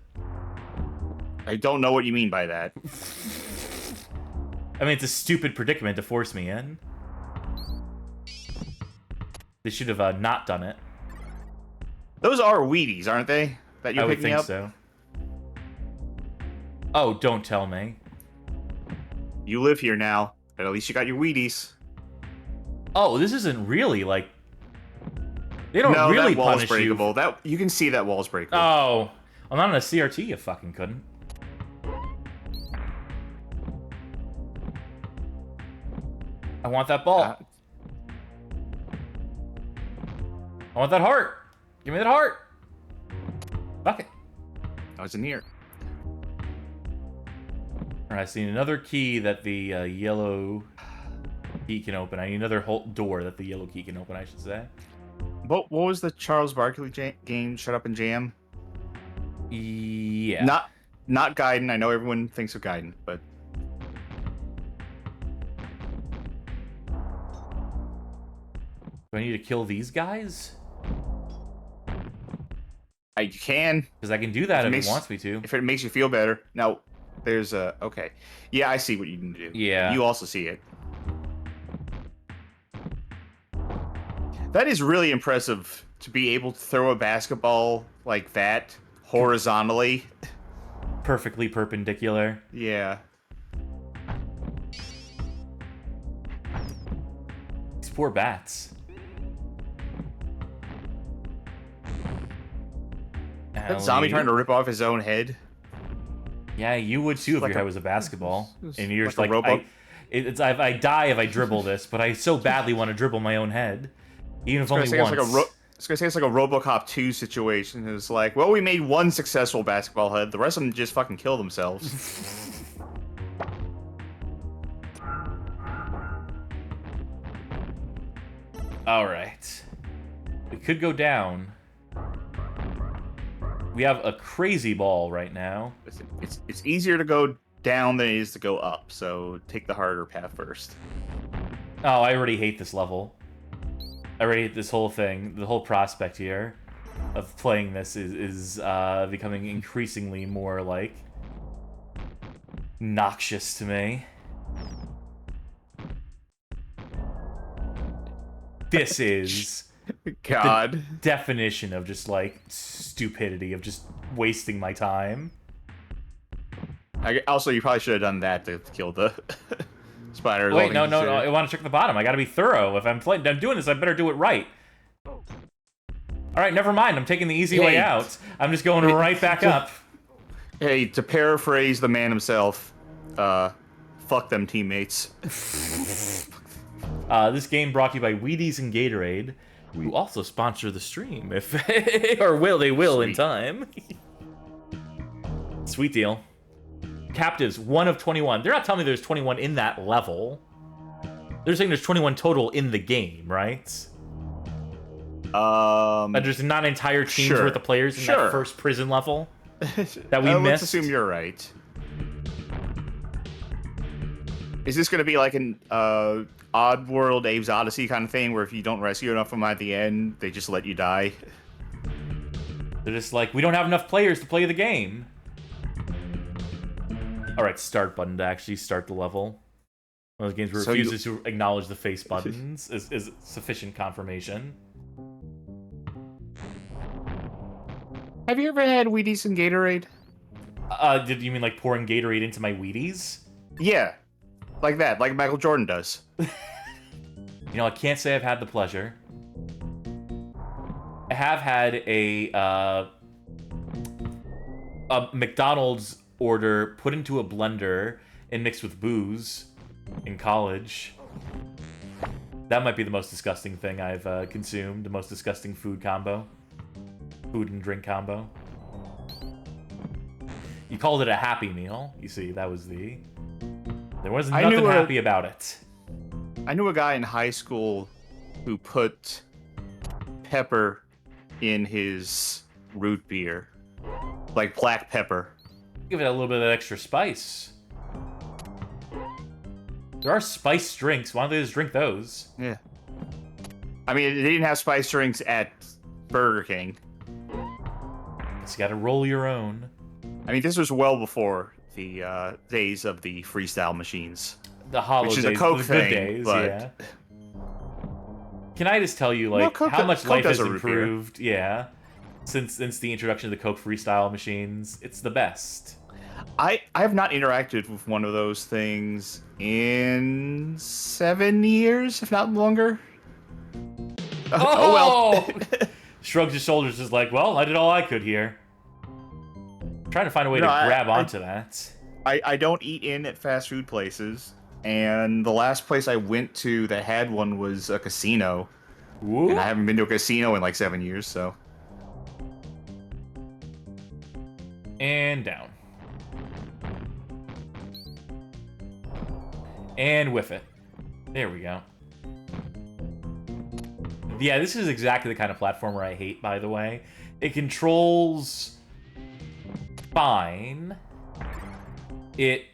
Speaker 3: I don't know what you mean by that.
Speaker 2: I mean, it's a stupid predicament to force me in. They should have not done it.
Speaker 3: Those are Wheaties, aren't they? That you're
Speaker 2: I would
Speaker 3: picking
Speaker 2: think
Speaker 3: up?
Speaker 2: so. Oh, don't tell me.
Speaker 3: You live here now, but at least you got your Wheaties.
Speaker 2: Oh, this isn't really, like... They don't
Speaker 3: No,
Speaker 2: really
Speaker 3: that wall's
Speaker 2: punish you.
Speaker 3: breakable. That, you can see that wall's breakable.
Speaker 2: Oh. Well, not on a CRT, you fucking couldn't. I want that ball. I want that heart. Give me that heart. Fuck it.
Speaker 3: I was in here.
Speaker 2: Alright, I see another key that the yellow key can open. I need another door that the yellow key can open, I should say.
Speaker 3: What was the Charles Barkley game, Shut Up and Jam?
Speaker 2: Yeah.
Speaker 3: Not Gaiden. I know everyone thinks of Gaiden, but...
Speaker 2: Do I need to kill these guys?
Speaker 3: You can.
Speaker 2: Because I can do that if it wants me to.
Speaker 3: If it makes you feel better. Now, there's a... Okay. Yeah, I see what you need to do.
Speaker 2: Yeah.
Speaker 3: You also see it. That is really impressive to be able to throw a basketball like that horizontally.
Speaker 2: Perfectly perpendicular.
Speaker 3: Yeah.
Speaker 2: These poor bats.
Speaker 3: That zombie trying to rip off his own head.
Speaker 2: Yeah, you would too if
Speaker 3: like
Speaker 2: your head was a basketball. And you're just
Speaker 3: like
Speaker 2: like,
Speaker 3: a robot.
Speaker 2: I die if I dribble this, but I so badly want to dribble my own head. Even if only once.
Speaker 3: It's gonna say it's like a RoboCop 2 situation. It's like, well, we made one successful basketball head. The rest of them just fucking kill themselves.
Speaker 2: Alright. We could go down. We have a crazy ball right now.
Speaker 3: It's easier to go down than it is to go up, so take the harder path first.
Speaker 2: Oh, I already hate this level. I already hate this whole thing. The whole prospect here of playing this is becoming increasingly more, like, noxious to me. This is...
Speaker 3: God.
Speaker 2: the definition of just, like, stupidity, of just wasting my time.
Speaker 3: Also, you probably should have done that to kill the spider.
Speaker 2: Wait, no, I want to check the bottom. I gotta be thorough. If I'm doing this, I better do it right. Alright, never mind. I'm taking the easy way out. I'm just going right back up.
Speaker 3: Hey, to paraphrase the man himself, fuck them teammates.
Speaker 2: This game brought to you by Wheaties and Gatorade, who also sponsor the stream, if or they will in time. Sweet deal. Captives, 1 of 21. They're not telling me there's 21 in that level. They're saying there's 21 total in the game, right? There's not an entire team's worth of players in that first prison level that we missed.
Speaker 3: Let's assume you're right. Is this going to be like an Oddworld Abe's Odyssey kind of thing, where if you don't rescue enough of them at the end, they just let you die?
Speaker 2: They're just like, we don't have enough players to play the game. Alright, start button to actually start the level. One of those games where it refuses to acknowledge the face buttons is sufficient confirmation.
Speaker 3: Have you ever had Wheaties and Gatorade?
Speaker 2: Did you mean like pouring Gatorade into my Wheaties?
Speaker 3: Yeah. Like that, like Michael Jordan does.
Speaker 2: You know, I can't say I've had the pleasure. I have had a McDonald's order put into a blender and mixed with booze in college. That might be the most disgusting thing I've consumed. The most disgusting food combo. Food and drink combo. You called it a happy meal. You see, that was the... There was nothing happy about it.
Speaker 3: I knew a guy in high school who put pepper in his root beer. Like black pepper.
Speaker 2: Give it a little bit of extra spice. There are spice drinks. Why don't they just drink those?
Speaker 3: Yeah. I mean, they didn't have spice drinks at Burger King.
Speaker 2: Just gotta roll your own.
Speaker 3: I mean, this was well before the days of the freestyle machines.
Speaker 2: The hollow
Speaker 3: which is
Speaker 2: days,
Speaker 3: a Coke
Speaker 2: the
Speaker 3: thing,
Speaker 2: good days,
Speaker 3: but...
Speaker 2: yeah. Can I just tell you, like,
Speaker 3: Coke,
Speaker 2: how much
Speaker 3: Coke
Speaker 2: life
Speaker 3: does
Speaker 2: has
Speaker 3: a root beer.
Speaker 2: improved, yeah, since the introduction of the Coke freestyle machines? It's the best.
Speaker 3: I have not interacted with one of those things in 7 years, if not longer. Oh well.
Speaker 2: Shrugs his shoulders, just like, well, I did all I could here. Trying to find a way to grab onto that.
Speaker 3: I don't eat in at fast food places, and the last place I went to that had one was a casino.
Speaker 2: Ooh.
Speaker 3: And I haven't been to a casino in like 7 years, so.
Speaker 2: And down. And whiff it. There we go. Yeah, this is exactly the kind of platformer I hate, by the way. It controls fine. It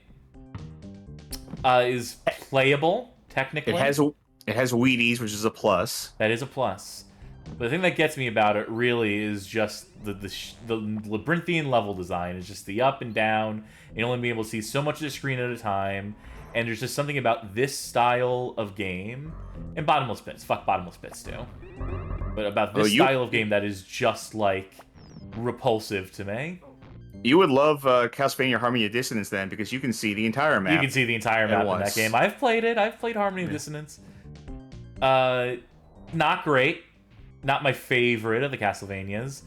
Speaker 2: is playable, technically.
Speaker 3: It has Wheaties, which is a plus.
Speaker 2: That is a plus. But the thing that gets me about it really is just the labyrinthian level design. It's just the up and down. You only be able to see so much of the screen at a time. And there's just something about this style of game, and bottomless pits. Fuck bottomless pits too. But about this style of game that is just like repulsive to me.
Speaker 3: You would love Castlevania Harmony of Dissonance then, because you can see the entire map.
Speaker 2: You can see the entire map in that game. I've played it. I've played Harmony of Dissonance. Not great. Not my favorite of the Castlevanias.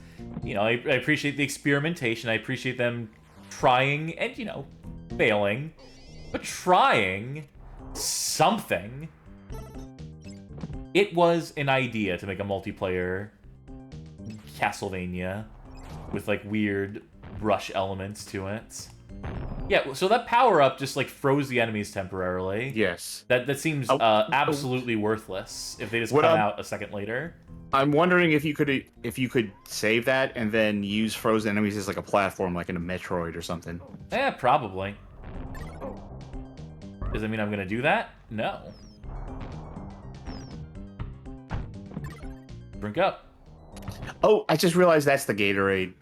Speaker 2: You know, I appreciate the experimentation. I appreciate them trying and, you know, failing. But trying something. It was an idea to make a multiplayer Castlevania with like weird rush elements to it. Yeah, so that power-up just like froze the enemies temporarily.
Speaker 3: Yes.
Speaker 2: That seems absolutely worthless if they just come out a second later.
Speaker 3: I'm wondering if you could save that and then use frozen enemies as like a platform, like in a Metroid or something.
Speaker 2: Yeah, probably. Does that mean I'm gonna do that? No. Drink up.
Speaker 3: Oh, I just realized that's the Gatorade.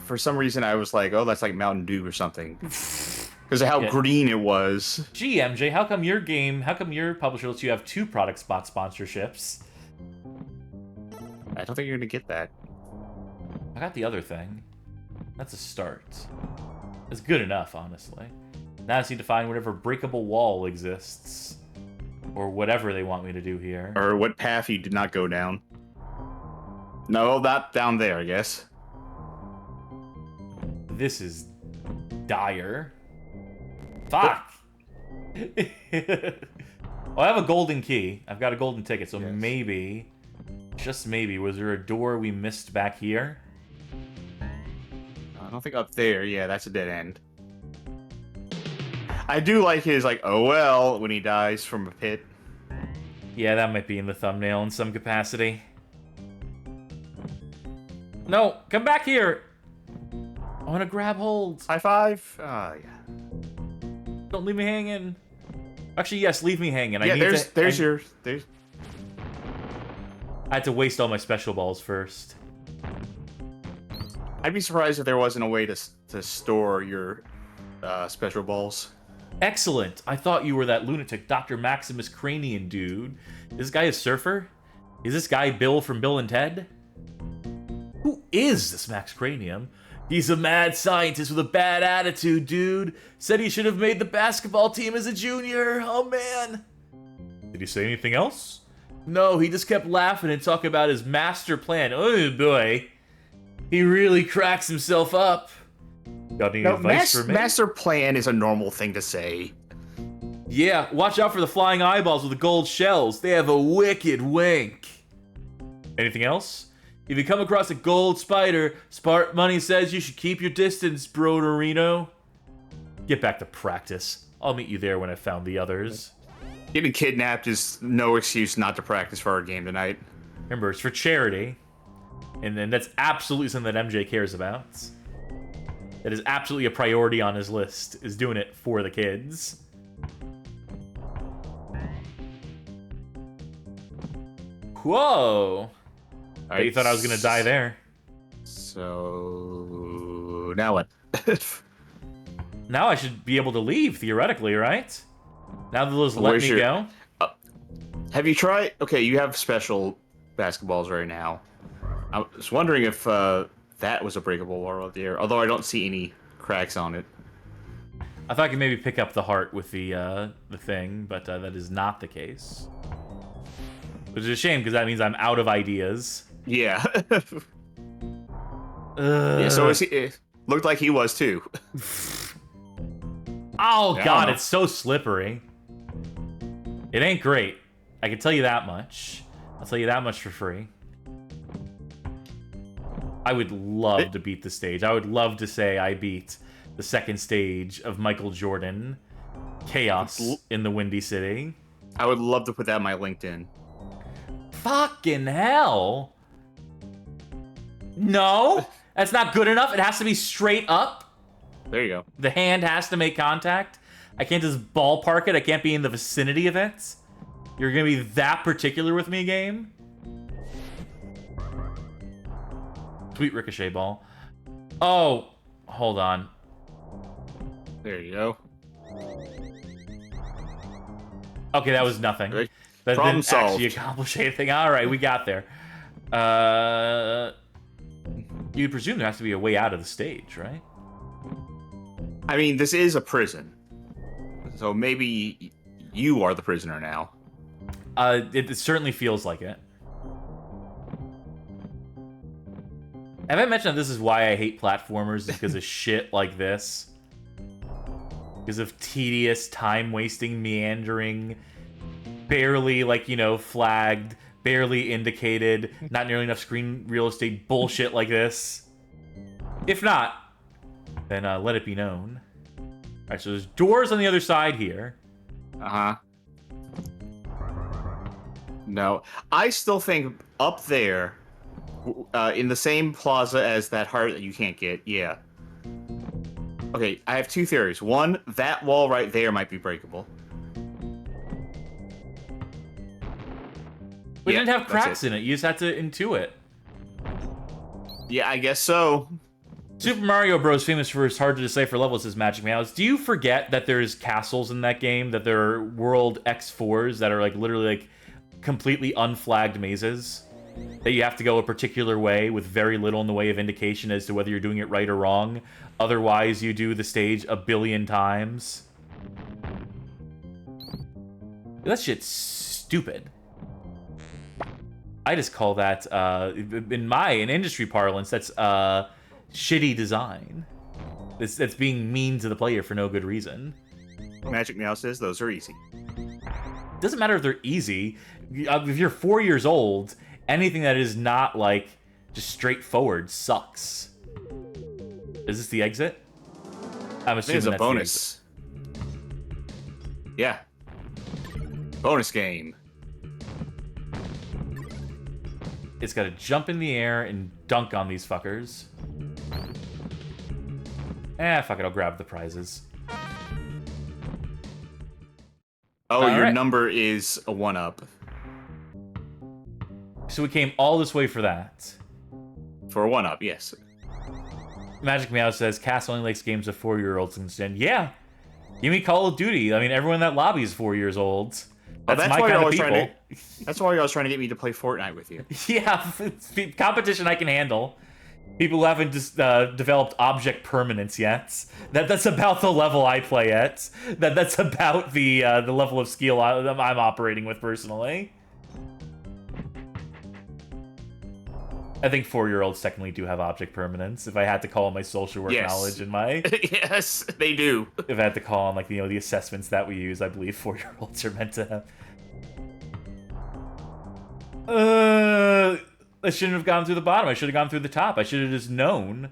Speaker 3: For some reason, I was like, oh, that's like Mountain Dew or something. Because of how green it was.
Speaker 2: Gee, MJ, how come your publisher lets you have 2 product spot sponsorships?
Speaker 3: I don't think you're gonna get that.
Speaker 2: I got the other thing. That's a start. It's good enough, honestly. Now I just need to find whatever breakable wall exists. Or whatever they want me to do here.
Speaker 3: Or what path you did not go down. No, not down there, I guess.
Speaker 2: This is dire. Fuck! Well, I have a golden key. I've got a golden ticket, so maybe, just maybe, was there a door we missed back here?
Speaker 3: I don't think up there. Yeah, that's a dead end. I do like his, like, oh well, when he dies from a pit.
Speaker 2: Yeah, that might be in the thumbnail in some capacity. No, come back here! I want to grab hold.
Speaker 3: High five. Ah, yeah.
Speaker 2: Don't leave me hanging. Actually, yes, leave me hanging.
Speaker 3: Yeah, there's.
Speaker 2: I had to waste all my special balls first.
Speaker 3: I'd be surprised if there wasn't a way to store your special balls.
Speaker 2: Excellent. I thought you were that lunatic Dr. Maximus Cranian dude. Is this guy a surfer? Is this guy Bill from Bill and Ted? Who is this Max Cranium? He's a mad scientist with a bad attitude, dude. Said he should have made the basketball team as a junior. Oh, man. Did he say anything else? No, he just kept laughing and talking about his master plan. Oh, boy. He really cracks himself up. Got any advice for me?
Speaker 3: Master plan is a normal thing to say.
Speaker 2: Yeah, watch out for the flying eyeballs with the gold shells. They have a wicked wink. Anything else? If you come across a gold spider, Spark Money says you should keep your distance, Broderino. Get back to practice. I'll meet you there when I've found the others.
Speaker 3: Getting kidnapped is no excuse not to practice for our game tonight.
Speaker 2: Remember, it's for charity. And then that's absolutely something that MJ cares about. That is absolutely a priority on his list, is doing it for the kids. Whoa! You thought I was gonna die there.
Speaker 3: So now what?
Speaker 2: Now I should be able to leave, theoretically, right? Now that those let me go.
Speaker 3: Have you tried? Okay, you have special basketballs right now. I was wondering if that was a breakable wall right there. Although I don't see any cracks on it.
Speaker 2: I thought I could maybe pick up the heart with the thing, but that is not the case. Which is a shame because that means I'm out of ideas.
Speaker 3: Yeah. Yeah. So it looked like he was too.
Speaker 2: Oh god, it's so slippery. It ain't great. I can tell you that much. I'll tell you that much for free. I would love to beat the stage. I would love to say I beat the second stage of Michael Jordan, Chaos in the Windy City.
Speaker 3: I would love to put that on my LinkedIn.
Speaker 2: Fucking hell. No, that's not good enough. It has to be straight up.
Speaker 3: There you go.
Speaker 2: The hand has to make contact. I can't just ballpark it. I can't be in the vicinity of it. You're gonna be that particular with me, game? Sweet ricochet ball. Oh, hold on.
Speaker 3: There you go.
Speaker 2: Okay, that was nothing.
Speaker 3: Right.
Speaker 2: That
Speaker 3: Problem
Speaker 2: didn't
Speaker 3: solved.
Speaker 2: actually accomplish anything. All right, we got there. You'd presume there has to be a way out of the stage, right?
Speaker 3: I mean, this is a prison. So maybe you are the prisoner now.
Speaker 2: It certainly feels like it. Have I mentioned that this is why I hate platformers? Is because of shit like this? Because of tedious, time-wasting, meandering, barely, like, you know, flagged, barely indicated, not nearly enough screen real estate bullshit like this. If not, then let it be known. Alright, so there's doors on the other side here.
Speaker 3: Uh-huh. No. I still think up there, in the same plaza as that heart that you can't get, yeah. Okay, I have two theories. One, that wall right there might be breakable.
Speaker 2: We didn't have cracks in it. You just had to intuit.
Speaker 3: Yeah, I guess so.
Speaker 2: Super Mario Bros. Famous for its hard-to-decipher levels, says Magic Meows. Do you forget that there's castles in that game? That there are World X4s that are, like, literally, like, completely unflagged mazes? That you have to go a particular way with very little in the way of indication as to whether you're doing it right or wrong. Otherwise, you do the stage a billion times. That shit's stupid. I just call that, in industry parlance, that's shitty design. That's being mean to the player for no good reason.
Speaker 3: Magic Meow says those are easy.
Speaker 2: Doesn't matter if they're easy. If you're 4 years old, anything that is not, like, just straightforward sucks. Is this the exit? I'm assuming
Speaker 3: There's a
Speaker 2: that's
Speaker 3: bonus. Yeah. Bonus game.
Speaker 2: It's got to jump in the air and dunk on these fuckers. Fuck it, I'll grab the prizes.
Speaker 3: Oh, your
Speaker 2: right.
Speaker 3: number is a 1-up.
Speaker 2: So we came all this way for that.
Speaker 3: For a 1-up, yes.
Speaker 2: Magic Meow says, Cass only likes games of 4-year-olds instead. Yeah. Give me Call of Duty. I mean, everyone in that lobby is 4 years old. That's my kind of people.
Speaker 3: That's why I was trying to get me to play Fortnite with you.
Speaker 2: Yeah, competition I can handle. People who haven't just developed object permanence yet. That's about the level I play at. That's about the level of skill I'm operating with personally. I think 4-year-olds technically do have object permanence. If I had to call on my social work
Speaker 3: Yes.
Speaker 2: knowledge and my...
Speaker 3: Yes, they do.
Speaker 2: If I had to call on, like, you know, the assessments that we use, I believe 4-year-olds are meant to have... I shouldn't have gone through the bottom. I should have gone through the top. I should have just known.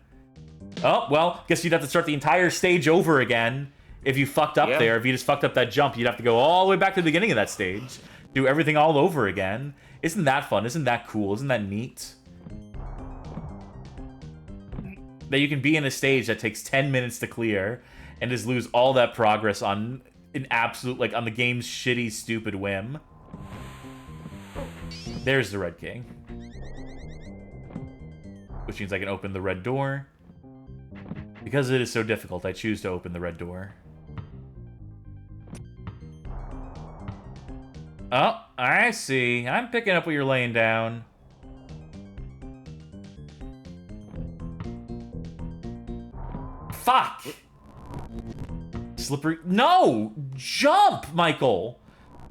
Speaker 2: Oh, well, guess you'd have to start the entire stage over again if you fucked up there. If you just fucked up that jump, you'd have to go all the way back to the beginning of that stage. Do everything all over again. Isn't that fun? Isn't that cool? Isn't that neat? That you can be in a stage that takes 10 minutes to clear and just lose all that progress on an absolute, like, on the game's shitty, stupid whim. There's the Red King. Which means I can open the red door. Because it is so difficult, I choose to open the red door. Oh, I see. I'm picking up what you're laying down. Fuck! Slippery. No! Jump, Michael!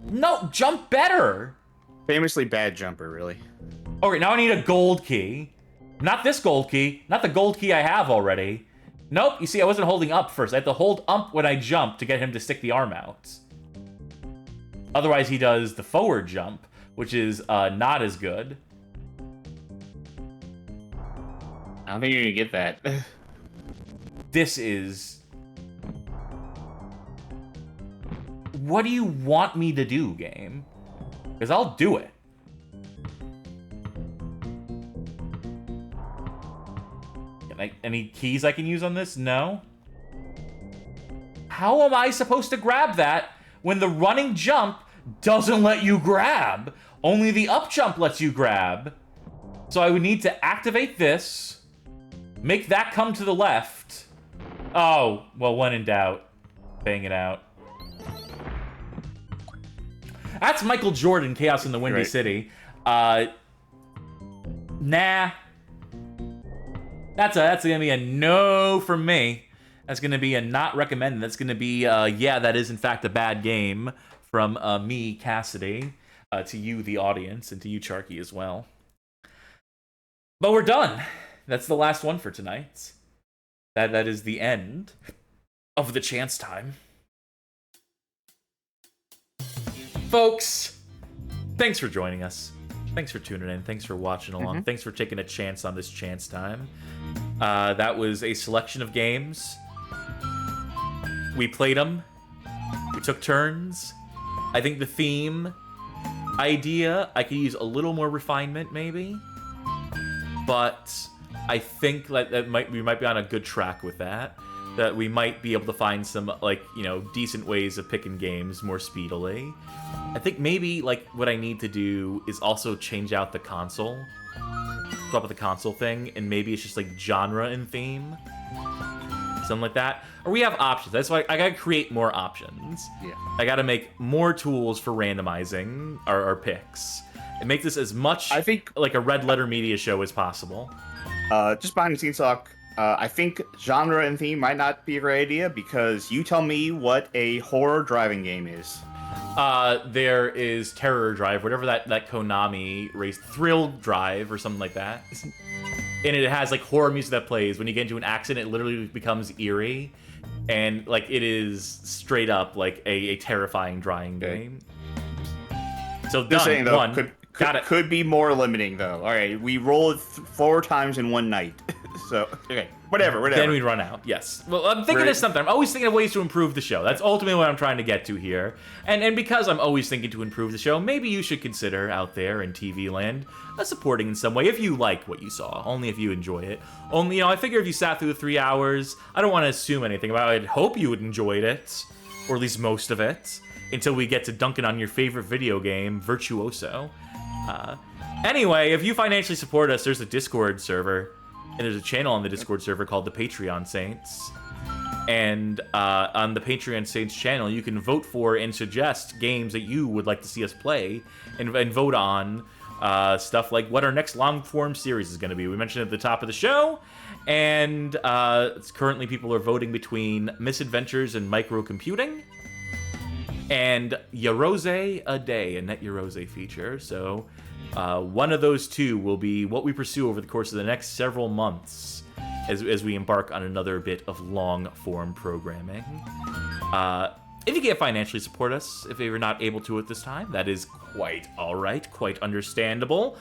Speaker 2: No, jump better!
Speaker 3: Famously bad jumper, really.
Speaker 2: Alright, now I need a gold key. Not this gold key. Not the gold key I have already. Nope, you see, I wasn't holding up first. I had to hold up when I jumped to get him to stick the arm out. Otherwise, he does the forward jump, which is not as good.
Speaker 3: I don't think you're gonna get that.
Speaker 2: This is... What do you want me to do, game? Because I'll do it. Any keys I can use on this? No. How am I supposed to grab that when the running jump doesn't let you grab? Only the up jump lets you grab. So I would need to activate this, make that come to the left. Oh, well, when in doubt, bang it out. That's Michael Jordan, Chaos in the Windy City. Nah. That's gonna be a no from me. That's gonna be a not recommended. That's gonna be, yeah, that is in fact a bad game from me, Cassidy, to you, the audience, and to you, Charkie, as well. But we're done. That's the last one for tonight. That is the end of the chance time. Folks, thanks for joining us. Thanks for tuning in. Thanks for watching along. Thanks for taking a chance on this chance time. That was a selection of games. We played them. We took turns. I think the theme idea, I could use a little more refinement, maybe. But I think that we might be on a good track with that. That we might be able to find some, like, you know, decent ways of picking games more speedily. I think maybe, like, what I need to do is also change out the console. Swap out the console thing, and maybe it's just, like, genre and theme. Something like that. Or we have options. That's why I gotta create more options.
Speaker 3: Yeah.
Speaker 2: I gotta make more tools for randomizing our picks. And make this as much,
Speaker 3: I think,
Speaker 2: like a Red Letter Media show as possible.
Speaker 3: Just behind the scenes talk, I think genre and theme might not be a great idea because you tell me what a horror driving game is.
Speaker 2: There is Terror Drive, whatever that Konami race, Thrill Drive or something like that. And it has like horror music that plays. When you get into an accident, it literally becomes eerie. And like it is straight up like a terrifying drying game. So
Speaker 3: Just saying though,
Speaker 2: one.
Speaker 3: could be more limiting though. All right, we rolled 4 times in one night. So, okay, whatever.
Speaker 2: Then we'd run out, yes. Well, I'm thinking of something. I'm always thinking of ways to improve the show. That's ultimately what I'm trying to get to here. And because I'm always thinking to improve the show, maybe you should consider out there in TV land supporting in some way if you like what you saw, only if you enjoy it. Only, you know, I figure if you sat through the 3 hours, I don't want to assume anything about it. I'd hope you would enjoyed it, or at least most of it, until we get to dunking on your favorite video game, Virtuoso. Anyway, if you financially support us, there's a Discord server. And there's a channel on the Discord server called the Patreon Saints. And on the Patreon Saints channel, you can vote for and suggest games that you would like to see us play. And vote on stuff like what our next long-form series is going to be. We mentioned at the top of the show. And currently people are voting between Misadventures and Microcomputing. And Yarose a Day, a Net Yarose feature. So One of those two will be what we pursue over the course of the next several months as we embark on another bit of long-form programming. If you can't financially support us, if you're not able to at this time, that is quite alright, quite understandable.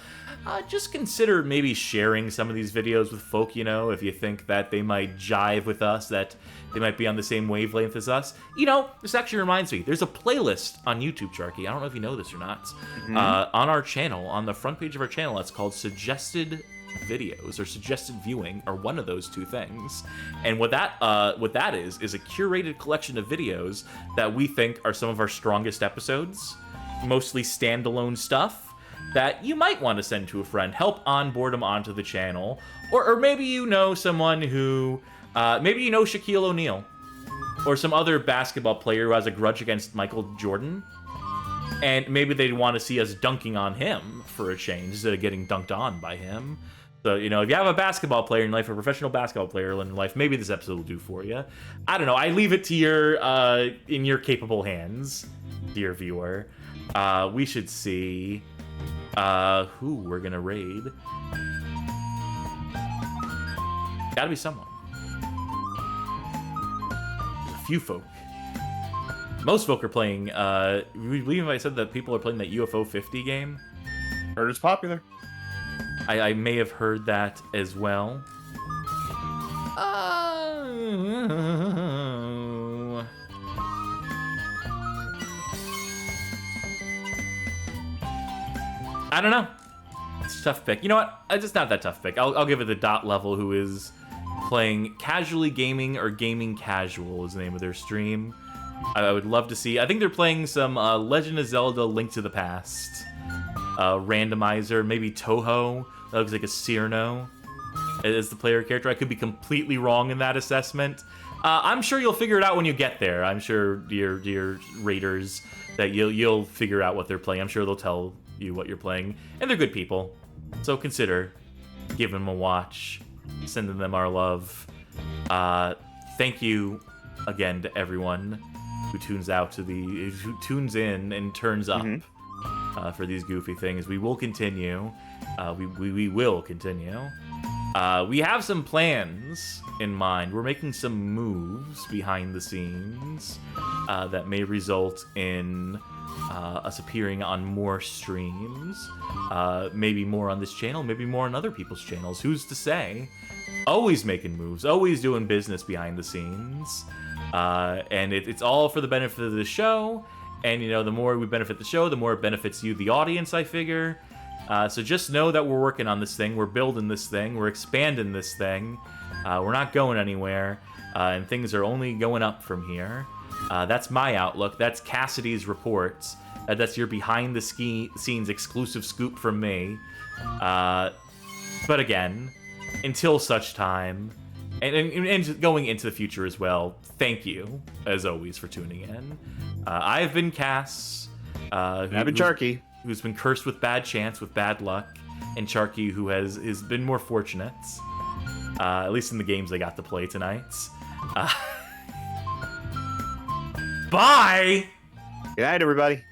Speaker 2: Just consider maybe sharing some of these videos with folk, you know, if you think that they might jive with us, that they might be on the same wavelength as us. You know, this actually reminds me, there's a playlist on YouTube, Charky. I don't know if you know this or not. On our channel, on the front page of our channel, it's called Suggested Videos or Suggested Viewing, or one of those two things. And what that is a curated collection of videos that we think are some of our strongest episodes, mostly standalone stuff that you might want to send to a friend, help onboard them onto the channel, or maybe you know someone who, maybe you know Shaquille O'Neal, or some other basketball player who has a grudge against Michael Jordan, and maybe they'd want to see us dunking on him for a change instead of getting dunked on by him. So, you know, if you have a basketball player in life, a professional basketball player in life, maybe this episode will do for you. I don't know. I leave it to your, in your capable hands, dear viewer. We should see who we're gonna raid. Gotta be someone. A few folk. Most folk are playing, we believe I said that people are playing that UFO 50 game.
Speaker 3: Heard it's popular.
Speaker 2: I may have heard that as well. I don't know. It's a tough pick. You know what? It's not that tough pick. I'll give it the dot level, who is playing Casually Gaming, or Gaming Casual is the name of their stream. I would love to see. I think they're playing some Legend of Zelda: Link to the Past randomizer, maybe Toho. That looks like a Cyrano as the player character. I could be completely wrong in that assessment. I'm sure you'll figure it out when you get there. I'm sure, dear raiders, that you'll figure out what they're playing. I'm sure they'll tell you what you're playing, and they're good people. So consider giving them a watch, sending them our love. Thank you again to everyone who tunes in and turns up for these goofy things. We will continue. We will continue. We have some plans in mind. We're making some moves behind the scenes that may result in us appearing on more streams. Maybe more on this channel, maybe more on other people's channels. Who's to say? Always making moves, always doing business behind the scenes. And it's all for the benefit of the show. And, you know, the more we benefit the show, the more it benefits you, the audience, I figure. So just know that we're working on this thing. We're building this thing. We're expanding this thing. We're not going anywhere. And things are only going up from here. That's my outlook. That's Cassidy's reports. That's your behind-the-scenes exclusive scoop from me. But again, until such time, and going into the future as well, thank you, as always, for tuning in. I've been Cass.
Speaker 3: I've been Charky,
Speaker 2: who's been cursed with bad chance, with bad luck, and Charky, who has been more fortunate, at least in the games I got to play tonight. Bye!
Speaker 3: Good night, everybody.